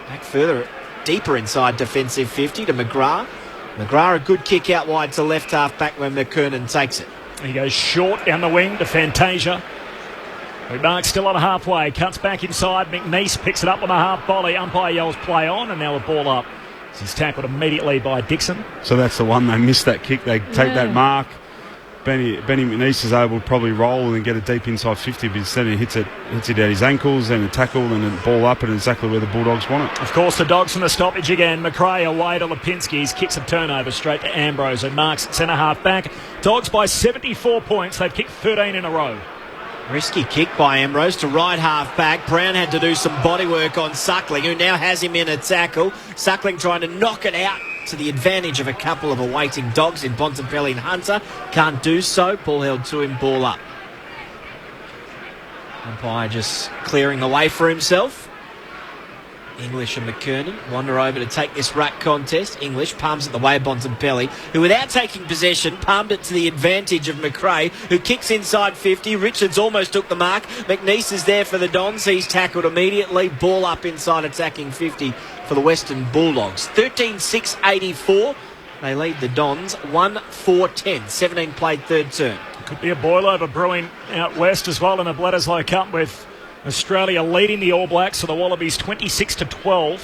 back further, deeper inside defensive 50 to McGrath. McGrath, a good kick out wide to left half back when McKernan takes it. He goes short down the wing to Fantasia. Mark still on a halfway, cuts back inside. McNeese picks it up on a half volley. Umpire yells play on, and now a ball up. He's tackled immediately by Dixon. So that's the one, they missed that kick. They take that mark. Benny McNeese is able to probably roll and get it deep inside 50, but instead he hits it at his ankles and a tackle and a ball up, and exactly where the Bulldogs want it. Of course, the Dogs from the stoppage again. McRae away to Lipinski. His kicks a turnover straight to Ambrose, and marks centre half back. Dogs by 74 points. They've kicked 13 in a row. Risky kick by Ambrose to right half back. Brown had to do some body work on Suckling, who now has him in a tackle. Suckling trying to knock it out to the advantage of a couple of awaiting Dogs in Bontempelli and Hunter. Can't do so. Ball held to him, ball up. Umpire just clearing the way for himself. English and McKernan wander over to take this ruck contest. English palms it the way of Bontempelli, who without taking possession palmed it to the advantage of McRae, who kicks inside 50. Richards almost took the mark. McNeese is there for the Dons. He's tackled immediately. Ball up inside attacking 50 for the Western Bulldogs. 13-6-84. They lead the Dons 1-4-10. 17 played third term. Could be a boil over brewing out west as well in the Bledisloe Cup with Australia leading the All Blacks, so the Wallabies 26-12,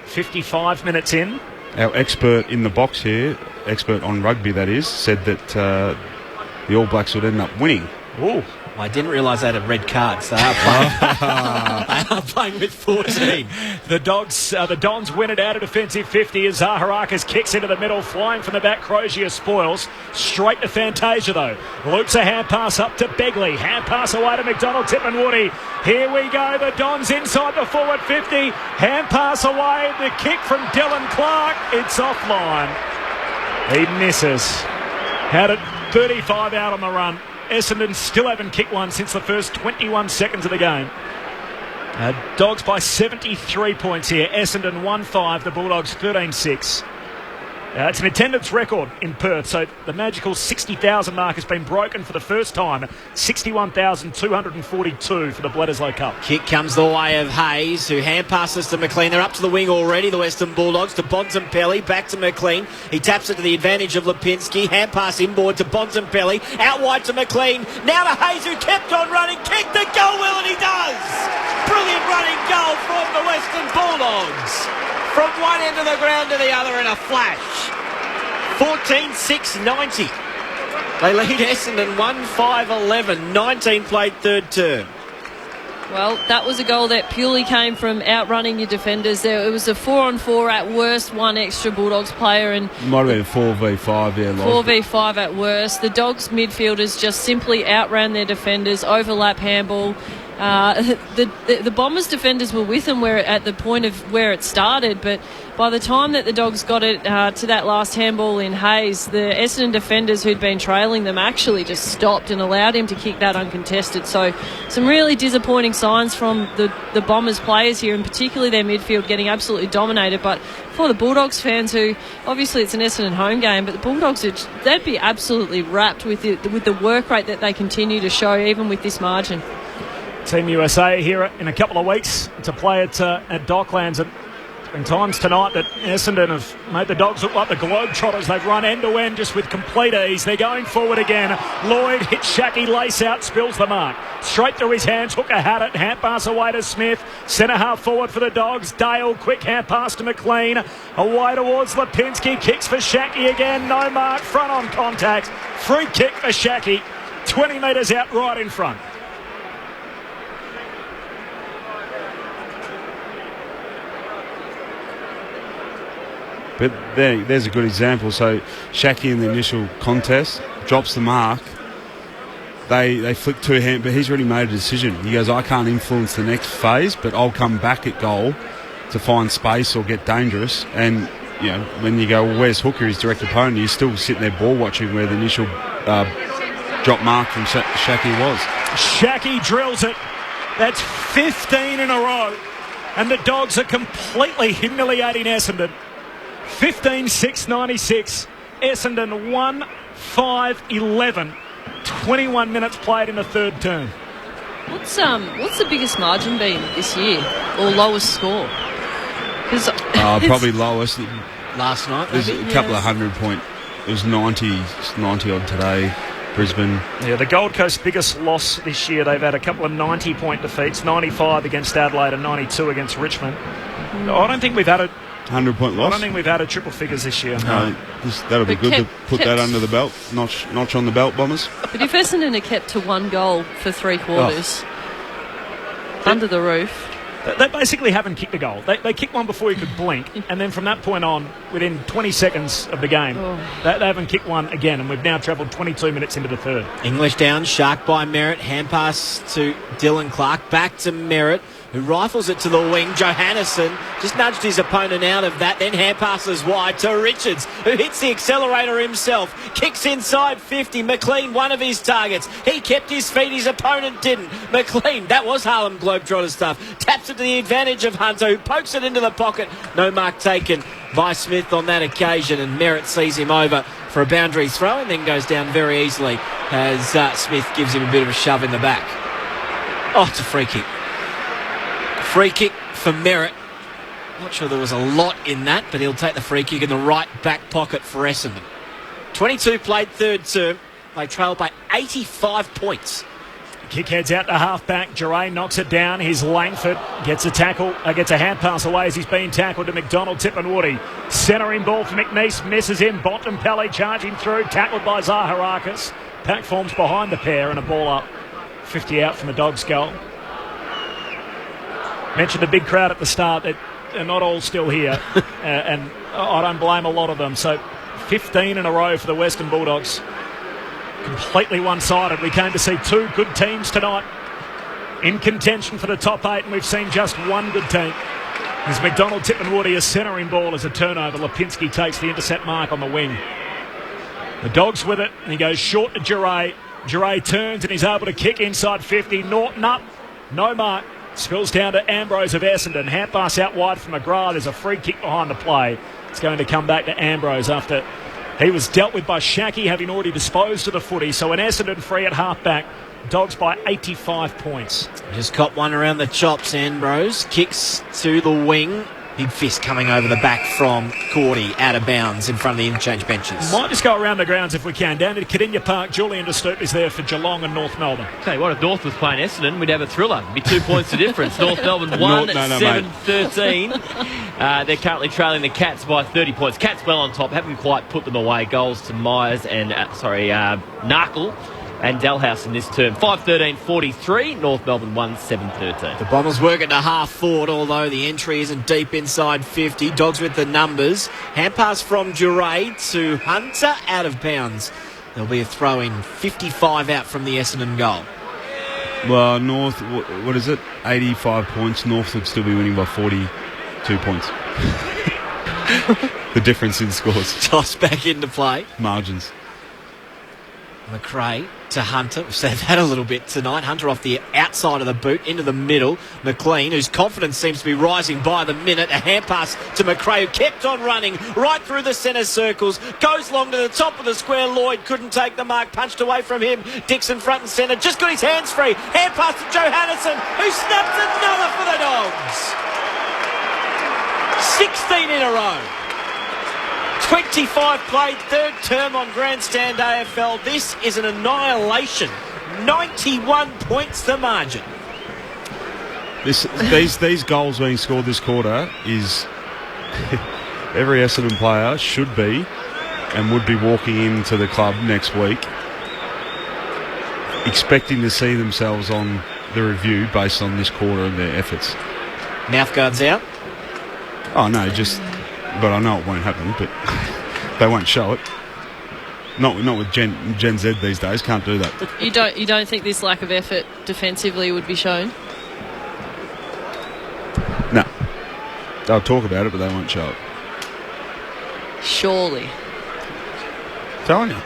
55 minutes in. Our expert in the box here, expert on rugby that is, said that the All Blacks would end up winning. Ooh. I didn't realise they had a red card, so they are playing with 14. The Dons win it out of defensive 50 as Zaharakis kicks into the middle, flying from the back. Crozier spoils. Straight to Fantasia, though. Loops a hand pass up to Begley. Hand pass away to McDonald, Tipman Woody. Here we go. The Dons inside the forward 50. Hand pass away. The kick from Dylan Clark. It's offline. He misses. Had it 35 out on the run. Essendon still haven't kicked one since the first 21 seconds of the game. Dogs by 73 points here. Essendon 1-5, the Bulldogs 13-6. It's an attendance record in Perth, so the magical 60,000 mark has been broken for the first time. 61,242 for the Bledisloe Cup. Kick comes the way of Hayes, who hand passes to McLean. They're up to the wing already, the Western Bulldogs, to Bontempelli, back to McLean. He taps it to the advantage of Lipinski. Hand pass inboard to Bontempelli, out wide to McLean. Now to Hayes, who kept on running. Kick the goal, Will, and he does! Brilliant running goal from the Western Bulldogs. From one end of the ground to the other in a flash. 14-6-90. They lead Essendon 1-5-11. 19 played third term. Well, that was a goal that purely came from outrunning your defenders. It was a 4-on-4 at worst, one extra Bulldogs player. And might have been 4v5, yeah. 4v5 at worst. The Dogs midfielders just simply outran their defenders, overlap handball. The Bombers defenders were with them at the point of where it started, but by the time that the Dogs got it to that last handball in Hayes, the Essendon defenders who'd been trailing them actually just stopped and allowed him to kick that uncontested. So some really disappointing signs from the Bombers players here, and particularly their midfield getting absolutely dominated. But for the Bulldogs fans, who obviously it's an Essendon home game, but the Bulldogs, they'd be absolutely wrapped with the work rate that they continue to show, even with this margin. Team USA here in a couple of weeks to play at Docklands. And in times tonight that Essendon have made the Dogs look like the Globetrotters. They've run end-to-end just with complete ease. They're going forward again. Lloyd hits Shackey, lace out, spills the mark. Straight through his hands, Hooker had it. Hand pass away to Smith. Centre half forward for the Dogs. Dale, quick hand pass to McLean. Away towards Lipinski. Kicks for Shackey again. No mark. Front on contact. Free kick for Shackey. 20 metres out right in front. But there's a good example. So Shackey in the initial contest drops the mark. They flick two hands, but he's already made a decision. He goes, I can't influence the next phase, but I'll come back at goal to find space or get dangerous. And you know, when you go, well, where's Hooker, his direct opponent? He's still sitting there ball watching where the initial drop mark from Shackey was. Shackey drills it. That's 15 in a row, and the Dogs are completely humiliating Essendon. 15-6-96. Essendon 1-5-11. 21 minutes played in the third term. What's the biggest margin been this year, or lowest score? Probably lowest. Last night, there's a couple of 100-point. It was 90 odd today. Brisbane. Yeah, the Gold Coast biggest loss this year. They've had a couple of 90-point defeats. 95 against Adelaide and 92 against Richmond. I don't think we've had a 100-point loss. I don't think we've had a triple figures this year. No, that'll be good to put that under the belt. Notch on the belt, Bombers. But if Essendon are kept to one goal for three quarters, under the roof. They basically haven't kicked a goal. They kicked one before you could blink, and then from that point on, within 20 seconds of the game, they haven't kicked one again, and we've now travelled 22 minutes into the third. English down, Shark by Merritt, hand pass to Dylan Clark, back to Merritt, who rifles it to the wing. Johannesson just nudged his opponent out of that, then hand passes wide to Richards, who hits the accelerator himself, kicks inside 50. McLean, one of his targets. He kept his feet, his opponent didn't. McLean, that was Harlem Globetrotter stuff, taps it to the advantage of Hunter, who pokes it into the pocket. No mark taken by Smith on that occasion, and Merritt sees him over for a boundary throw and then goes down very easily as Smith gives him a bit of a shove in the back. Oh, it's a free kick. Free kick for Merritt. Not sure there was a lot in that, but he'll take the free kick in the right back pocket for Essendon. 22 played third term. They trail by 85 points. Kick heads out to half-back. Duray knocks it down. Here's Langford. Gets a tackle. Gets a hand pass away as he's being tackled to McDonald, Tipperwoody. Centering ball for McNeese. Misses him. Bontempelli charging through. Tackled by Zaharakis. Pack forms behind the pair and a ball up. 50 out from the Dogs' goal. Mentioned the big crowd at the start. They're not all still here. And I don't blame a lot of them. So 15 in a row for the Western Bulldogs. Completely one-sided. We came to see two good teams tonight in contention for the top 8, and we've seen just one good team. As McDonald, Tipperwoody, a centering ball as a turnover. Lipinski takes the intercept mark on the wing. The Dogs with it, and he goes short to Duray. Duray turns and he's able to kick inside 50. Norton up, no mark. Spills down to Ambrose of Essendon. Hand pass out wide from McGrath. There's a free kick behind the play. It's going to come back to Ambrose after he was dealt with by Shackey, having already disposed of the footy. So an Essendon free at half-back. Dogs by 85 points. Just caught one around the chops, Ambrose. Kicks to the wing. Big fist coming over the back from Cordy, out of bounds in front of the interchange benches. Might just go around the grounds if we can. Down to Cardinia Park, Julian De Stoop is there for Geelong and North Melbourne. Okay, what if North was playing Essendon? We'd have a thriller. It'd be 2 points the difference. North Melbourne 7-13. They're currently trailing the Cats by 30 points. Cats well on top, haven't quite put them away. Goals to Myers and, Narkle and Dalhouse in this term. 5-13-43. North Melbourne 1-7-13. The Bombers work it to half forward, although the entry isn't deep inside 50. Dogs with the numbers. Hand pass from Duray to Hunter, out of bounds. There'll be a throw in. 55 out from the Essendon goal. Well, North, what is it? 85 points. North would still be winning by 42 points. The difference in scores. Toss back into play. Margins. McRae to Hunter. We've said that a little bit tonight. Hunter off the outside of the boot into the middle. McLean, whose confidence seems to be rising by the minute. A hand pass to McRae, who kept on running right through the centre circles. Goes long to the top of the square. Lloyd couldn't take the mark. Punched away from him. Dixon front and centre. Just got his hands free. Hand pass to Johannesson, who snaps another for the Dogs. 16 in a row. 25 played, third term on Grandstand AFL. This is an annihilation. 91 points the margin. These goals being scored this quarter is every Essendon player should be and would be walking into the club next week expecting to see themselves on the review based on this quarter and their efforts. Mouthguards out? Oh no, but I know it won't happen, but they won't show it. Not with Gen Z these days. Can't do that. You don't think this lack of effort defensively would be shown? No. They'll talk about it, but they won't show it. Surely. Telling you.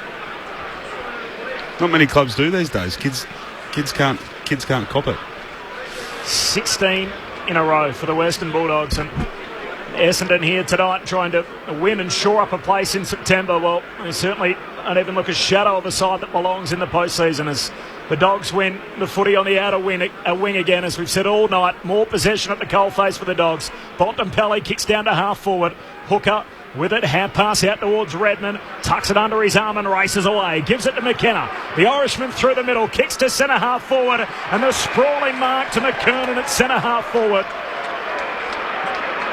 Not many clubs do these days. Kids can't cop it. 16 in a row for the Western Bulldogs, and Essendon here tonight trying to win and shore up a place in September. Well, they certainly don't even look a shadow of a side that belongs in the postseason as the Dogs win the footy on the outer wing again, as we've said all night. More possession at the coalface for the Dogs. Bontempelli kicks down to half forward. Hooker with it, hand pass out towards Redmond, tucks it under his arm and races away, gives it to McKenna. The Irishman through the middle, kicks to centre half forward, and the sprawling mark to McKernan at centre half forward.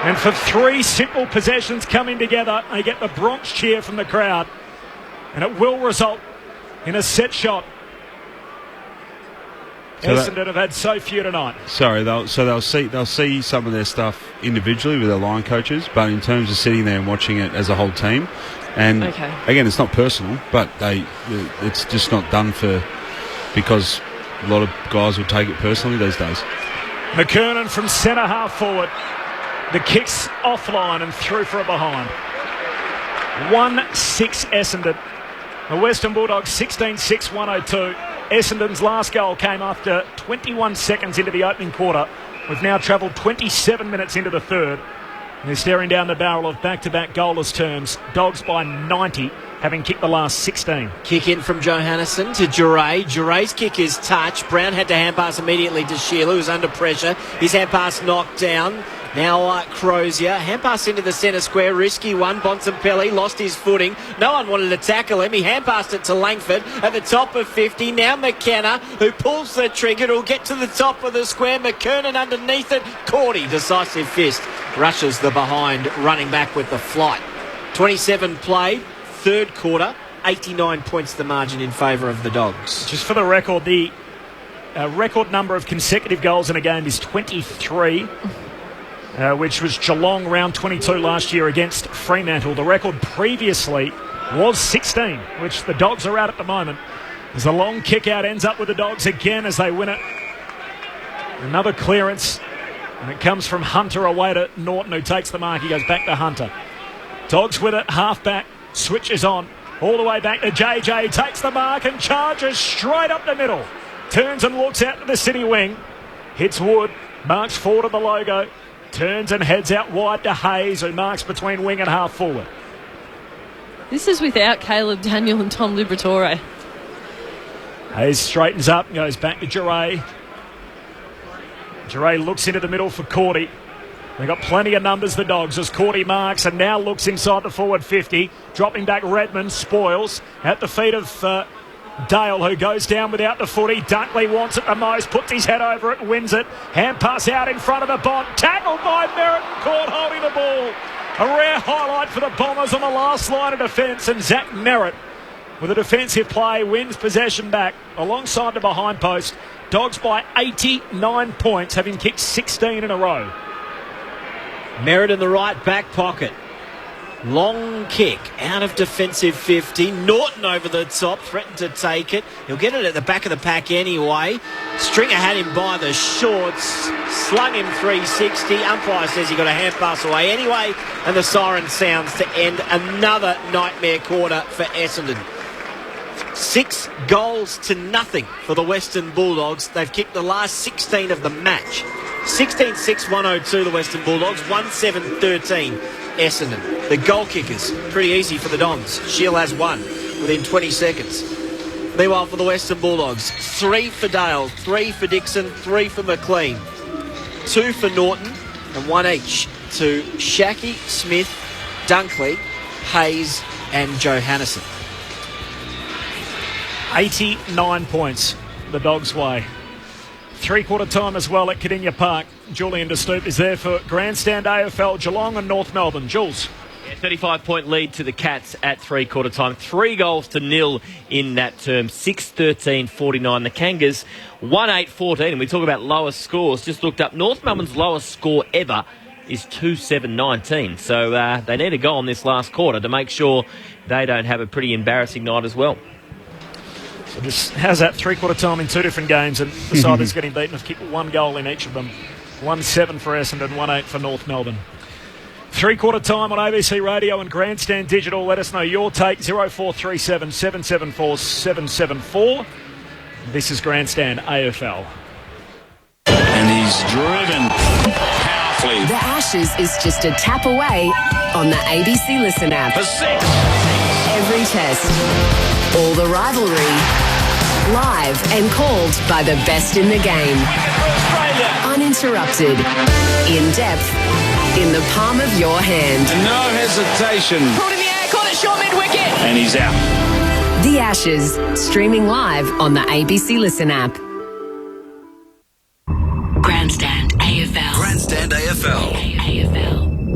And for three simple possessions coming together, they get the Bronx cheer from the crowd. And it will result in a set shot. Essendon have had so few tonight. Sorry, they'll see some of their stuff individually with their line coaches, but in terms of sitting there and watching it as a whole team, and again, it's not personal, but it's just not done because a lot of guys will take it personally these days. McKernan from centre half forward. The kick's offline and through for a behind. 1-6 Essendon. The Western Bulldogs 16-6-102. Essendon's last goal came after 21 seconds into the opening quarter. We've now travelled 27 minutes into the third. They're staring down the barrel of back-to-back goalless terms. Dogs by 90, having kicked the last 16. Kick in from Johannesson to Duray. Duray's kick is touched. Brown had to hand pass immediately to Sheila, who's under pressure. His hand pass knocked down. Now Crozier. Hand pass into the centre square. Risky one. Bontempelli lost his footing. No one wanted to tackle him. He hand passed it to Langford at the top of 50. Now McKenna, who pulls the trigger. Will get to the top of the square. McKernan underneath it. Cordy, decisive fist. Rushes the behind, running back with the flight. 27 played. Third quarter. 89 points the margin in favour of the Dogs. Just for the record, the record number of consecutive goals in a game is 23. Which was Geelong round 22 last year against Fremantle. The record previously was 16, which the Dogs are at the moment. As a long kick out ends up with the Dogs again as they win it. Another clearance, and it comes from Hunter away to Norton, who takes the mark. He goes back to Hunter. Dogs with it, half back, switches on, all the way back to JJ, takes the mark and charges straight up the middle. Turns and looks out to the city wing. Hits Wood, marks forward of the logo. Turns and heads out wide to Hayes, who marks between wing and half forward. This is without Caleb Daniel and Tom Liberatore. Hayes straightens up and goes back to Duray. Duray looks into the middle for Cordy. They've got plenty of numbers, the Dogs, as Cordy marks and now looks inside the forward 50. Dropping back Redmond, spoils at the feet of Dale, who goes down without the footy. Dunkley wants it the most, puts his head over it, wins it. Hand pass out in front of the Bont. Tackled by Merritt, caught holding the ball. A rare highlight for the Bombers on the last line of defence, and Zach Merritt, with a defensive play, wins possession back alongside the behind post. Dogs by 89 points, having kicked 16 in a row. Merritt in the right back pocket. Long kick out of defensive 50. Norton over the top, threatened to take it. He'll get it at the back of the pack anyway. Stringer had him by the shorts, slung him 360. Umpire says he got a hand pass away anyway, and the siren sounds to end another nightmare quarter for Essendon. 6 goals to nothing for the Western Bulldogs. They've kicked the last 16 of the match. 16-6, 102 the Western Bulldogs, 1-7-13 Essendon. The goal kickers, pretty easy for the Dons. Shield has one within 20 seconds. Meanwhile, for the Western Bulldogs, 3 for Dale, 3 for Dixon, 3 for McLean, 2 for Norton, and 1 each to Shackey, Smith, Dunkley, Hayes, and Johannesson. 89 points the Dogs' way. 3-quarter time as well at Cardinia Park. Julian De Stoop is there for Grandstand AFL, Geelong and North Melbourne. Jules. 35-point lead to the Cats at 3-quarter time. 3 goals to nil in that term. 6-13-49. The Kangas 1-8-14. And we talk about lowest scores. Just looked up. North Melbourne's lowest score ever is 2-7-19. So they need a goal in this last quarter to make sure they don't have a pretty embarrassing night as well. So just how's that 3-quarter time in 2 different games, and the side that's getting beaten have kicked 1 goal in each of them. 1-7 for Essendon, 1-8 for North Melbourne. 3-quarter time on ABC Radio and Grandstand Digital. Let us know your take. 0437 774 774. This is Grandstand AFL. And he's driven powerfully. The Ashes is just a tap away on the ABC Listen app. For 6. Every test, all the rivalry, live and called by the best in the game. Uninterrupted, in depth, in the palm of your hand. And no hesitation. Pulled in the air, caught it short mid-wicket. And he's out. The Ashes, streaming live on the ABC Listen app. Grandstand AFL. Grandstand AFL.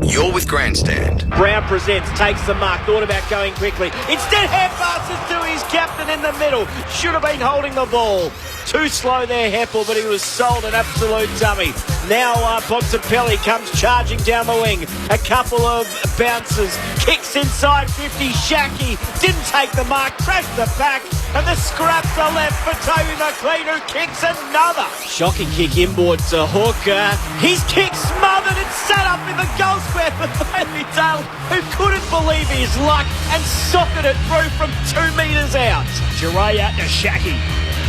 You're with Grandstand. Brown presents, takes the mark, thought about going quickly. Instead, hand passes to his captain in the middle. Should have been holding the ball. Too slow there, Heppel, but he was sold an absolute dummy. Now Bontempelli comes charging down the wing. A couple of bounces. Kicks inside 50. Shackey didn't take the mark, crashed the back, and the scraps are left for Toby McLean, who kicks another. Shocking kick inboard to Hooker. His kick smothered and sat up in the goal square for Bailey Dale, who couldn't believe his luck and socketed it through from 2 metres out. Duray out to Shackey.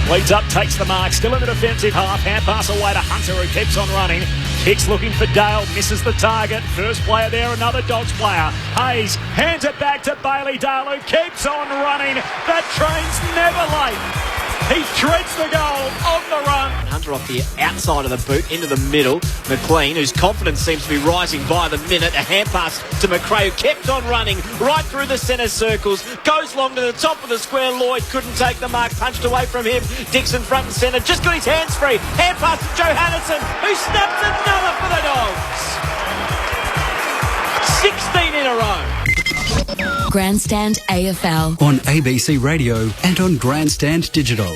Leads up, takes the mark, still in the defensive half. Hand pass away to Hunter, who keeps on running. Hicks looking for Dale, misses the target. First player there, another Dogs player. Hayes hands it back to Bailey Dale, who keeps on running. That train's never late. He threads the goal on the run. Hunter off the outside of the boot into the middle. McLean, whose confidence seems to be rising by the minute. A hand pass to McRae, who kept on running right through the centre circles. Goes long to the top of the square. Lloyd couldn't take the mark. Punched away from him. Dixon front and centre. Just got his hands free. Hand pass to Johannesson, who snaps another for the Dogs. 16 in a row. Grandstand AFL. On ABC Radio and on Grandstand Digital.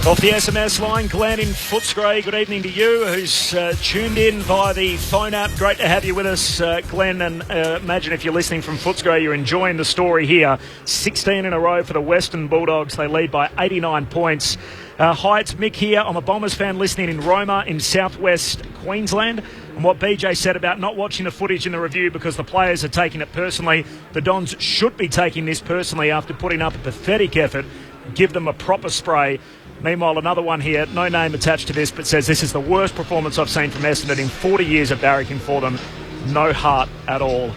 Off the SMS line, Glenn in Footscray. Good evening to you, who's tuned in via the phone app. Great to have you with us, Glenn. And imagine if you're listening from Footscray, you're enjoying the story here. 16 in a row for the Western Bulldogs. They lead by 89 points. Hi, it's Mick here. I'm a Bombers fan listening in Roma in southwest Queensland. And what BJ said about not watching the footage in the review because the players are taking it personally. The Dons should be taking this personally after putting up a pathetic effort. Give them a proper spray. Meanwhile, another one here, no name attached to this, but says this is the worst performance I've seen from Essendon in 40 years of barracking for them. No heart at all.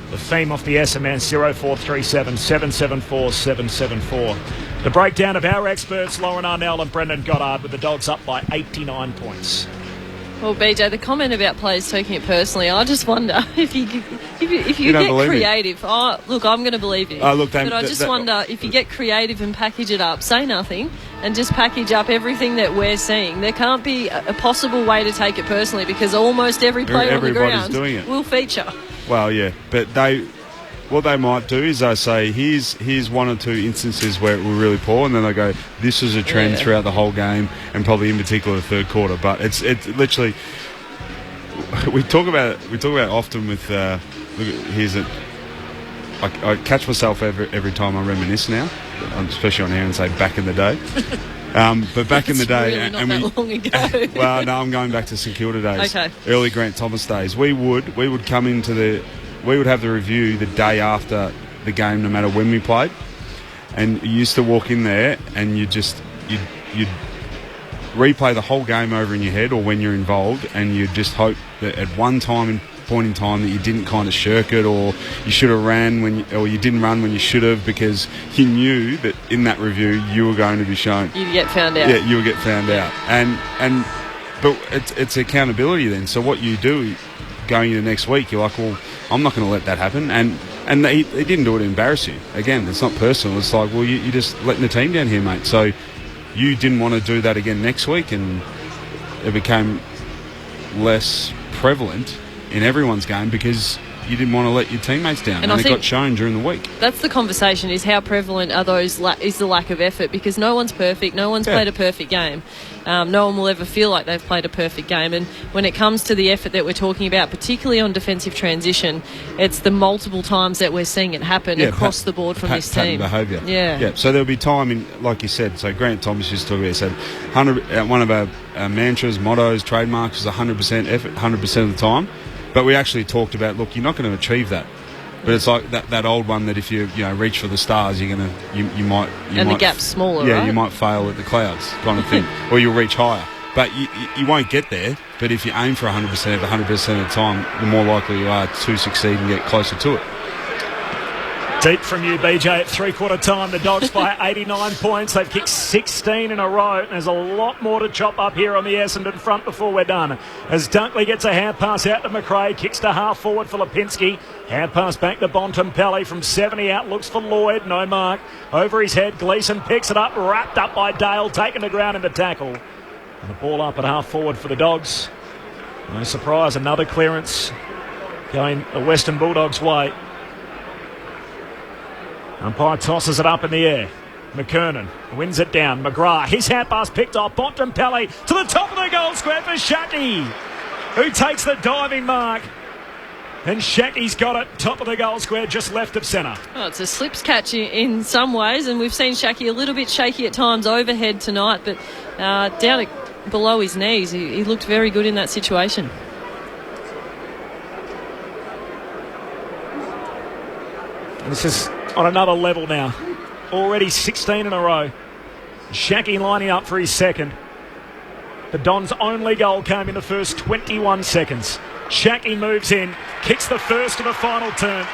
The theme off the SMS 0437 774 774. The breakdown of our experts, Lauren Arnell and Brendan Goddard, with the Dogs up by 89 points. Well, BJ, the comment about players taking it personally, I just wonder if you get creative. Oh, look, I'm going to believe you. But I just wonder if you get creative and package it up, say nothing, and just package up everything that we're seeing. There can't be a possible way to take it personally because almost every player on the ground will feature. Well, yeah, but what they might do is they say, here's one or two instances where it were really poor, and then they go, this is a trend throughout the whole game, and probably in particular the third quarter. But it's literally, we talk about it often with. Here's it. I catch myself every time I reminisce now, especially on air, and say back in the day. But back in the day, really not that long ago. Well, no, I'm going back to St Kilda days, early Grant Thomas days. We would come into we would have the review the day after the game, no matter when we played. And you used to walk in there and you'd replay the whole game over in your head or when you're involved, and you'd just hope that at one point in time that you didn't kind of shirk it, or you should have ran or you didn't run when you should have, because you knew that in that review you were going to be shown. You'd get found out. Yeah, you would get found out. But it's accountability then. So what you do going into next week, you're like, well, I'm not going to let that happen. And he didn't do it to embarrass you. Again, it's not personal. It's like, well, you're just letting the team down here, mate. So you didn't want to do that again next week, and it became less prevalent in everyone's game because you didn't want to let your teammates down, and it got shown during the week. That's the conversation, is how prevalent are those is the lack of effort, because no one's perfect, no one's played a perfect game. No one will ever feel like they've played a perfect game, and when it comes to the effort that we're talking about, particularly on defensive transition, it's the multiple times that we're seeing it happen across the board from this team. Behaviour. Yeah. So there'll be time in, like you said, so Grant Thomas used to talk about, he said, one of our mantras, mottos, trademarks is 100% effort, 100% of the time. But we actually talked about, look, you're not going to achieve that. But it's like that old one that if you reach for the stars, you might the gap's smaller, yeah, right? you might fail at the clouds kind of thing, or you'll reach higher. But you won't get there. But if you aim for 100% 100% of the time, the more likely you are to succeed and get closer to it. Deep from you, BJ, at three-quarter time. The Dogs by 89 points. They've kicked 16 in a row. And there's a lot more to chop up here on the Essendon front before we're done. As Dunkley gets a hand pass out to McRae, kicks to half forward for Lipinski. Hand pass back to Bontempelli from 70 out, looks for Lloyd, no mark. Over his head, Gleeson picks it up, wrapped up by Dale, taken to ground in the tackle. And the ball up at half forward for the Dogs. No surprise, another clearance going the Western Bulldogs' way. Umpire tosses it up in the air. McKernan wins it down. McGrath, his hand pass picked off. Bontempelli to the top of the goal square for Shackey, who takes the diving mark. And Shackey's got it, top of the goal square, just left of centre. Oh, it's a slips catch in some ways, and we've seen Shackey a little bit shaky at times overhead tonight, but down below his knees, he looked very good in that situation. And this is on another level now. Already 16 in a row. Shackey lining up for his second. The Dons' only goal came in the first 21 seconds. Shackey moves in, kicks the first of the final term.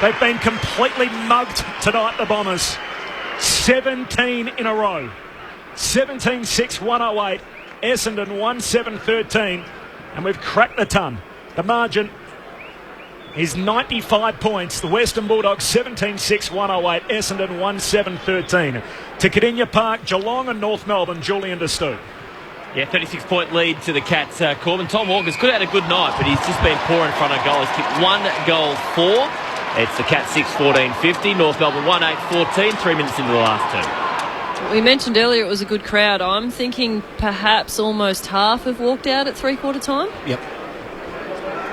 They've been completely mugged tonight, the Bombers. 17 in a row. 17-6, 108. Essendon 1-7-13. And we've cracked the ton. The margin is 95 points. The Western Bulldogs 17-6, 108. Essendon 1-7-13. To Cardinia Park, Geelong and North Melbourne, Julian de Stoop. Yeah, 36-point lead to the Cats. Corbin, Tom Hawkins could have had a good night, but he's just been poor in front of goal. He's kicked 1 goal 4. It's the Cats 6-14-50. North Melbourne 1-8-14. 3 minutes into the last two. We mentioned earlier it was a good crowd. I'm thinking perhaps almost half have walked out at three-quarter time. Yep.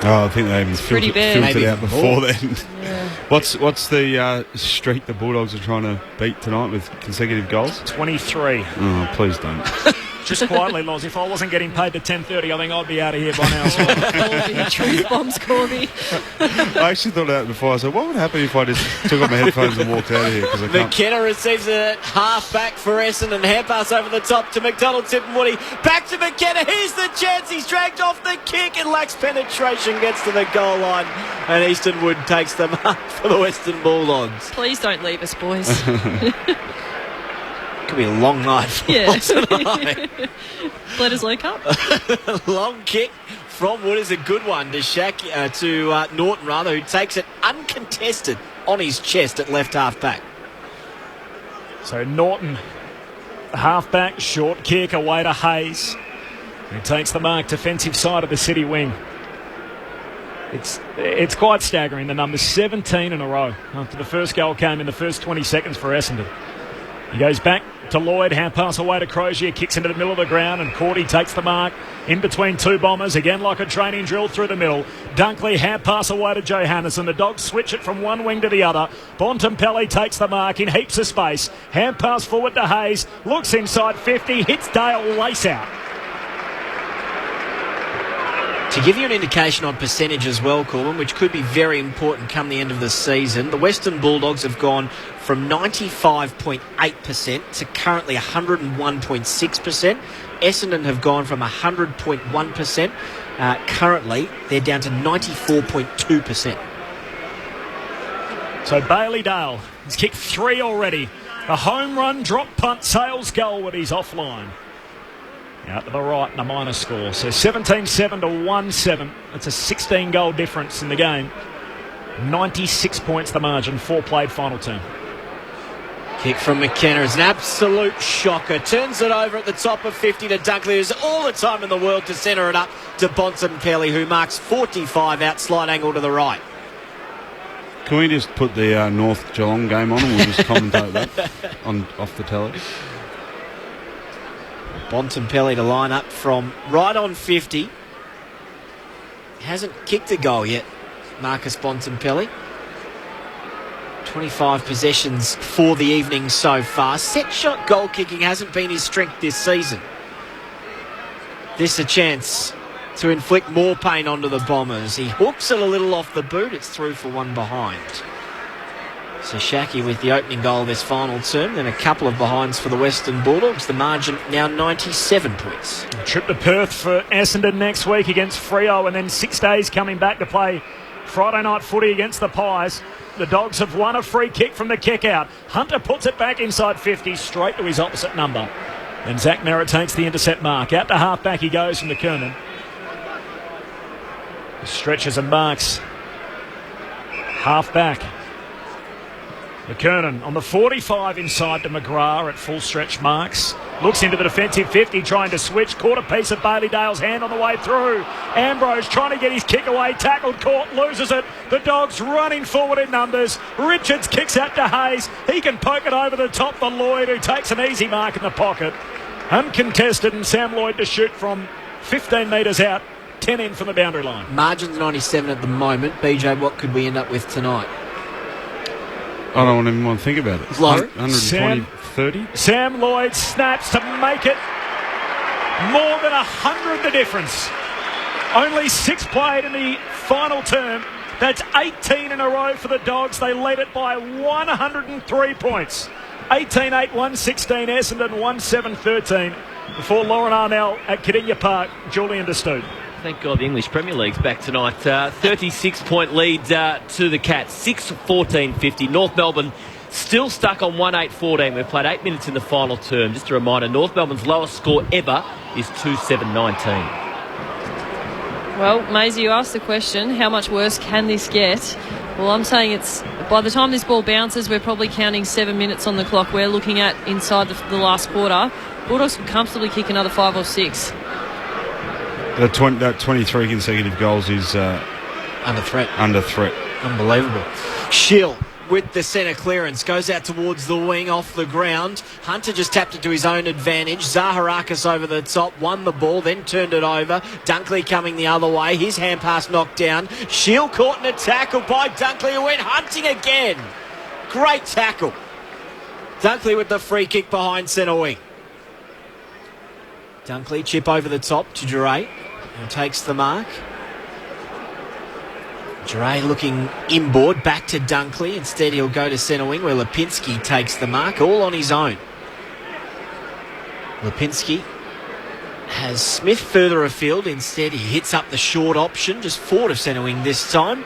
Oh, I think they even filtered out before then. Yeah. What's the streak the Bulldogs are trying to beat tonight with consecutive goals? 23. Oh, please don't. Just quietly, Loz, if I wasn't getting paid to 10:30, I think I'd be out of here by now. Corby, truth bombs, Corby. I actually thought that before. I said, what would happen if I just took off my headphones and walked out of here? Because I can't. McKenna receives a half back for Essendon. Hand pass over the top to McDonald, Tipperwoody. Back to McKenna. Here's the chance. He's dragged off the kick and lacks penetration. Gets to the goal line. And Eastonwood takes the mark for the Western Bulldogs. Please don't leave us, boys. Could be a long night for us tonight. Bledisloe Cup. Long kick from Wood is a good one to Norton, who takes it uncontested on his chest at left half back. So Norton, half back, short kick away to Hayes, who takes the mark, defensive side of the City wing. It's quite staggering, the numbers 17 in a row after the first goal came in the first 20 seconds for Essendon. He goes back to Lloyd, hand pass away to Crozier, kicks into the middle of the ground, and Cordy takes the mark in between two Bombers, again like a training drill through the middle. Dunkley, hand pass away to Johannesson. The Dogs switch it from one wing to the other. Bontempelli takes the mark in heaps of space. Hand pass forward to Hayes, looks inside 50, hits Dale, lace out. To give you an indication on percentage as well, Corbin, which could be very important come the end of the season, the Western Bulldogs have gone from 95.8% to currently 101.6%. Essendon have gone from 100.1%. Currently, they're down to 94.2%. So Bailey Dale has kicked 3 already. A home run, drop punt, Sales goal with his offline. Out to the right in a minor score. So 17-7 to 1-7. That's a 16-goal difference in the game. 96 points the margin. 4 played final term. Kick from McKenna is an absolute shocker. Turns it over at the top of 50 to Dunkley, who's all the time in the world to centre it up to Bontempelli, who marks 45 out, slight angle to the right. Can we just put the North Geelong game on and we'll just commentate that off the telly? Bontempelli to line up from right on 50. Hasn't kicked a goal yet, Marcus Bontempelli. 25 possessions for the evening so far. Set shot goal kicking hasn't been his strength this season. This a chance to inflict more pain onto the Bombers. He hooks it a little off the boot. It's through for one behind. So Shackey with the opening goal of this final term, then a couple of behinds for the Western Bulldogs. The margin now 97 points. Trip to Perth for Essendon next week against Freo, and then 6 days coming back to play Friday night footy against the Pies. The Dogs have won a free kick from the kick out. Hunter puts it back inside 50, straight to his opposite number. And Zach Merritt takes the intercept mark. Out to half back he goes from the Kernan. Stretches and marks. Half back. McKernan on the 45 inside to McGrath at full stretch marks. Looks into the defensive 50, trying to switch. Caught a piece of Bailey Dale's hand on the way through. Ambrose trying to get his kick away. Tackled, caught, loses it. The Dogs running forward in numbers. Richards kicks out to Hayes. He can poke it over the top for Lloyd, who takes an easy mark in the pocket. Uncontested, and Sam Lloyd to shoot from 15 metres out. 10 in from the boundary line. Margin's 97 at the moment. BJ, what could we end up with tonight? I don't even want to think about it. Low. 120, 30. Sam Lloyd snaps to make it more than 100 the difference. Only 6 played in the final term. That's 18 in a row for the Dogs. They led it by 103 points. 18-8, 116, Essendon 1-7-13. Before Lauren Arnell at Cardinia Park, Julian DeStoop. Thank God the English Premier League's back tonight. 36-point lead to the Cats, 6-14-50. North Melbourne still stuck on 1-8-14. We've played 8 minutes in the final term. Just a reminder, North Melbourne's lowest score ever is 2-7-19. Well, Maisie, you asked the question, how much worse can this get? Well, I'm saying it's, by the time this ball bounces, we're probably counting 7 minutes on the clock. We're looking at inside the last quarter. Bulldogs can comfortably kick another 5 or 6. That 23 consecutive goals is under threat. Unbelievable. Shield with the centre clearance goes out towards the wing off the ground. Hunter just tapped it to his own advantage. Zaharakis over the top, won the ball, then turned it over. Dunkley coming the other way. His hand pass knocked down. Shield caught in a tackle by Dunkley, who went hunting again. Great tackle. Dunkley with the free kick behind centre wing. Dunkley chip over the top to Duray, who takes the mark. Duray looking inboard, back to Dunkley. Instead he'll go to centre wing where Lipinski takes the mark, all on his own. Lipinski has Smith further afield. Instead he hits up the short option, just forward of centre wing this time.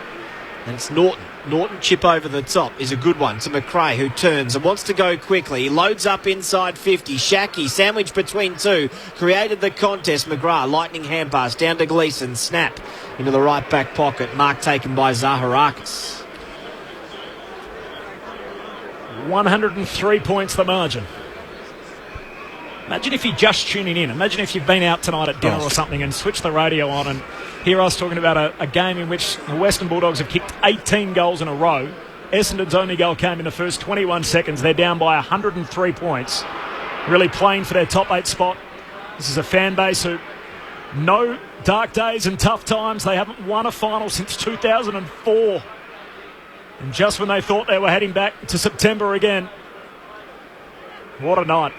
And it's Norton. Norton chip over the top is a good one to McRae, who turns and wants to go quickly. He loads up inside 50. Shackey sandwiched between two, created the contest. McGrath lightning hand pass down to Gleeson. Snap into the right back pocket. Mark taken by Zaharakis. 103 points the margin. Imagine if you're just tuning in. Imagine if you've been out tonight at dinner or something and switched the radio on and hear us talking about a game in which the Western Bulldogs have kicked 18 goals in a row. Essendon's only goal came in the first 21 seconds. They're down by 103 points. Really playing for their top 8 spot. This is a fan base who know dark days and tough times. They haven't won a final since 2004. And just when they thought they were heading back to September again, what a night.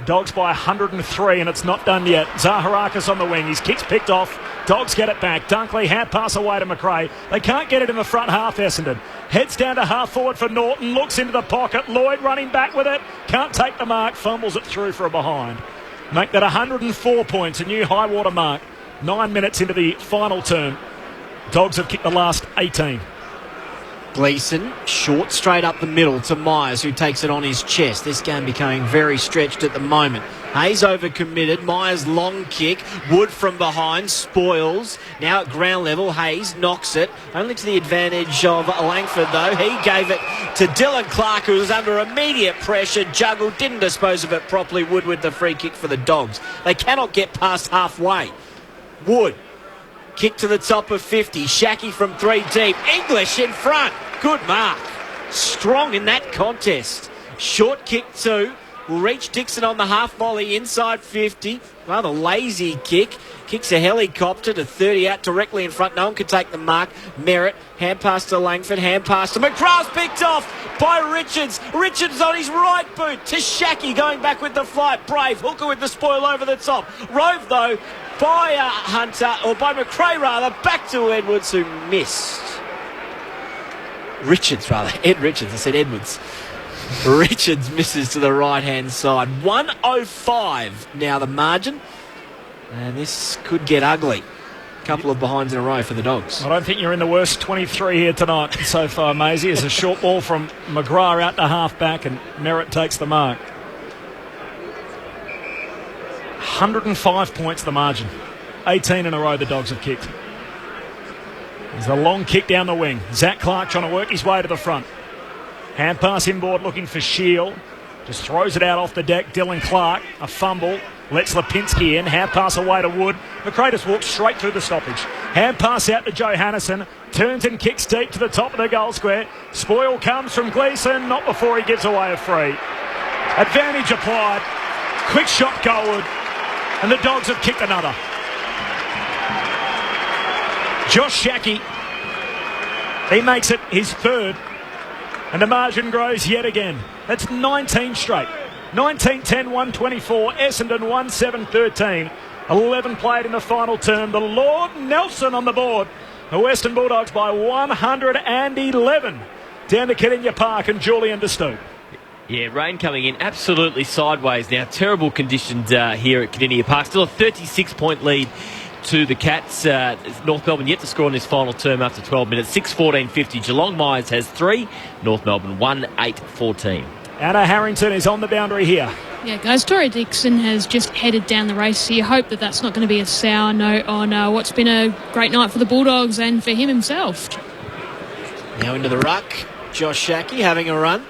Dogs by 103 and it's not done yet. Zaharakis on the wing. His kick's picked off. Dogs get it back. Dunkley hand pass away to McRae. They can't get it in the front half, Essendon. Heads down to half forward for Norton. Looks into the pocket. Lloyd running back with it. Can't take the mark. Fumbles it through for a behind. Make that 104 points. A new high water mark. 9 minutes into the final term. Dogs have kicked the last 18. Gleeson, short straight up the middle to Myers, who takes it on his chest. This game becoming very stretched at the moment. Hayes overcommitted. Myers long kick. Wood from behind spoils. Now at ground level, Hayes knocks it. Only to the advantage of Langford though. He gave it to Dylan Clark, who was under immediate pressure. Juggled, didn't dispose of it properly. Wood with the free kick for the Dogs. They cannot get past halfway. Wood. Kick to the top of 50. Shackey from 3 deep. English in front. Good mark. Strong in that contest. Short kick 2. Will reach Dixon on the half volley inside 50. Rather lazy kick. Kicks a helicopter to 30 out directly in front. No one can take the mark. Merritt. Hand pass to Langford. Hand pass to McGrath. Picked off by Richards. Richards on his right boot to Shackey going back with the flight. Brave. Hooker with the spoil over the top. Rove though by Hunter, or by McRae rather, back to Edwards, who missed. Richards rather. Ed Richards. I said Edwards. Richards misses to the right-hand side. 105 now the margin. And this could get ugly. Couple of behinds in a row for the Dogs. I don't think you're in the worst 23 here tonight so far, Maisie. It's a short ball from McGrath out to half-back and Merritt takes the mark. 105 points the margin. 18 in a row the Dogs have kicked. There's a long kick down the wing. Zach Clark trying to work his way to the front. Hand pass inboard looking for Shield. Just throws it out off the deck. Dylan Clark, a fumble. Lets Lipinski in. Hand pass away to Wood. McRae just walks straight through the stoppage. Hand pass out to Johannesen. Turns and kicks deep to the top of the goal square. Spoil comes from Gleeson. Not before he gives away a free. Advantage applied. Quick shot goalward. And the Dogs have kicked another. Josh Shackey. He makes it his third. And the margin grows yet again. That's 19 straight. 19-10, 124. Essendon 1-7-13. 11 played in the final term. The Lord Nelson on the board. The Western Bulldogs by 111. Down to Cardinia Park and Julian DeStoop. Yeah, rain coming in absolutely sideways now. Terrible conditions here at Kardinia Park. Still a 36-point lead to the Cats. North Melbourne yet to score in this final term after 12 minutes. 6-14-50. Geelong Myers has 3. North Melbourne 1-8-14. Anna Harrington is on the boundary here. Yeah, guys, Tori Dixon has just headed down the race, so you hope that that's not going to be a sour note on what's been a great night for the Bulldogs and for him himself. Now into the ruck. Josh Shackey having a run.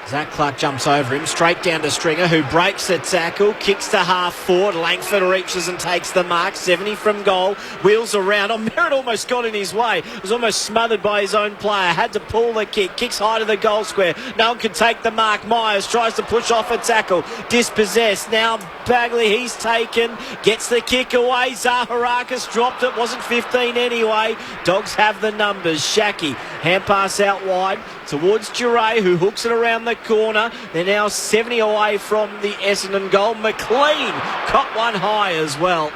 Zach Clark jumps over him, straight down to Stringer, who breaks the tackle, kicks to half forward. Langford reaches and takes the mark. 70 from goal, wheels around. Oh, Merritt almost got in his way. Was almost smothered by his own player. Had to pull the kick. Kicks high to the goal square. No one can take the mark. Myers tries to push off a tackle. Dispossessed. Now Bagley, he's taken. Gets the kick away. Zaharakis dropped it. Wasn't 15 anyway. Dogs have the numbers. Shackey, hand pass out wide towards Duray, who hooks it around the corner. They're now 70 away from the Essendon goal. McLean caught one high as well.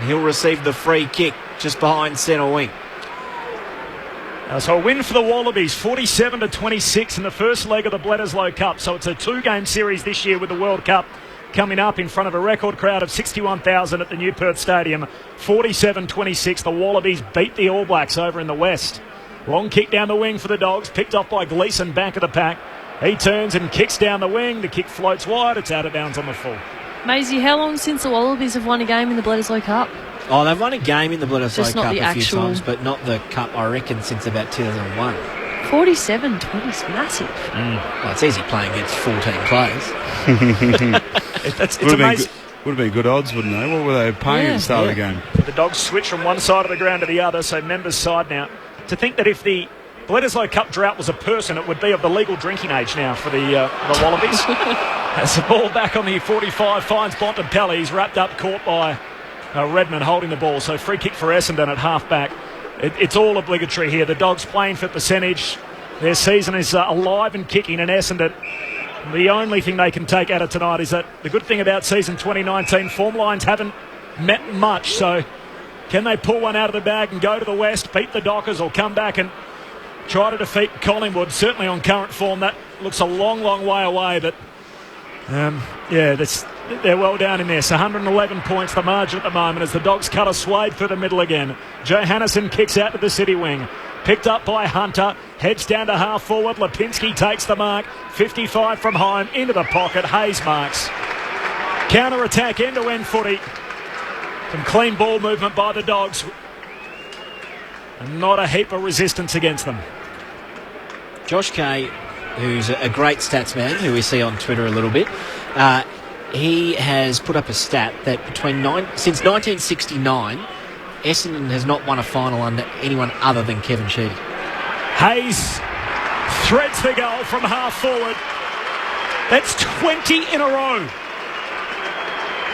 He'll receive the free kick just behind centre wing. So a win for the Wallabies, 47-26 in the first leg of the Bledisloe Cup. So it's a 2-game series this year with the World Cup coming up in front of a record crowd of 61,000 at the New Perth Stadium. 47-26, the Wallabies beat the All Blacks over in the West. Long kick down the wing for the Dogs, picked off by Gleeson, back of the pack. He turns and kicks down the wing. The kick floats wide. It's out of bounds on the full. Maisie, how long since the Wallabies have won a game in the Bledisloe Cup? Oh, they've won a game in the Bledisloe Just not Cup the a few actual- times, but not the Cup, I reckon, since about 2001. 47-20 is massive. Well, it's easy playing against 14 players. It's amazing. Would have been good odds, wouldn't they? What were they paying at the start of the game? The Dogs switch from one side of the ground to the other, so members' side now. To think that if the Bledisloe Cup drought was a person, it would be of the legal drinking age now for the Wallabies. As the ball back on the 45 finds Bontempelli. He's wrapped up, caught by Redmond holding the ball. So free kick for Essendon at half-back. It's all obligatory here. The Dogs playing for percentage. Their season is alive and kicking in Essendon. The only thing they can take out of tonight is that the good thing about season 2019, form lines haven't met much. So can they pull one out of the bag and go to the West, beat the Dockers, or come back and try to defeat Collingwood? Certainly on current form, that looks a long, long way away. But, they're well down in this. 111 points the margin at the moment as the Dogs cut a swathe through the middle again. Johannisen kicks out to the city wing. Picked up by Hunter. Heads down to half forward. Lipinski takes the mark. 55 from home. Into the pocket. Hayes marks. Counter-attack, end-to-end footy. Some clean ball movement by the Dogs. And not a heap of resistance against them. Josh Kay, who's a great stats man, who we see on Twitter a little bit, he has put up a stat that since 1969, Essendon has not won a final under anyone other than Kevin Sheedy. Hayes threads the goal from half forward. That's 20 in a row.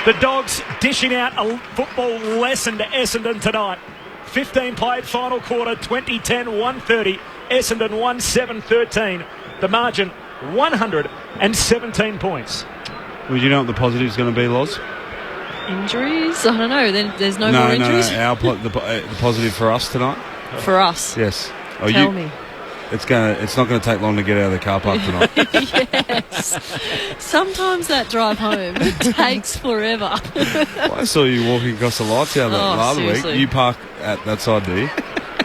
The Dogs dishing out a football lesson to Essendon tonight. 15 played final quarter, 20-10, 130. Essendon 1-7-13. The margin, 117 points. Would you know what the positive is going to be, Loz? Injuries? I don't know. Then there's no more injuries? No. The positive for us tonight? For us? Yes. Tell me. It's not going to take long to get out of the car park tonight. Yes. Sometimes that drive home takes forever. Well, I saw you walking across the lights the other week. You park at that side, do you?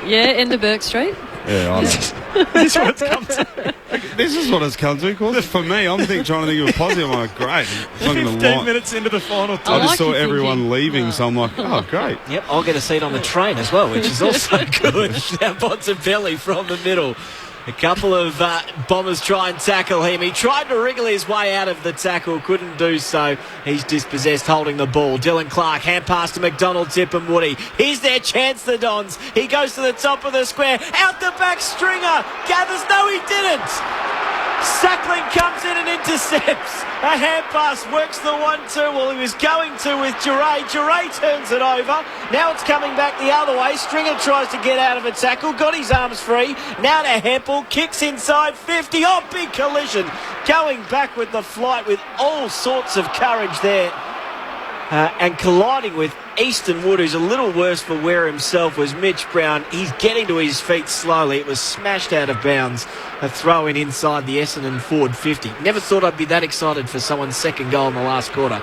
Yeah, end of Burke Street. Yeah, I know. This is what it's come to. This is what it's come to, of course. For me, I'm trying to think of a positive. I'm like, great. 15 minutes into the final time. I just saw everyone leaving, so I'm like, oh, great. Yep, I'll get a seat on the train as well, which is also good. Now Bontempelli from the middle. A couple of Bombers try and tackle him. He tried to wriggle his way out of the tackle, couldn't do so. He's dispossessed, holding the ball. Dylan Clark, hand pass to McDonald, Tip and Woody. Here's their chance, the Dons. He goes to the top of the square. Out the back, Stringer. Gathers. No, he didn't. Sackling comes in and intercepts. A hand pass works the 1-2. Well, he was going to with Duray. Duray turns it over. Now it's coming back the other way. Stringer tries to get out of a tackle. Got his arms free. Now to Hempel. Kicks inside 50. Oh, big collision. Going back with the flight with all sorts of courage there. And colliding with Easton Wood, who's a little worse for wear himself, was Mitch Brown. He's getting to his feet slowly. It was smashed out of bounds. A throw in inside the Essendon forward 50. Never thought I'd be that excited for someone's second goal in the last quarter.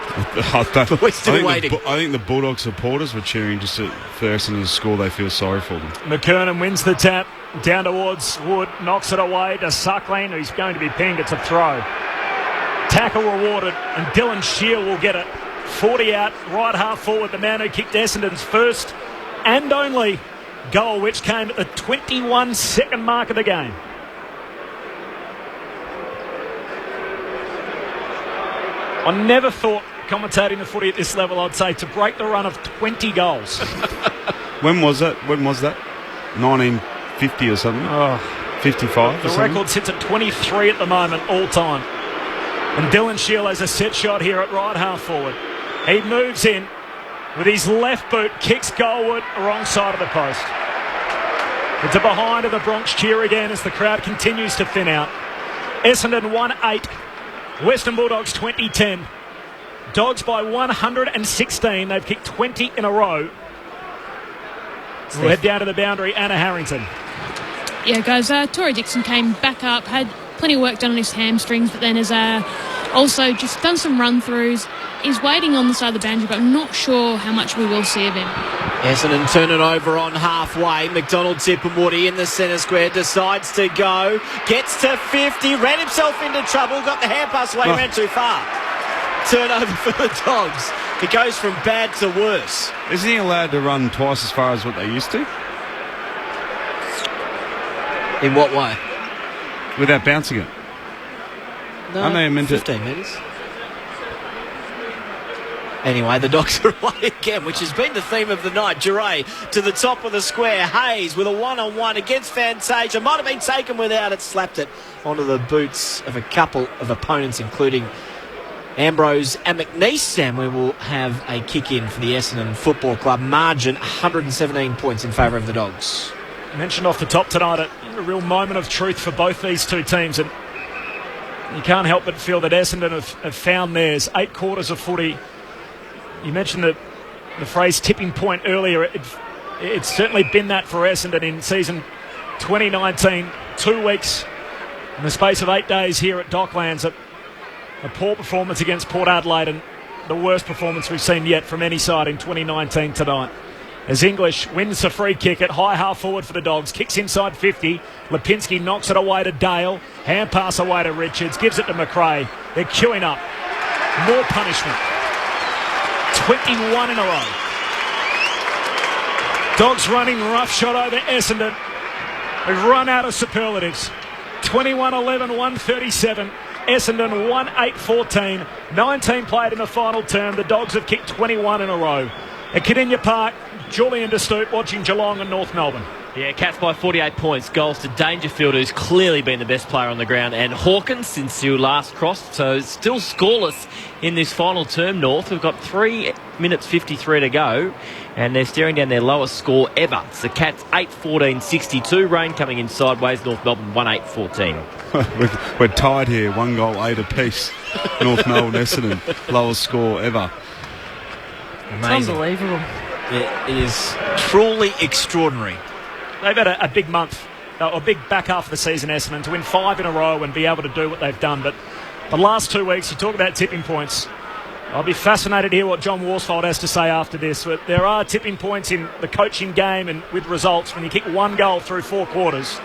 We're still waiting. I think the Bulldog supporters were cheering just for Essendon to score. They feel sorry for them. McKernan wins the tap. Down towards Wood. Knocks it away to Suckling, who's going to be pinged. It's a throw. Tackle rewarded. And Dylan Shear will get it. 40 out, right half forward, the man who kicked Essendon's first and only goal, which came at the 21-second mark of the game. I never thought, commentating the footy at this level, I'd say to break the run of 20 goals. When was that? 1950 or something? 55 The record sits at 23 at the moment, all time. And Dylan Shield has a set shot here at right half forward. He moves in with his left boot, kicks goalward, wrong side of the post. It's a behind of the Bronx cheer again as the crowd continues to thin out. Essendon 1-8, Western Bulldogs 20-10. Dogs by 116. They've kicked 20 in a row. We'll head down to the boundary. Anna Harrington. Yeah, guys, Tory Dixon came back up, had plenty of work done on his hamstrings, but then has also just done some run-throughs. He's waiting on the side of the boundary, but I'm not sure how much we will see of him. Essendon turn it over on halfway. McDonald Tipperwoody in the centre square, decides to go, gets to 50, ran himself into trouble, got the hand pass away, ran too far. Turnover for the Dogs. It goes from bad to worse. Isn't he allowed to run twice as far as what they used to? In what way? Without bouncing it. No, aren't they meant 15 metres. Anyway, the Dogs are away again, which has been the theme of the night. Duray to the top of the square. Hayes with a one-on-one against Fantasia. Might have been taken without it. Slapped it onto the boots of a couple of opponents, including Ambrose and McNeese. And we will have a kick-in for the Essendon Football Club. Margin 117 points in favour of the Dogs. Mentioned off the top tonight, a real moment of truth for both these two teams. And you can't help but feel that Essendon have found theirs. 8 quarters of footy. You mentioned the phrase tipping point earlier. It's certainly been that for Essendon in season 2019. 2 weeks in the space of 8 days here at Docklands. A poor performance against Port Adelaide and the worst performance we've seen yet from any side in 2019 tonight. As English wins the free kick at high half forward for the Dogs. Kicks inside 50. Lipinski knocks it away to Dale. Hand pass away to Richards. Gives it to McRae. They're queuing up. More punishment. 21 in a row. Dogs running roughshod over Essendon. We've run out of superlatives. 21-11, 137. Essendon 1-8-14. 19 played in the final term. The Dogs have kicked 21 in a row. At Cadinia Park, Julian De Stoop watching Geelong and North Melbourne. Yeah, Cats by 48 points. Goals to Dangerfield, who's clearly been the best player on the ground, and Hawkins since you last crossed. So still scoreless in this final term, North. We've got 3 minutes 53 to go, and they're staring down their lowest score ever. It's the Cats 8-14-62. Rain coming in sideways. North Melbourne 1-8-14. We're tied here. 1 goal, 8 apiece. North Melbourne, Essendon. Lowest score ever. Amazing. It's unbelievable. It is truly extraordinary. They've had a big month, a big back half of the season, Essendon, to win 5 in a row and be able to do what they've done. But the last 2 weeks, you talk about tipping points. I'll be fascinated to hear what John Worsfold has to say after this. But there are tipping points in the coaching game and with results. When you kick 1 goal through 4 quarters,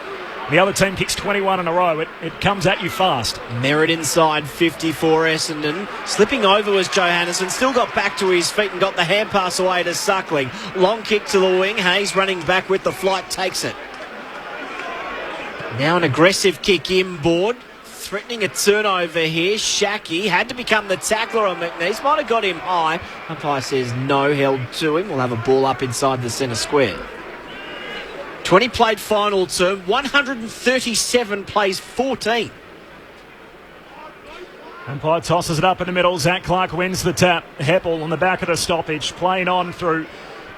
the other team kicks 21 in a row. It comes at you fast. Merritt inside 50 for Essendon. Slipping over was Johannesson. Still got back to his feet and got the hand pass away to Suckling. Long kick to the wing. Hayes running back with the flight. Takes it. Now an aggressive kick inboard. Threatening a turnover here. Shackey had to become the tackler on McNeese. Might have got him high. Umpire says no, held to him. We'll have a ball up inside the centre square. 20 played final term, 137 plays 14. Umpire tosses it up in the middle. Zach Clark wins the tap. Heppel on the back of the stoppage, playing on through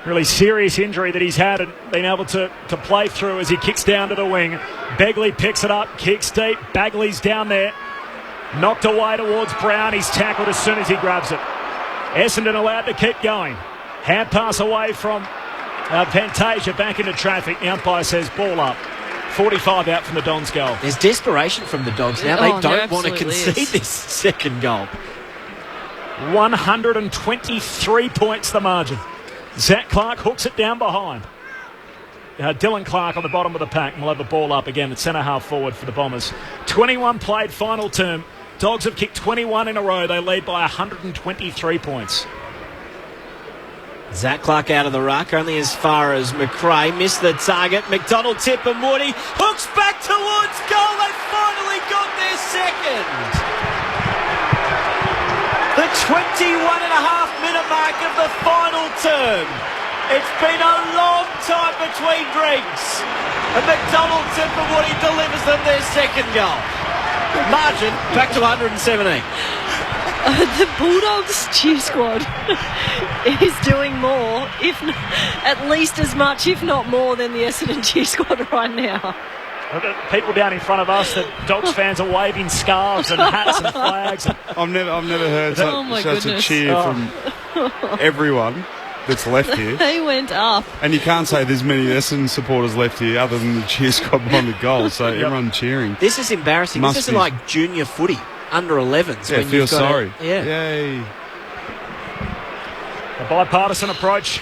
really serious injury that he's had and been able to play through as he kicks down to the wing. Begley picks it up, kicks deep. Bagley's down there. Knocked away towards Brown. He's tackled as soon as he grabs it. Essendon allowed to keep going. Hand pass away from Fantasia back into traffic. The umpire says ball up. 45 out from the Dons goal. There's desperation from the Dogs now. They don't want to concede this second goal. 123 points the margin. Zach Clark hooks it down behind. Dylan Clark on the bottom of the pack. We'll have the ball up again at centre half forward for the Bombers. 21 played final term. Dogs have kicked 21 in a row. They lead by 123 points. Zach Clark out of the ruck, only as far as McRae. Missed the target. McDonald, tip and Woody. Hooks back towards goal. They finally got their second. The 21.5-minute mark of the final term. It's been a long time between drinks. And McDonald, tip and Woody delivers them their second goal. Margin back to 117. The Bulldogs cheer squad is doing more, at least as much, if not more, than the Essendon cheer squad right now. Look at people down in front of us. The Dogs fans are waving scarves and hats and flags. I've never heard such a cheer from everyone that's left here. They went up. And you can't say there's many Essendon supporters left here other than the cheer squad behind the goal, so everyone cheering. This is embarrassing. This isn't like junior footy, under 11s. Yeah, feel sorry. Yeah. Yay. A bipartisan approach.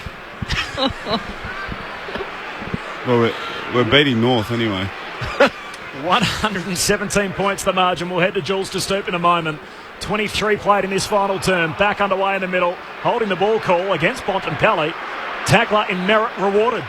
Well, we're beating North anyway. 117 points the margin. We'll head to Jules to Stoop in a moment. 23 played in this final term. Back underway in the middle. Holding the ball call against Bontempelli. Tackler in Merritt rewarded.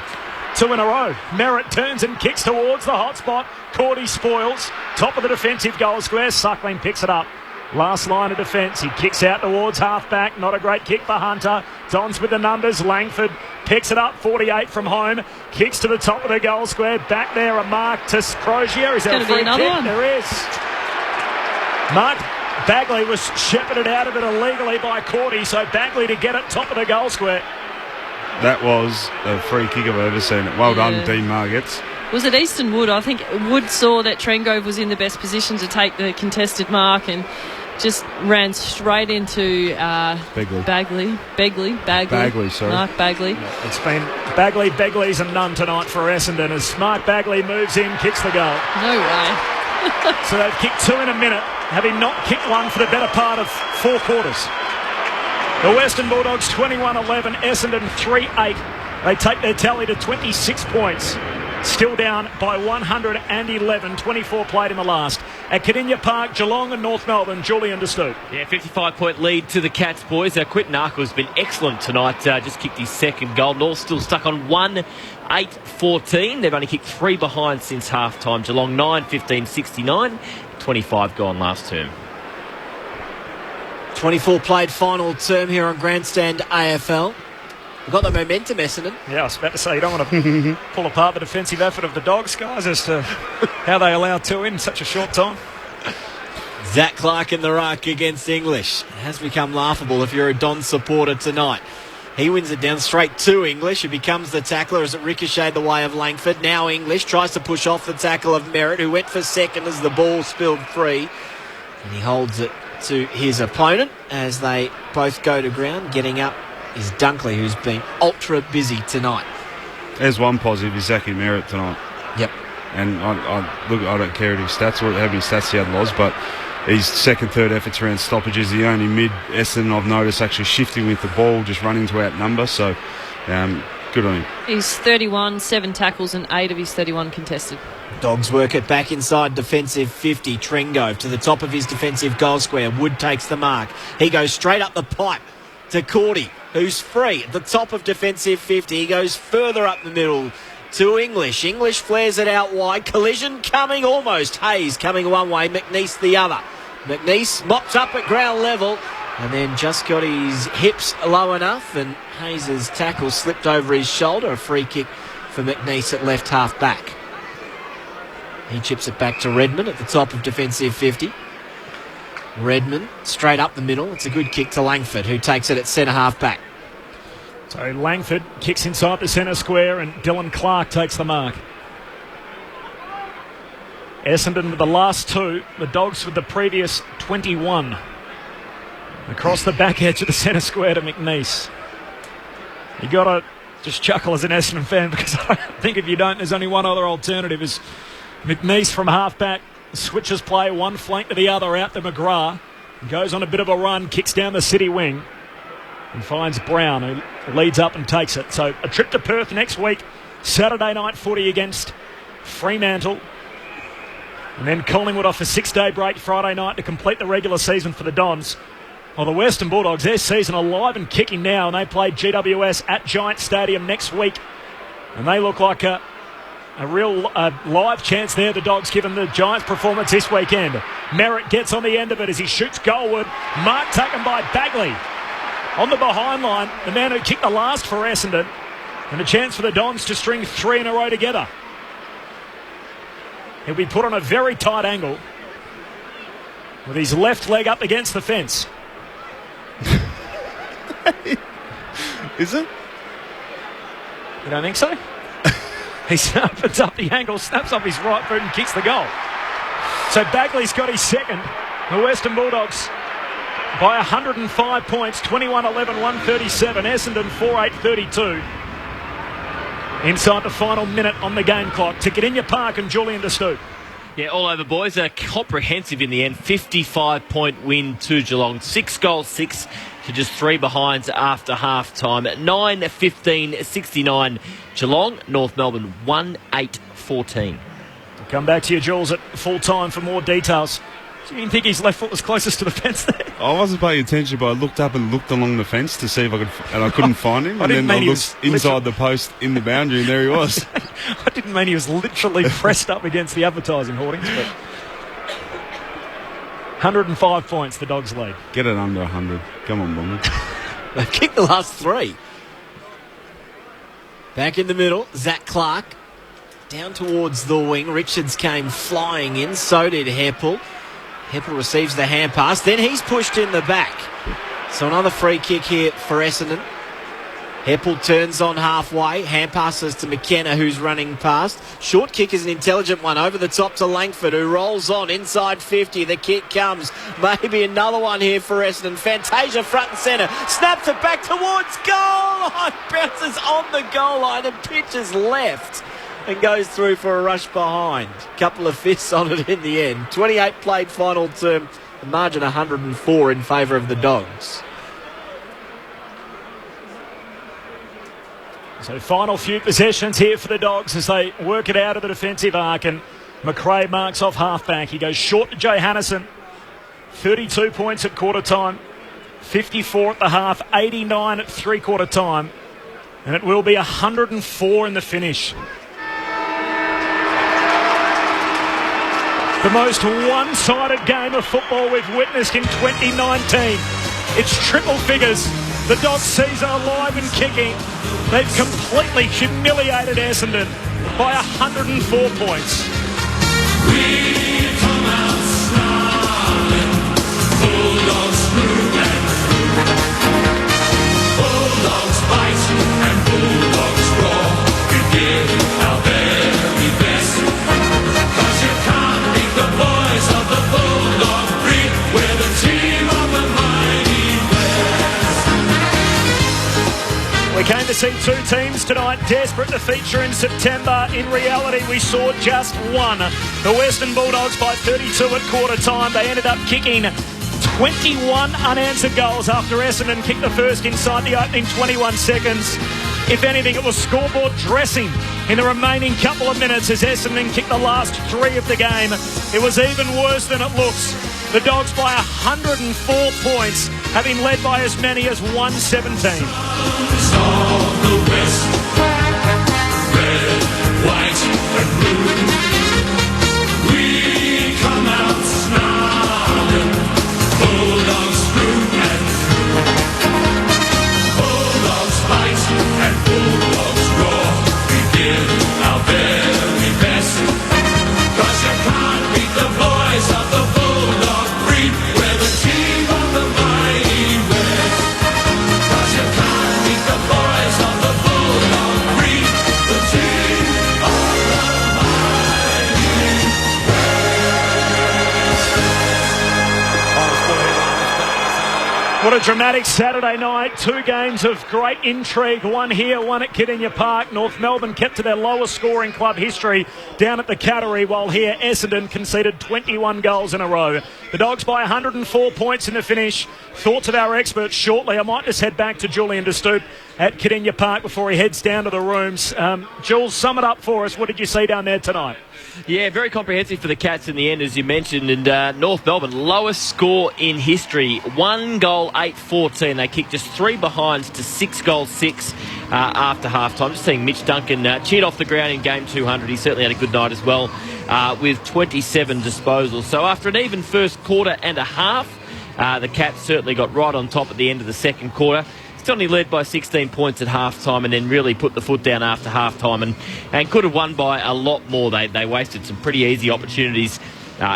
2 in a row. Merritt turns and kicks towards the hot spot. Cordy spoils. Top of the defensive goal square. Suckling picks it up. Last line of defence. He kicks out towards half-back. Not a great kick for Hunter. Dons with the numbers. Langford picks it up. 48 from home. Kicks to the top of the goal square. Back there, a mark to Crozier. Is there a free kick? One. There is. Mark Bagley was shepherded out of it illegally by Cordy. So Bagley to get it top of the goal square. That was a free kick I've ever seen. Well done, Dean Margetts. Was it Easton Wood? I think Wood saw that Trengove was in the best position to take the contested mark and just ran straight into Bagley, sorry. Mark Bagley. It's been Bagleys and none tonight for Essendon as Mark Bagley moves in, kicks the goal. No way. So they've kicked 2 in a minute, having not kicked one for the better part of 4 quarters. The Western Bulldogs 21-11, Essendon 3-8. They take their tally to 26 points. Still down by 111, 24 played in the last. At Cadinia Park, Geelong and North Melbourne, Julian de Stoop. Yeah, 55-point lead to the Cats, boys. Quinton Arco has been excellent tonight. Just kicked his second goal. North still stuck on 1-8-14. They've only kicked 3 behind since half-time. Geelong 9-15-69. 25 gone last term. 24 played final term here on Grandstand AFL. We've got the momentum, Essendon. Yeah, I was about to say, you don't want to pull apart the defensive effort of the Dogs, guys, as to how they allow 2 in such a short time. Zach Clark in the ruck against English. It has become laughable if you're a Don supporter tonight. He wins it down straight to English, who becomes the tackler as it ricocheted the way of Langford. Now English tries to push off the tackle of Merritt, who went for second as the ball spilled free. And he holds it to his opponent as they both go to ground. Getting up is Dunkley, who's been ultra busy tonight. There's one positive, is Zachy Merritt tonight. Yep. And I don't care his stats or how many stats he had lost, but his second, third efforts around stoppages, the only mid-Essendon I've noticed actually shifting with the ball, just running to outnumber, so good on him. He's 31, 7 tackles and 8 of his 31 contested. Dogs work it back inside defensive 50. Trengove to the top of his defensive goal square. Wood takes the mark. He goes straight up the pipe to Cordy, who's free at the top of defensive 50. He goes further up the middle to English. English flares it out wide. Collision coming almost. Hayes coming one way, McNeese the other. McNeese mops up at ground level and then just got his hips low enough and Hayes' tackle slipped over his shoulder. A free kick for McNeese at left half back. He chips it back to Redmond at the top of defensive 50. Redmond straight up the middle. It's a good kick to Langford, who takes it at centre half back. So Langford kicks inside the centre square and Dylan Clark takes the mark. Essendon with the last 2, the Dogs with the previous 21. Across the back edge of the centre square to McNeese. You got to just chuckle as an Essendon fan, because I think if you don't, there's only one other alternative. Is McNeese from half-back switches play one flank to the other out to McGrath. Goes on a bit of a run, kicks down the city wing and finds Brown, who leads up and takes it. So a trip to Perth next week. Saturday night footy against Fremantle. And then Collingwood off a 6-day break Friday night to complete the regular season for the Dons. Well, the Western Bulldogs, their season alive and kicking now, and they play GWS at Giant Stadium next week. And they look like a real live chance there, the Dogs, given the Giants' performance this weekend. Merritt gets on the end of it as he shoots goalward. Mark taken by Bagley. On the behind line, the man who kicked the last for Essendon. And a chance for the Dons to string 3 in a row together. He'll be put on a very tight angle with his left leg up against the fence. Is it? You don't think so? He opens up the angle, snaps off his right foot and kicks the goal. So Bagley's got his second. The Western Bulldogs by 105 points, 21-11, 137. Essendon 4-8-32. Inside the final minute on the game clock. Ticketinha Park and Julian De Stoop. Yeah, all over, boys. Comprehensive in the end. 55-point win to Geelong. 6 goals, 6 to just 3 behinds after half-time. 9-15-69 Geelong. North Melbourne 1-8-14. We'll come back to you, Jules, at full time for more details. Do you think his left foot was closest to the fence there? I wasn't paying attention, but I looked up and looked along the fence to see if I could, and I couldn't find him. And then I looked inside the post in the boundary, and there he was. I didn't mean he was literally pressed up against the advertising hoardings, but 105 points, the Dogs lead. Get it under 100. Come on, Bomber. They've kicked the last 3. Back in the middle, Zach Clark. Down towards the wing. Richards came flying in, so did Heppel. Heppel receives the hand pass, then he's pushed in the back. So another free kick here for Essendon. Heppel turns on halfway, hand passes to McKenna, who's running past. Short kick is an intelligent one over the top to Langford, who rolls on inside 50. The kick comes, maybe another one here for Essendon. Fantasia front and centre, snaps it back towards goal line, bounces on the goal line and pitches left and goes through for a rush behind. Couple of fists on it in the end. 28 played final term, the margin 104 in favour of the Dogs. So final few possessions here for the Dogs as they work it out of the defensive arc, and McRae marks off half-back. He goes short to Jay Hannison. 32 points at quarter time, 54 at the half, 89 at three-quarter time, and it will be 104 in the finish. The most one-sided game of football we've witnessed in 2019. It's triple figures. The Dogs' season alive and kicking. They've completely humiliated Essendon by 104 points. We come out snarling, Bulldogs through and through. Bulldogs bite and Bulldogs roar. We give our very best. 'Cause you can't beat the boys of the Bulldog breed. We're the team of the mighty West. We came to see 2 teams tonight desperate to feature in September. In reality, we saw just one. The Western Bulldogs by 32 at quarter time. They ended up kicking 21 unanswered goals after Essendon kicked the first inside the opening 21 seconds. If anything, it was scoreboard dressing in the remaining couple of minutes as Essendon kicked the last 3 of the game. It was even worse than it looks. The Dogs by 104 points, having led by as many as 117. Of the West, red, white and blue. We come out snarling, Bulldogs through and through. Bulldogs fight and Bulldogs roar. We give our very best. 'Cause you can't beat the boys of the Bulldog breed. We're the team of the mighty West. 'Cause you can't beat the boys of the Bulldog breed. The team of the mighty What a dramatic Saturday night. Two games of great intrigue. One here, one at Kardinia Park. North Melbourne kept to their lowest scoring club history down at the Cattery, while here Essendon conceded 21 goals in a row. The Dogs by 104 points in the finish. Thoughts of our experts shortly. I might just head back to Julian De Stoop at Kardinia Park before he heads down to the rooms. Jules, sum it up for us. What did you see down there tonight? Yeah, very comprehensive for the Cats in the end, as you mentioned. And North Melbourne, lowest score in history. 1 goal, 8-14. They kicked just 3 behinds to 6 goals, 6 after half-time. Just seeing Mitch Duncan cheered off the ground in game 200. He certainly had a good night as well with 27 disposals. So after an even first quarter and a half, the Cats certainly got right on top at the end of the second quarter. Still only led by 16 points at half-time and then really put the foot down after half-time and could have won by a lot more. They wasted some pretty easy opportunities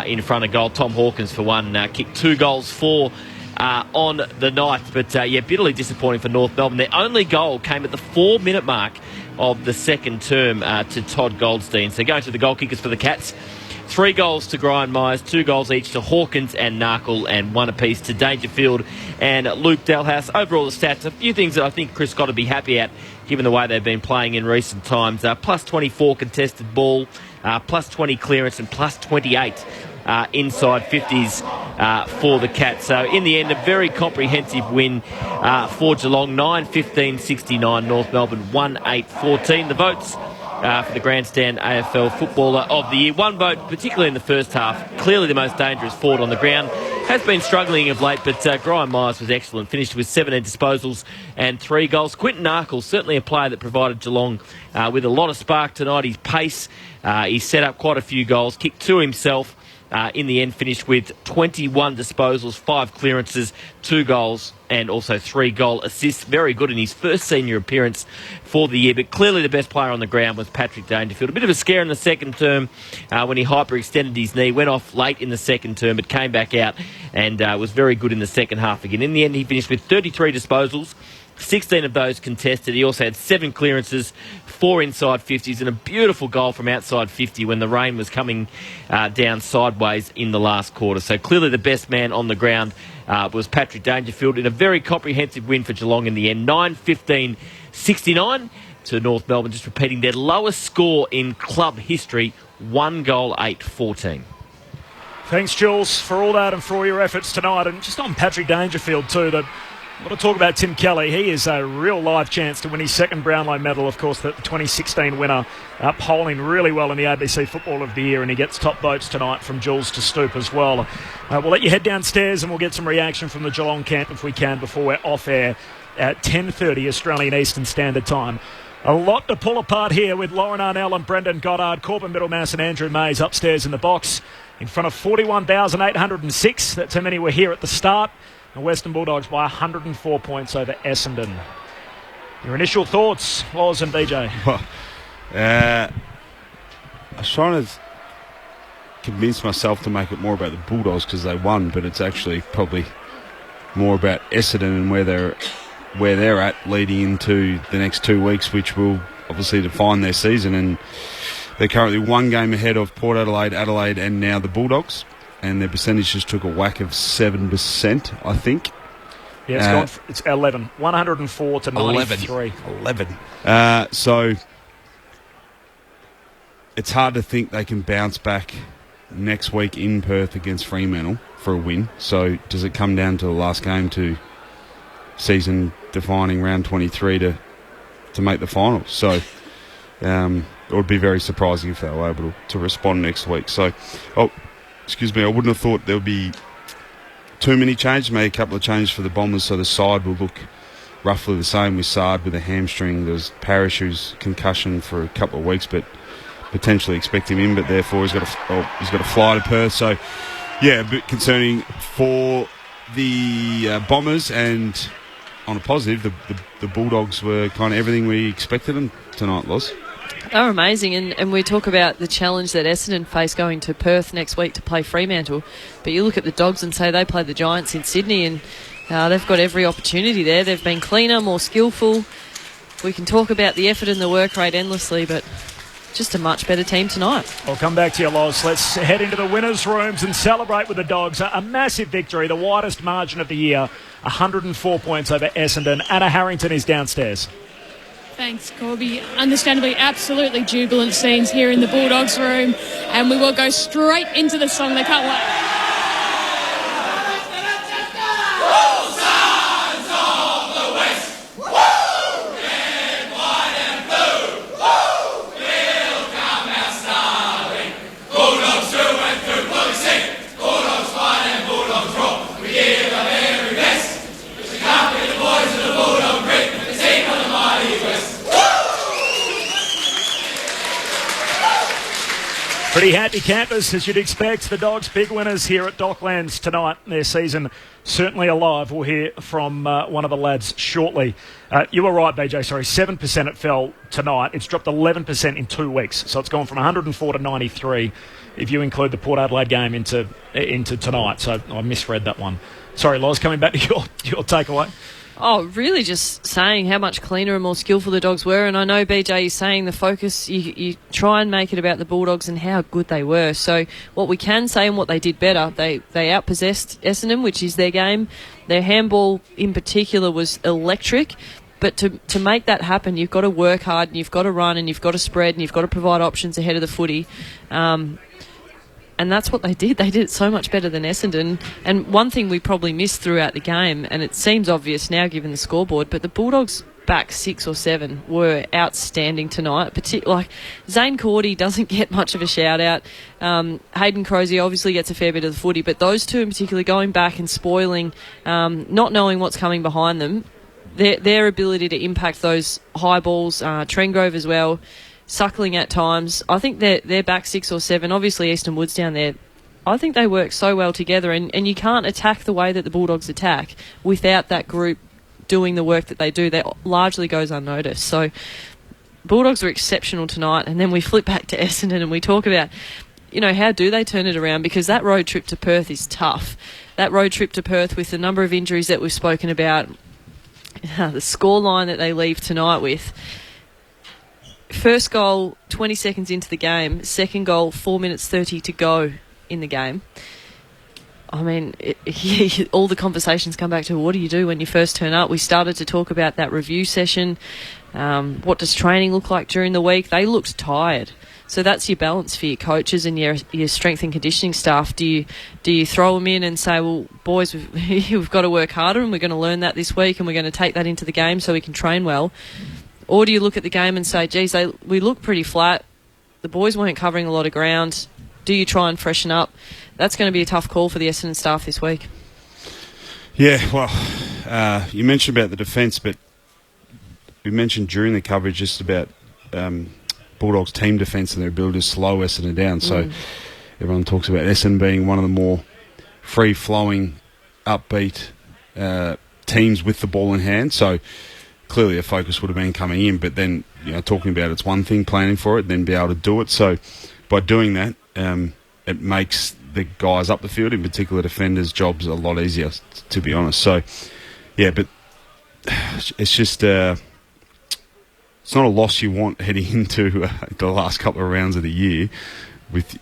in front of goal. Tom Hawkins, for one, kicked 2 goals, 4 on the night. But, bitterly disappointing for North Melbourne. Their only goal came at the 4-minute mark of the second term to Todd Goldstein. So going to the goal kickers for the Cats. 3 goals to Brian Myers, 2 goals each to Hawkins and Narkle, and 1 apiece to Dangerfield and Luke Dalhouse. Overall, the stats, a few things that I think Chris got to be happy at, given the way they've been playing in recent times. Plus 24 contested ball, plus 20 clearance, and plus 28 inside 50s for the Cats. So in the end, a very comprehensive win for Geelong. 9-15-69, North Melbourne 1-8-14. The votes for the Grandstand AFL Footballer of the Year. 1 vote, particularly in the first half. Clearly the most dangerous forward on the ground. Has been struggling of late, but Brian Myers was excellent. Finished with 17 disposals and 3 goals. Quinton Narkle, certainly a player that provided Geelong with a lot of spark tonight. His pace, he set up quite a few goals, kicked 2 himself. In the end, finished with 21 disposals, 5 clearances, 2 goals, and also 3 goal assists. Very good in his first senior appearance for the year. But clearly the best player on the ground was Patrick Dangerfield. A bit of a scare in the second term when he hyperextended his knee. Went off late in the second term, but came back out and was very good in the second half again. In the end, he finished with 33 disposals. 16 of those contested. He also had 7 clearances, 4 inside 50s, and a beautiful goal from outside 50 when the rain was coming down sideways in the last quarter. So clearly the best man on the ground was Patrick Dangerfield in a very comprehensive win for Geelong in the end. 9-15-69 to North Melbourne, just repeating their lowest score in club history, 1 goal, 8-14. Thanks, Jules, for all that and for all your efforts tonight. And just on Patrick Dangerfield too, I want to talk about Tim Kelly. He is a real live chance to win his second Brownlow medal. Of course, the 2016 winner, polling really well in the ABC Football of the Year, and he gets top votes tonight from Jules to Stoop as well. We'll let you head downstairs and we'll get some reaction from the Geelong camp if we can before we're off air at 10:30 Australian Eastern Standard Time. A lot to pull apart here with Lauren Arnell and Brendan Goddard, Corbin Middlemass and Andrew Mays upstairs in the box in front of 41,806. That's how many were here at the start. The Western Bulldogs by 104 points over Essendon. Your initial thoughts, Loz and BJ? Well, I was trying to convince myself to make it more about the Bulldogs because they won, but it's actually probably more about Essendon and where they're at leading into the next 2 weeks, which will obviously define their season. And they're currently 1 game ahead of Port Adelaide, Adelaide, and now the Bulldogs. And their percentage just took a whack of 7%, I think. Yeah, it's 11. 104 to 93. 11. So it's hard to think they can bounce back next week in Perth against Fremantle for a win. So does it come down to the last game to season-defining round 23 to make the finals? So it would be very surprising if they were able to respond next week. So, excuse me, I wouldn't have thought there would be too many changes, maybe a couple of changes for the Bombers, so the side will look roughly the same with Sard with a hamstring. There's Parrish, who's concussion for a couple of weeks, but potentially expect him in, but therefore he's got to fly to Perth. So, yeah, a bit concerning for the Bombers, and on a positive, the Bulldogs were kind of everything we expected them tonight, Loz. They're amazing, and we talk about the challenge that Essendon face going to Perth next week to play Fremantle, but you look at the Dogs and say they play the Giants in Sydney, and they've got every opportunity there. They've been cleaner, more skillful. We can talk about the effort and the work rate endlessly, but just a much better team tonight. I'll come back to you, Loz. Let's head into the winners' rooms and celebrate with the Dogs. A massive victory, the widest margin of the year, 104 points over Essendon. Anna Harrington is downstairs. Thanks, Corby. Understandably, absolutely jubilant scenes here in the Bulldogs room, and we will go straight into the song. They can't wait. Pretty happy campers, as you'd expect. The Dogs big winners here at Docklands tonight. Their season certainly alive. We'll hear from one of the lads shortly. You were right, BJ, sorry. 7% it fell tonight. It's dropped 11% in 2 weeks. So it's gone from 104 to 93 if you include the Port Adelaide game into tonight. So I misread that one. Sorry, Loz, coming back to your takeaway. Oh, really just saying how much cleaner and more skillful the Dogs were. And I know, BJ, is saying the focus, you try and make it about the Bulldogs and how good they were. So what we can say and what they did better, they outpossessed Essendon, which is their game. Their handball in particular was electric. But to make that happen, you've got to work hard and you've got to run and you've got to spread and you've got to provide options ahead of the footy. And that's what they did. They did it so much better than Essendon. And one thing we probably missed throughout the game, and it seems obvious now given the scoreboard, but the Bulldogs back 6 or 7 were outstanding tonight. Like Zane Cordy doesn't get much of a shout out. Hayden Crozier obviously gets a fair bit of the footy, but those two in particular going back and spoiling, not knowing what's coming behind them, their ability to impact those high balls, Trengrove as well, Suckling at times. I think they're back 6 or 7. Obviously, Easton Wood's down there. I think they work so well together, and you can't attack the way that the Bulldogs attack without that group doing the work that they do. That largely goes unnoticed. So, Bulldogs were exceptional tonight, and then we flip back to Essendon and we talk about, how do they turn it around? Because that road trip to Perth is tough. That road trip to Perth with the number of injuries that we've spoken about, the scoreline that they leave tonight with. First goal, 20 seconds into the game. Second goal, 4 minutes 30 to go in the game. I mean, all the conversations come back to what do you do when you first turn up? We started to talk about that review session. What does training look like during the week? They looked tired. So that's your balance for your coaches and your strength and conditioning staff. Do you throw them in and say, well, boys, we've got to work harder and we're going to learn that this week and we're going to take that into the game so we can train well? Or do you look at the game and say, geez, we look pretty flat. The boys weren't covering a lot of ground. Do you try and freshen up? That's going to be a tough call for the Essendon staff this week. Yeah, well, you mentioned about the defence, but we mentioned during the coverage just about Bulldogs' team defence and their ability to slow Essendon down. So everyone talks about Essendon being one of the more free-flowing, upbeat teams with the ball in hand. So clearly a focus would have been coming in, but then talking about it's one thing, planning for it, then be able to do it. So by doing that, it makes the guys up the field, in particular defenders' jobs a lot easier, to be honest. So yeah, but it's just it's not a loss you want heading into the last couple of rounds of the year,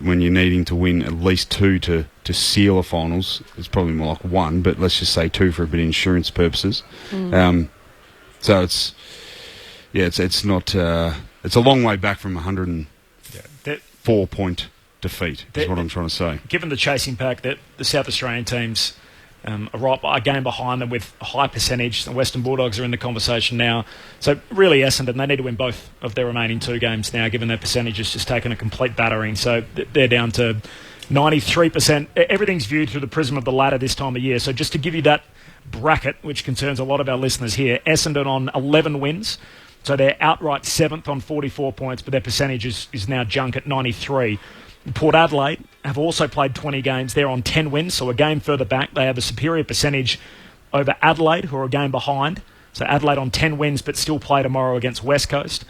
when you're needing to win at least 2 to seal a finals. It's probably more like 1, but let's just say 2 for a bit of insurance purposes. So it's not it's a long way back from 104 point defeat. Is what I'm trying to say. Given the chasing pack that the South Australian teams are a game behind them with a high percentage, the Western Bulldogs are in the conversation now. So really, Essendon, they need to win both of their remaining 2 games now, given their percentage has just taken a complete battering. So they're down to 93%. Everything's viewed through the prism of the ladder this time of year. So just to give you that bracket, which concerns a lot of our listeners here, Essendon on 11 wins, so they're outright 7th on 44 points, but their percentage is now junk at 93. Port Adelaide have also played 20 games. They're on 10 wins, so a game further back. They have a superior percentage over Adelaide, who are a game behind. So Adelaide on 10 wins, but still play tomorrow against West Coast.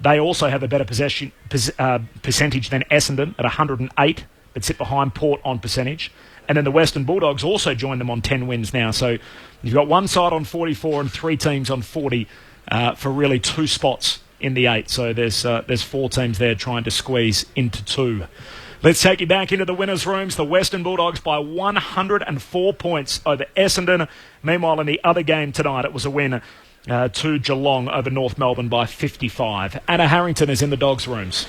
They also have a better percentage than Essendon at 108, but sit behind Port on percentage. And then the Western Bulldogs also join them on 10 wins now. So you've got one side on 44 and 3 teams on 40 for really 2 spots in the 8. So there's 4 teams there trying to squeeze into 2. Let's take you back into the winners' rooms. The Western Bulldogs by 104 points over Essendon. Meanwhile, in the other game tonight, it was a win to Geelong over North Melbourne by 55. Anna Harrington is in the Dogs' rooms.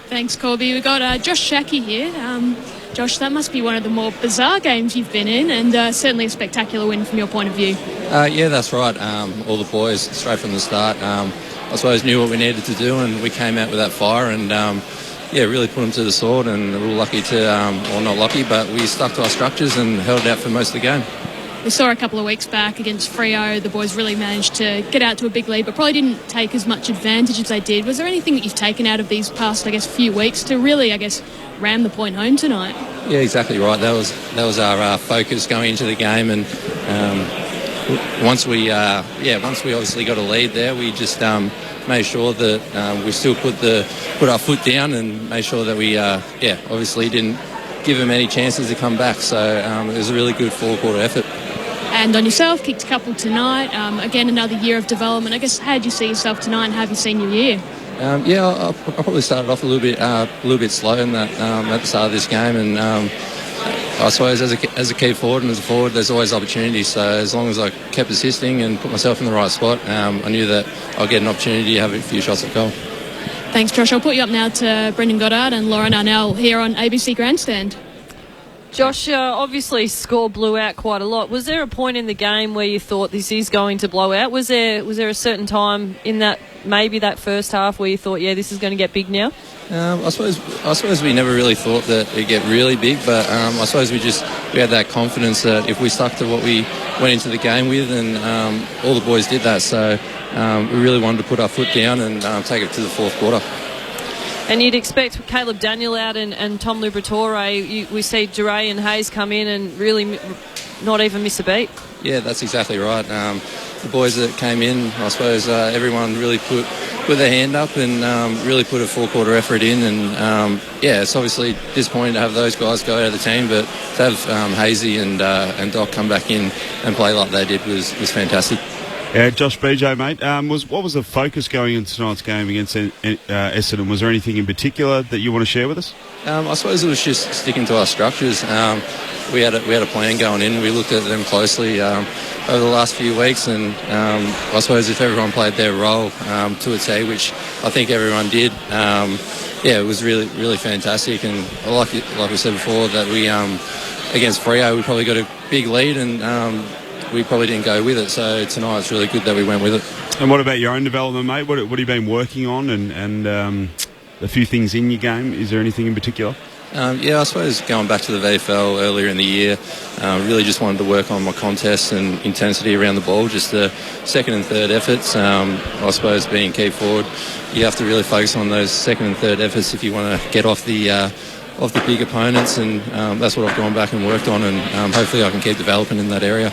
Thanks, Corby. We've got Josh Shackey here. Josh, that must be one of the more bizarre games you've been in, and certainly a spectacular win from your point of view. Yeah, that's right. All the boys, straight from the start, I suppose knew what we needed to do, and we came out with that fire, and really put them to the sword, and we were lucky to, or not lucky, but we stuck to our structures and held it out for most of the game. We saw a couple of weeks back against Freo, the boys really managed to get out to a big lead, but probably didn't take as much advantage as they did. Was there anything that you've taken out of these past, few weeks to really, ram the point home tonight? Yeah, exactly right. That was our focus going into the game, and once we obviously got a lead there, we just made sure that we still put our foot down and made sure that we obviously didn't give them any chances to come back. So it was a really good 4-quarter effort. And on yourself, kicked a couple tonight. Again, another year of development. How did you see yourself tonight, and how have you seen your year? I'll probably started off a little bit slow in that at the start of this game, and I suppose as a key forward and as a forward, there's always opportunity. So as long as I kept assisting and put myself in the right spot, I knew that I'll get an opportunity to have a few shots at goal. Thanks, Josh. I'll put you up now to Brendan Goddard and Lauren Arnell here on ABC Grandstand. Josh, obviously score blew out quite a lot. Was there a point in the game where you thought this is going to blow out? Was there a certain time in that first half where you thought, this is going to get big now? I suppose we never really thought that it'd get really big, but I suppose we had that confidence that if we stuck to what we went into the game with, and all the boys did that. So we really wanted to put our foot down and take it to the 4th quarter. And you'd expect Caleb Daniel out and Tom Liberatore, we see Duray and Hayes come in and really not even miss a beat. Yeah, that's exactly right. The boys that came in, I suppose everyone really put their hand up and really put a 4-quarter effort in. And it's obviously disappointing to have those guys go out of the team, but to have Hazy and Doc come back in and play like they did was fantastic. Yeah, Josh BJ, mate. What was the focus going into tonight's game against Essendon? Was there anything in particular that you want to share with us? I suppose it was just sticking to our structures. We had a plan going in. We looked at them closely over the last few weeks, and I suppose if everyone played their role to a T, which I think everyone did, it was really, really fantastic. And like we said before, that we against Freo, we probably got a big lead, and we probably didn't go with it. So tonight it's really good that we went with it. And what about your own development, mate? What have you been working on, and a few things in your game? Is there anything in particular? I suppose going back to the VFL earlier in the year, really just wanted to work on my contests and intensity around the ball, just the second and third efforts. I suppose being key forward, you have to really focus on those second and third efforts if you want to get off the big opponents, and that's what I've gone back and worked on, and hopefully I can keep developing in that area.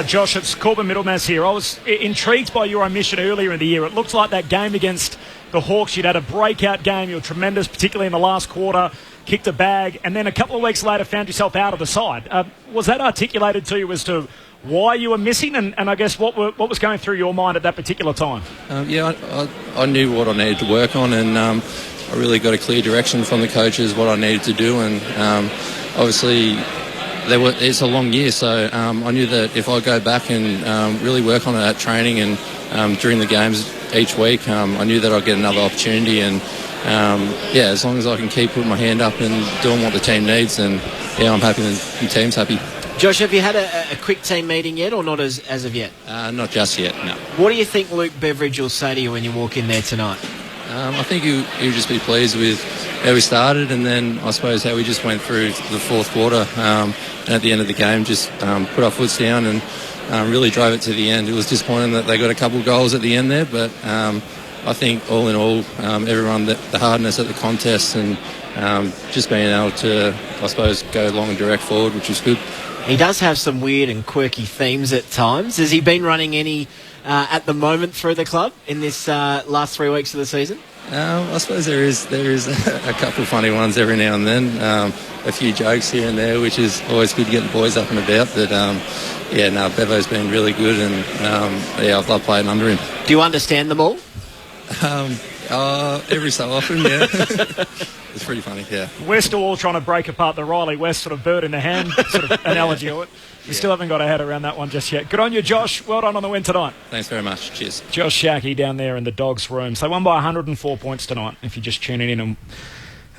Josh, it's Corbin Middlemass here. I was intrigued by your omission earlier in the year. It looked like that game against the Hawks, you'd had a breakout game. You were tremendous, particularly in the last quarter, kicked a bag, and then a couple of weeks later found yourself out of the side. Was that articulated to you as to why you were missing, and I guess what was going through your mind at that particular time? I knew what I needed to work on, and I really got a clear direction from the coaches what I needed to do, and obviously it's a long year, so I knew that if I go back and really work on it at training and during the games each week, I knew that I'd get another opportunity, and as long as I can keep putting my hand up and doing what the team needs, then I'm happy and the team's happy. Josh, have you had a quick team meeting yet, or not as of yet? Not just yet, no. What do you think Luke Beveridge will say to you when you walk in there tonight? I think he'll just be pleased with how we started, and then I suppose how we just went through the 4th quarter, and at the end of the game just put our foots down and really drove it to the end. It was disappointing that they got a couple goals at the end there, but I think all in all, everyone, the hardness at the contest and just being able to, I suppose, go long and direct forward, which was good. He does have some weird and quirky themes at times. Has he been running any at the moment through the club in this last 3 weeks of the season? I suppose there is a couple of funny ones every now and then, a few jokes here and there, which is always good to get the boys up and about. But Bevo's been really good, and I've loved playing under him. Do you understand them all? Every so often, yeah. It's pretty funny, yeah. We're still all trying to break apart the Riley West sort of bird in the hand sort of analogy of it. We still haven't got our head around that one just yet. Good on you, Josh. Well done on the win tonight. Thanks very much. Cheers. Josh Shackey down there in the Dogs' room. So they won by 104 points tonight, if you're just tuning in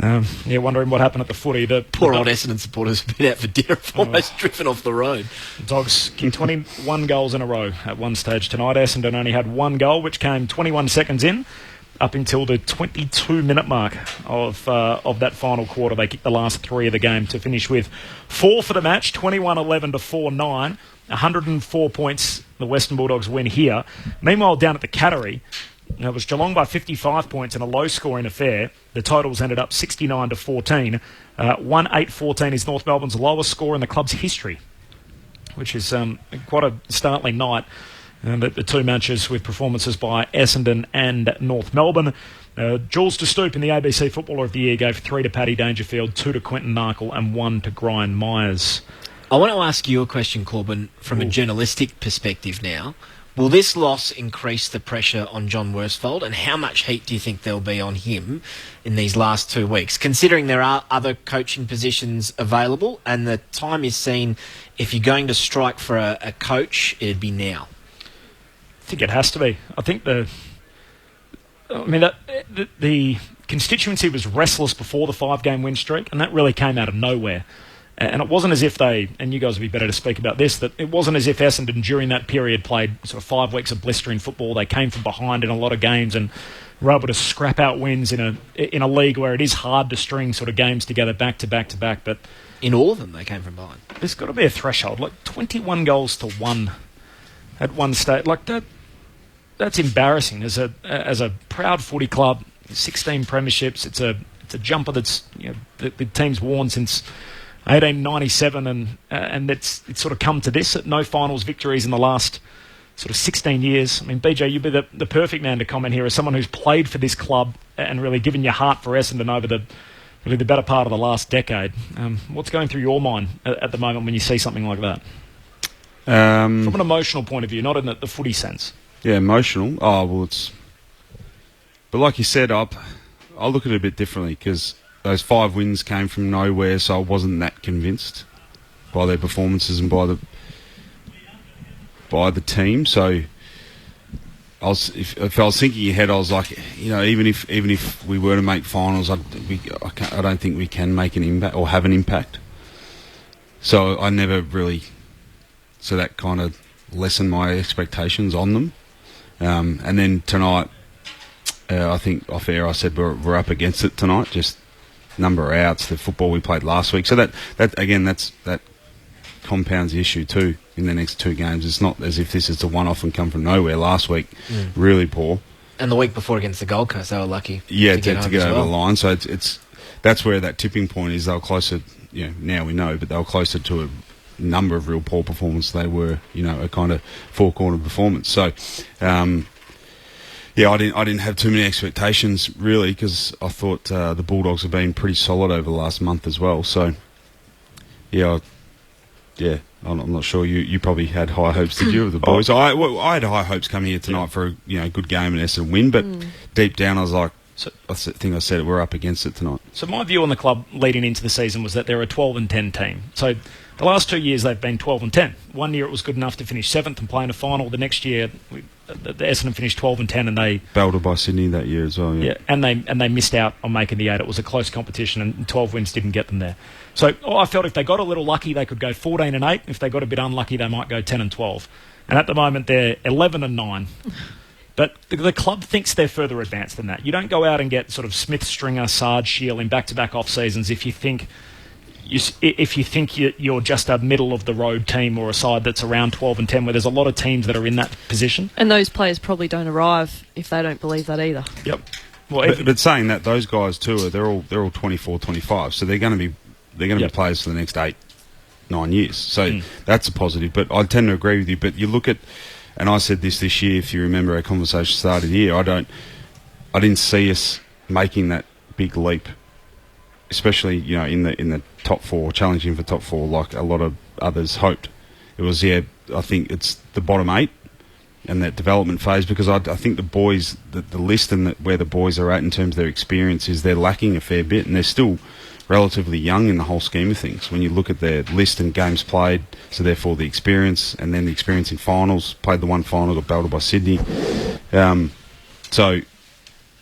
and wondering what happened at the footy. Poor old Essendon supporters have been out for dinner, almost driven off the road. The Dogs kicked 21 goals in a row at one stage tonight. Essendon only had one goal, which came 21 seconds in, up until the 22-minute mark of that final quarter. They kicked the last three of the game to finish with 4 for the match, 21-11 to 4-9, 104 points. The Western Bulldogs win here. Meanwhile, down at the Cattery, it was Geelong by 55 points in a low-scoring affair. The totals ended up 69 to 14. 1-8-14 is North Melbourne's lowest score in the club's history, which is quite a startling night. The two matches with performances by Essendon and North Melbourne. Jules de Stoop in the ABC Footballer of the Year gave 3 to Paddy Dangerfield, 2 to Quentin Narkle and 1 to Brian Myers. I want to ask you a question, Corbin, from a journalistic perspective now. Will this loss increase the pressure on John Worsfold, and how much heat do you think there'll be on him in these last 2 weeks, considering there are other coaching positions available and the time is seen, if you're going to strike for a coach, it'd be now? I think it has to be. I think the constituency was restless before the 5-game win streak, and that really came out of nowhere. And it wasn't as if and you guys would be better to speak about this, that it wasn't as if Essendon during that period played sort of 5 weeks of blistering football. They came from behind in a lot of games and were able to scrap out wins in a league where it is hard to string sort of games together back to back to back. But in all of them, they came from behind. There's got to be a threshold, like 21 goals to 1 at one stage. Like that. That's embarrassing as a proud footy club. 16 premierships. It's a jumper that's the team's worn since 1897, and it's sort of come to this. No finals victories in the last sort of 16 years. I mean, BJ, you'd be the perfect man to comment here as someone who's played for this club and really given your heart for Essendon over the better part of the last decade. What's going through your mind at the moment when you see something like that? From an emotional point of view, not in the footy sense. Yeah, emotional. Oh, well, but like you said, I look at it a bit differently because those 5 wins came from nowhere, so I wasn't that convinced by their performances and by the team. So if I was thinking ahead, I was like, even if we were to make finals, I don't think we can make an impact or have an impact. So I never really, so that kind of lessened my expectations on them. And then tonight, I think off air I said we're up against it tonight. Just number of outs, the football we played last week. So that compounds the issue too in the next 2 games. It's not as if this is a one-off and come from nowhere. Last week, really poor. And the week before against the Gold Coast, they were lucky. Yeah, to get over the line. So that's where that tipping point is. They were closer. Now we know, but they were closer to a number of real poor performances. They were, a kind of 4-corner performance. So, I didn't have too many expectations really because I thought the Bulldogs have been pretty solid over the last month as well. So, I'm not sure. You probably had high hopes, did you, of the boys? I had high hopes coming here tonight for a good game and Essendon win, but deep down I was like, I think I said it, we're up against it tonight. So my view on the club leading into the season was that they're a 12-10 team. So the last 2 years they've been 12-10. One year it was good enough to finish 7th and play in a final. The next year the Essendon finished 12-10 and they belted by Sydney that year as well. Yeah, and they missed out on making the 8. It was a close competition and 12 wins didn't get them there. So I felt if they got a little lucky they could go 14-8. If they got a bit unlucky they might go 10-12. And at the moment they're 11-9. But the club thinks they're further advanced than that. You don't go out and get sort of Smith, Stringer, Sarge, Shield in back-to-back off-seasons if you think you're just a middle-of-the-road team or a side that's around 12-10, where there's a lot of teams that are in that position. And those players probably don't arrive if they don't believe that either. Yep. Well, but saying that, those guys too they're all 24, 25, so they're going to be players for the next 8, 9 years. So that's a positive. But I tend to agree with you. But you look at. And I said this year, if you remember our conversation started here, I didn't see us making that big leap, especially in the top 4, challenging for top 4 like a lot of others hoped. It was I think it's the bottom 8 and that development phase, because I think the boys, the list and where the boys are at in terms of their experience is they're lacking a fair bit, and they're still relatively young in the whole scheme of things. When you look at their list and games played, so therefore the experience, and then the experience in finals, played the one final, got belted by Sydney. So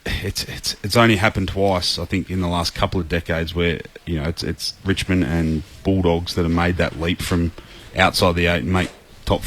it's only happened twice, I think, in the last couple of decades where, you know, it's Richmond and Bulldogs that have made that leap from outside the 8 and make top.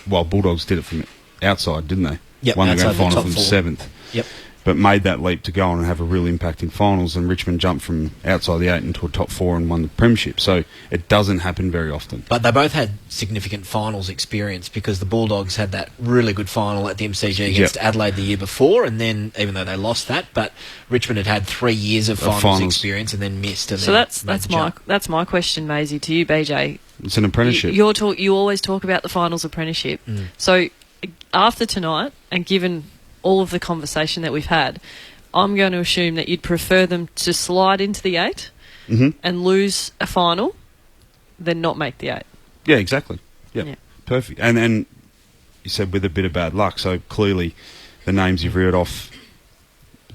Well, Bulldogs did it from outside, didn't they? Yep, won the outside grand the final top from 4. 7th. Yep. But made that leap to go on and have a real impact in finals, and Richmond jumped from outside the 8 into a top 4 and won the premiership. So it doesn't happen very often. But they both had significant finals experience, because the Bulldogs had that really good final at the MCG against Adelaide the year before, and then, even though they lost that, but Richmond had 3 years of finals experience and then missed. And so then that's my question, Maisie, to you, BJ. It's an apprenticeship. You always talk about the finals apprenticeship. So after tonight, and given all of the conversation that we've had, I'm going to assume that you'd prefer them to slide into the 8 and lose a final than not make the 8. Yeah, exactly. Yep. Yeah, perfect. And then you said with a bit of bad luck, so clearly the names you've read off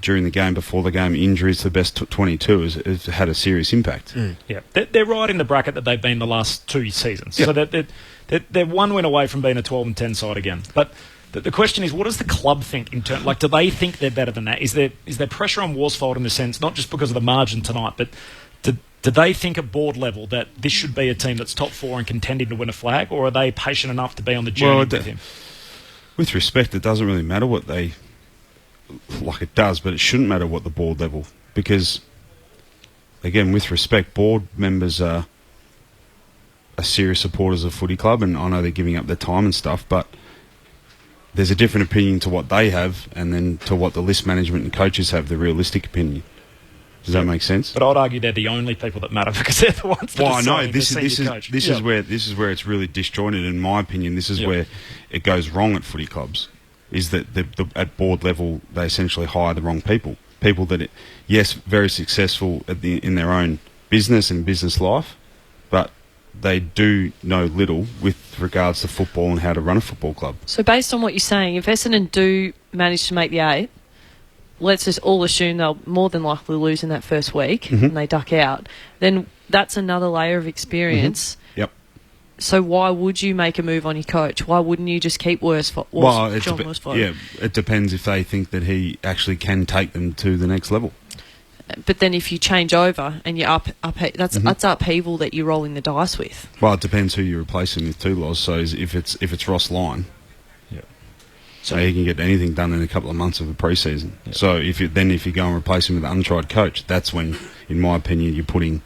during the game, before the game, injuries to the best 22 has had a serious impact. Yeah, they're right in the bracket that they've been the last 2 seasons. Yep. So they're one win away from being a 12 and 10 side again. But the question is, what does the club think in terms? Like, do they think they're better than that? Is there pressure on Worsfold in the sense, not just because of the margin tonight, but do they think at board level that this should be a team that's top 4 and contending to win a flag, or are they patient enough to be on the journey with him? With respect, it doesn't really matter what they... Like, it does, but it shouldn't matter what the board level, because, again, with respect, board members are serious supporters of footy club, and I know they're giving up their time and stuff, but there's a different opinion to what they have and then to what the list management and coaches have, the realistic opinion. Does that make sense? But I'd argue they're the only people that matter, because they're the ones that are I know this is where it's really disjointed. In my opinion, this is where it goes wrong at footy clubs. Is that at board level they essentially hire the wrong people that yes, very successful in their own business and business life, but they do know little with regards to football and how to run a football club. So based on what you're saying, if Essendon do manage to make the 8, let's just all assume they'll more than likely lose in that first week and they duck out, then that's another layer of experience. Yep. So why would you make a move on your coach? Why wouldn't you just keep John Worsfold? Yeah, it depends if they think that he actually can take them to the next level. But then if you change over and you're that's upheaval that you're rolling the dice with. Well, it depends who you're replacing with too, Loz. So if it's Ross Lyon, so he can get anything done in a couple of months of a pre-season. Yeah. So if you go and replace him with an untried coach, that's when, in my opinion, you're putting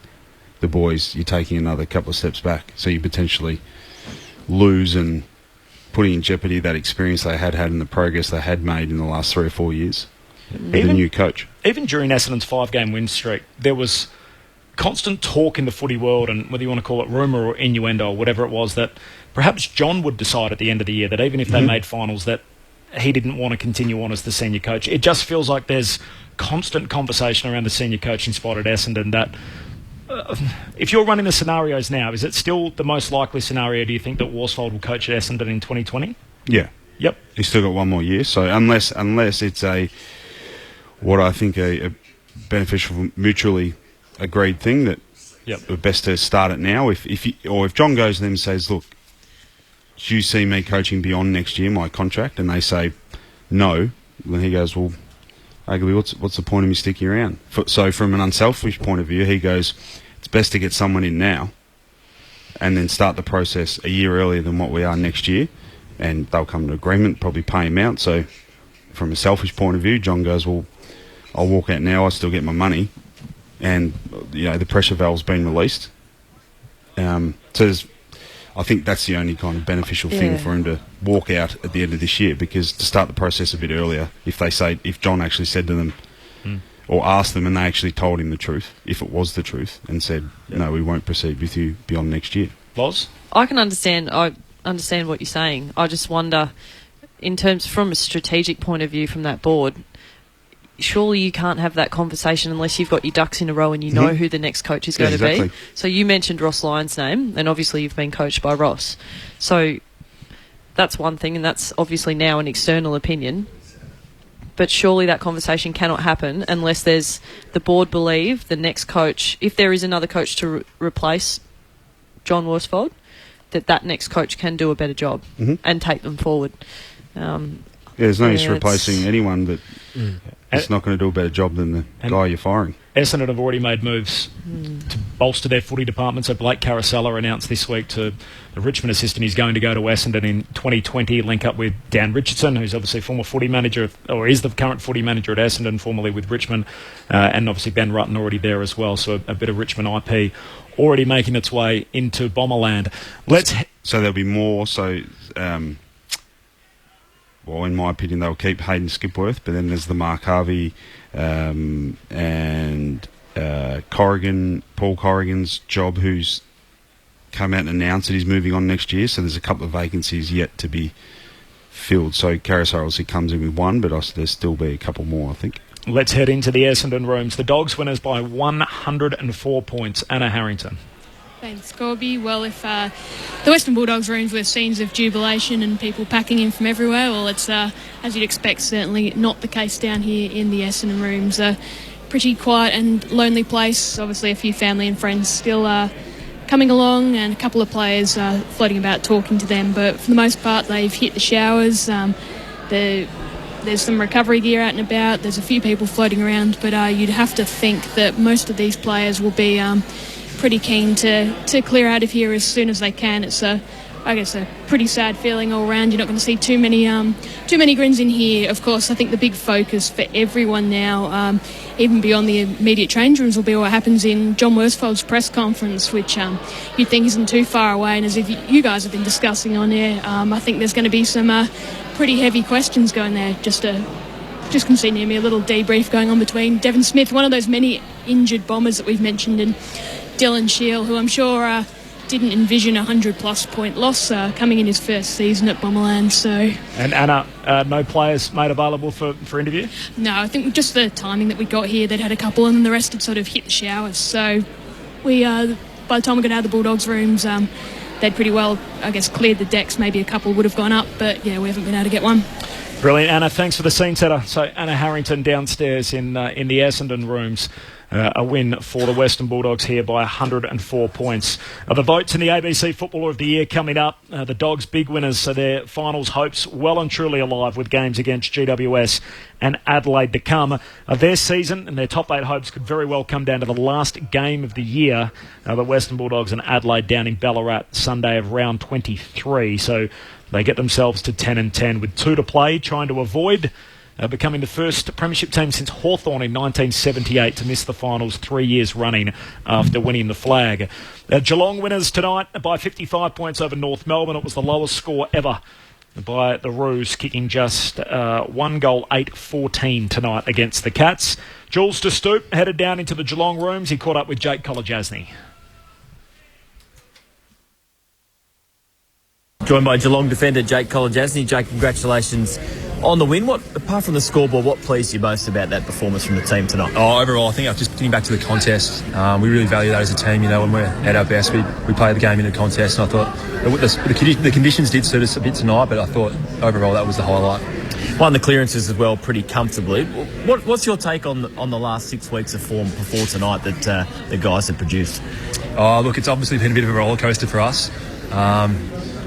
the boys, you're taking another couple of steps back. So you potentially lose and putting in jeopardy that experience they had and the progress they had made in the last 3 or 4 years with a new coach. Even during Essendon's 5-game win streak, there was constant talk in the footy world, and whether you want to call it rumour or innuendo or whatever it was, that perhaps John would decide at the end of the year that even if they made finals, that he didn't want to continue on as the senior coach. It just feels like there's constant conversation around the senior coaching spot at Essendon that if you're running the scenarios now, is it still the most likely scenario, do you think, that Worsfold will coach at Essendon in 2020? Yeah. Yep. He's still got one more year, so unless it's what I think a beneficial, mutually agreed thing that best to start it now. If John goes to them and says, look, do you see me coaching beyond next year, my contract? And they say no, then he goes, well, arguably, what's the point of me sticking around? So from an unselfish point of view, he goes, it's best to get someone in now and then start the process a year earlier than what we are next year, and they'll come to agreement, probably pay him out. So from a selfish point of view, John goes, well, I'll walk out now, I still get my money, and the pressure valve's been released. So I think that's the only kind of beneficial thing for him to walk out at the end of this year, because to start the process a bit earlier, if John actually said to them or asked them and they actually told him the truth, if it was the truth, and said, no, we won't proceed with you beyond next year. Loz? I understand what you're saying. I just wonder, in terms from a strategic point of view from that board, surely you can't have that conversation unless you've got your ducks in a row and you know who the next coach is going to be. So you mentioned Ross Lyon's name, and obviously you've been coached by Ross. So that's one thing, and that's obviously now an external opinion. But surely that conversation cannot happen unless there's the board believe the next coach, if there is another coach to replace John Worsfold, that next coach can do a better job and take them forward. There's no use replacing anyone, but it's not going to do a better job than the guy you're firing. Essendon have already made moves to bolster their footy department. So Blake Carousella announced this week to the Richmond assistant he's going to go to Essendon in 2020, link up with Dan Richardson, who's obviously former footy manager, or is the current footy manager at Essendon, formerly with Richmond, and obviously Ben Rutten already there as well. So a bit of Richmond IP already making its way into Bomberland. So there'll be more. So, well, in my opinion, they'll keep Hayden Skipworth, but then there's the Mark Harvey and Paul Corrigan's job, who's come out and announced that he's moving on next year. So there's a couple of vacancies yet to be filled. So Carousel obviously comes in with one, but there'll still be a couple more, I think. Let's head into the Essendon rooms. The Dogs winners by 104 points. Anna Harrington. Thanks, Corby. Well, if the Western Bulldogs rooms were scenes of jubilation and people packing in from everywhere, well, it's, as you'd expect, certainly not the case down here in the Essendon rooms. A pretty quiet and lonely place. Obviously, a few family and friends still coming along, and a couple of players floating about talking to them. But for the most part, they've hit the showers. There's some recovery gear out and about. There's a few people floating around, but you'd have to think that most of these players will be pretty keen to clear out of here as soon as they can. It's I guess a pretty sad feeling all around. You're not going to see too many grins in here. Of course, I think the big focus for everyone now, even beyond the immediate change rooms, will be what happens in John Worsfold's press conference, which you'd think isn't too far away. And as if you guys have been discussing on air, I think there's going to be some pretty heavy questions going there. Just can see near me a little debrief going on between Devon Smith, one of those many injured bombers that we've mentioned, and Dylan Shield, who I'm sure didn't envision a 100-plus point loss coming in his first season at Bomberland. So. And Anna, no players made available for interview? No, I think just the timing that we got here, they'd had a couple, and then the rest had sort of hit the showers. So we, by the time we got out of the Bulldogs rooms, they'd pretty well, I guess, cleared the decks. Maybe a couple would have gone up, but yeah, we haven't been able to get one. Brilliant, Anna. Thanks for the scene setter. So Anna Harrington downstairs in the Essendon rooms. A win for the Western Bulldogs here by 104 points. The votes in the ABC Footballer of the Year coming up. The Dogs big winners, so their finals hopes well and truly alive with games against GWS and Adelaide to come. Their season and their top 8 hopes could very well come down to the last game of the year. The Western Bulldogs and Adelaide down in Ballarat Sunday of round 23. So they get themselves to 10-10 with 2 to play, trying to avoid becoming the first premiership team since Hawthorn in 1978 to miss the finals 3 years running after winning the flag. Geelong winners tonight by 55 points over North Melbourne. It was the lowest score ever by the Roos, kicking just 1 goal, 8-14 tonight against the Cats. Jules de Stoop headed down into the Geelong rooms. He caught up with Jake Kolodjasny. Joined by Geelong defender Jake Kolodjasny. Jake, congratulations on the win. What, apart from the scoreboard, what pleased you most about that performance from the team tonight? Overall, I think just getting back to the contest, we really value that as a team. When we're at our best, we play the game in a contest, and I thought the conditions did suit us a bit tonight, but I thought overall that was the highlight. Won the clearances as well pretty comfortably. What's your take on the last 6 weeks of form before tonight that the guys have produced? Look, it's obviously been a bit of a roller coaster for us.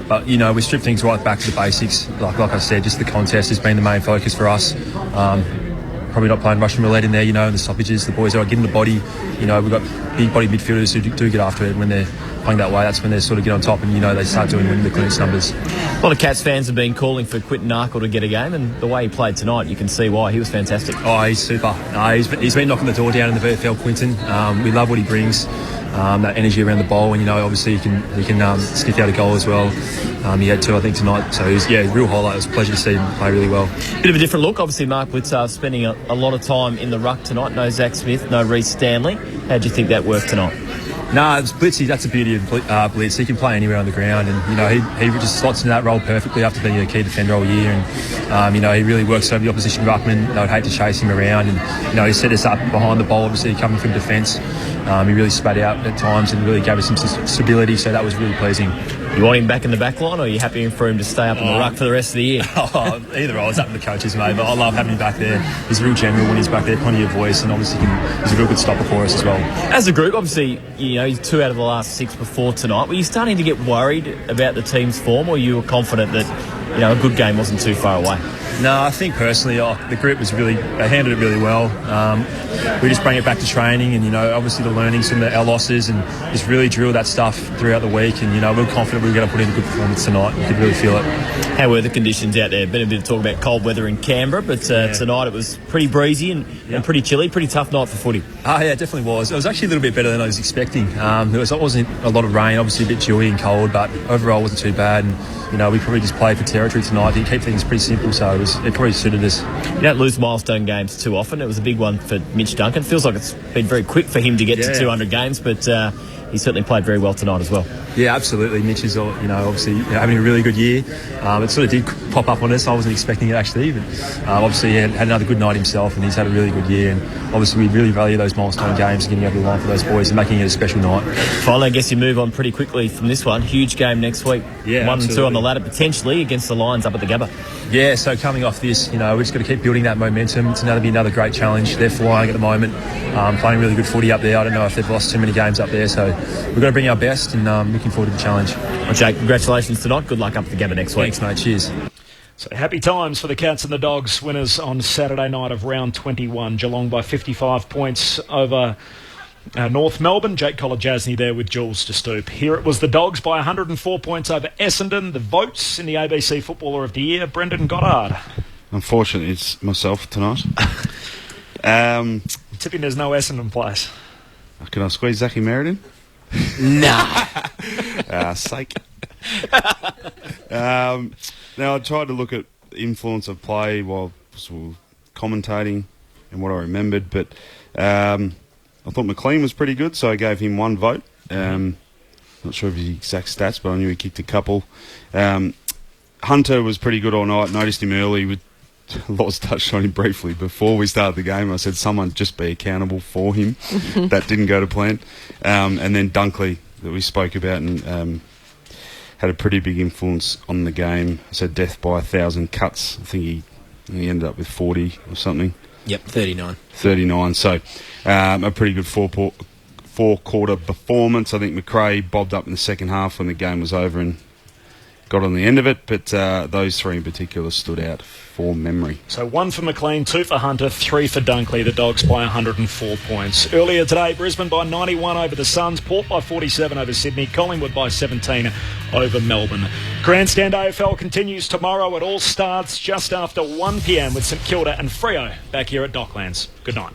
But, we strip things right back to the basics. Like I said, just the contest has been the main focus for us. Probably not playing Russian roulette in there, and the stoppages. The boys are getting the body. We've got big-bodied midfielders who do get after it when they're playing that way. That's when they sort of get on top and, they start winning the clearance numbers. A lot of Cats fans have been calling for Quinton Narkle to get a game, and the way he played tonight, you can see why. He was fantastic. He's super. He's been knocking the door down in the VFL, Quinton. We love what he brings. That energy around the bowl, and obviously he can sniff out a goal as well. He had 2, I think, tonight. So it was, real highlight. It was a pleasure to see him play really well. Bit of a different look. Obviously, Mark Blitzer spending a lot of time in the ruck tonight. No Zach Smith, no Reece Stanley. How do you think that worked tonight? No, it's Blitzy. That's the beauty of Blitz. He can play anywhere on the ground, and he just slots into that role perfectly after being a key defender all year. And he really works over the opposition ruckman. They would hate to chase him around, and he set us up behind the ball. Obviously, coming from defence, he really spat out at times and really gave us some stability. So that was really pleasing. You want him back in the back line, or are you happy for him to stay up in the ruck for the rest of the year? Either or. It's up to the coaches, mate. But I love having him back there. He's a real general when he's back there, plenty of voice, and obviously he's a real good stopper for us as well. As a group, obviously, he's 2 out of the last 6 before tonight. Were you starting to get worried about the team's form, or you were confident that a good game wasn't too far away? No, I think personally, the group they handled it really well. We just bring it back to training, and obviously the learnings from our losses, and just really drill that stuff throughout the week. And we're confident we were going to put in a good performance tonight. You could really feel it. How were the conditions out there? Been a bit of talk about cold weather in Canberra, but tonight it was pretty breezy and pretty chilly. Pretty tough night for footy. Yeah, it definitely was. It was actually a little bit better than I was expecting. It wasn't a lot of rain, obviously a bit chilly and cold, but overall it wasn't too bad. And we probably just played for territory tonight. You keep things pretty simple, so it probably suited us. You don't lose milestone games too often. It was a big one for Mitch Duncan. It feels like it's been very quick for him to get to 200 games, but he certainly played very well tonight as well. Yeah, absolutely. Mitch is, obviously having a really good year. It sort of did pop up on us. I wasn't expecting it actually, but obviously he had another good night himself, and he's had a really good year. And obviously we really value those milestone games, getting over the line for those boys and making it a special night. Finally, I guess you move on pretty quickly from this one. Huge game next week. Yeah, 1 and 2 on the ladder potentially against the Lions up at the Gabba. Yeah, so coming off this, we've just got to keep building that momentum. It's going to be another great challenge. They're flying at the moment, playing really good footy up there. I don't know if they've lost too many games up there, so we've got to bring our best, and looking forward to the challenge. Well, Jake, congratulations tonight. Good luck up at the Gabba next week. Thanks, mate. Cheers. So happy times for the Cats and the Dogs, winners on Saturday night of round 21. Geelong by 55 points over North Melbourne. Jake Colajasny there with Jules de Stoop. Here it was the Dogs by 104 points over Essendon. The votes in the ABC Footballer of the Year, Brendan Goddard. Unfortunately, it's myself tonight. Tipping there's no Essendon players. Can I squeeze Zachy Meriden? Nah. Sake. Now, I tried to look at the influence of play while sort of commentating and what I remembered, but I thought McLean was pretty good, so I gave him 1 vote. Not sure of his exact stats, but I knew he kicked a couple. Hunter was pretty good all night. Noticed him early. Loz touched on him briefly before we started the game. I said someone just be accountable for him. That didn't go to plan. And then Dunkley, that we spoke about, and had a pretty big influence on the game. I said death by 1,000 cuts. I think he ended up with 40 or something. Yep, 39. 39. So a pretty good four-quarter performance. I think McRae bobbed up in the second half when the game was over and got on the end of it, but those 3 in particular stood out for memory. So 1 for McLean, 2 for Hunter, 3 for Dunkley. The Dogs by 104 points. Earlier today, Brisbane by 91 over the Suns, Port by 47 over Sydney, Collingwood by 17 over Melbourne. Grandstand AFL continues tomorrow. It all starts just after 1 p.m. with St Kilda and Freo back here at Docklands. Good night.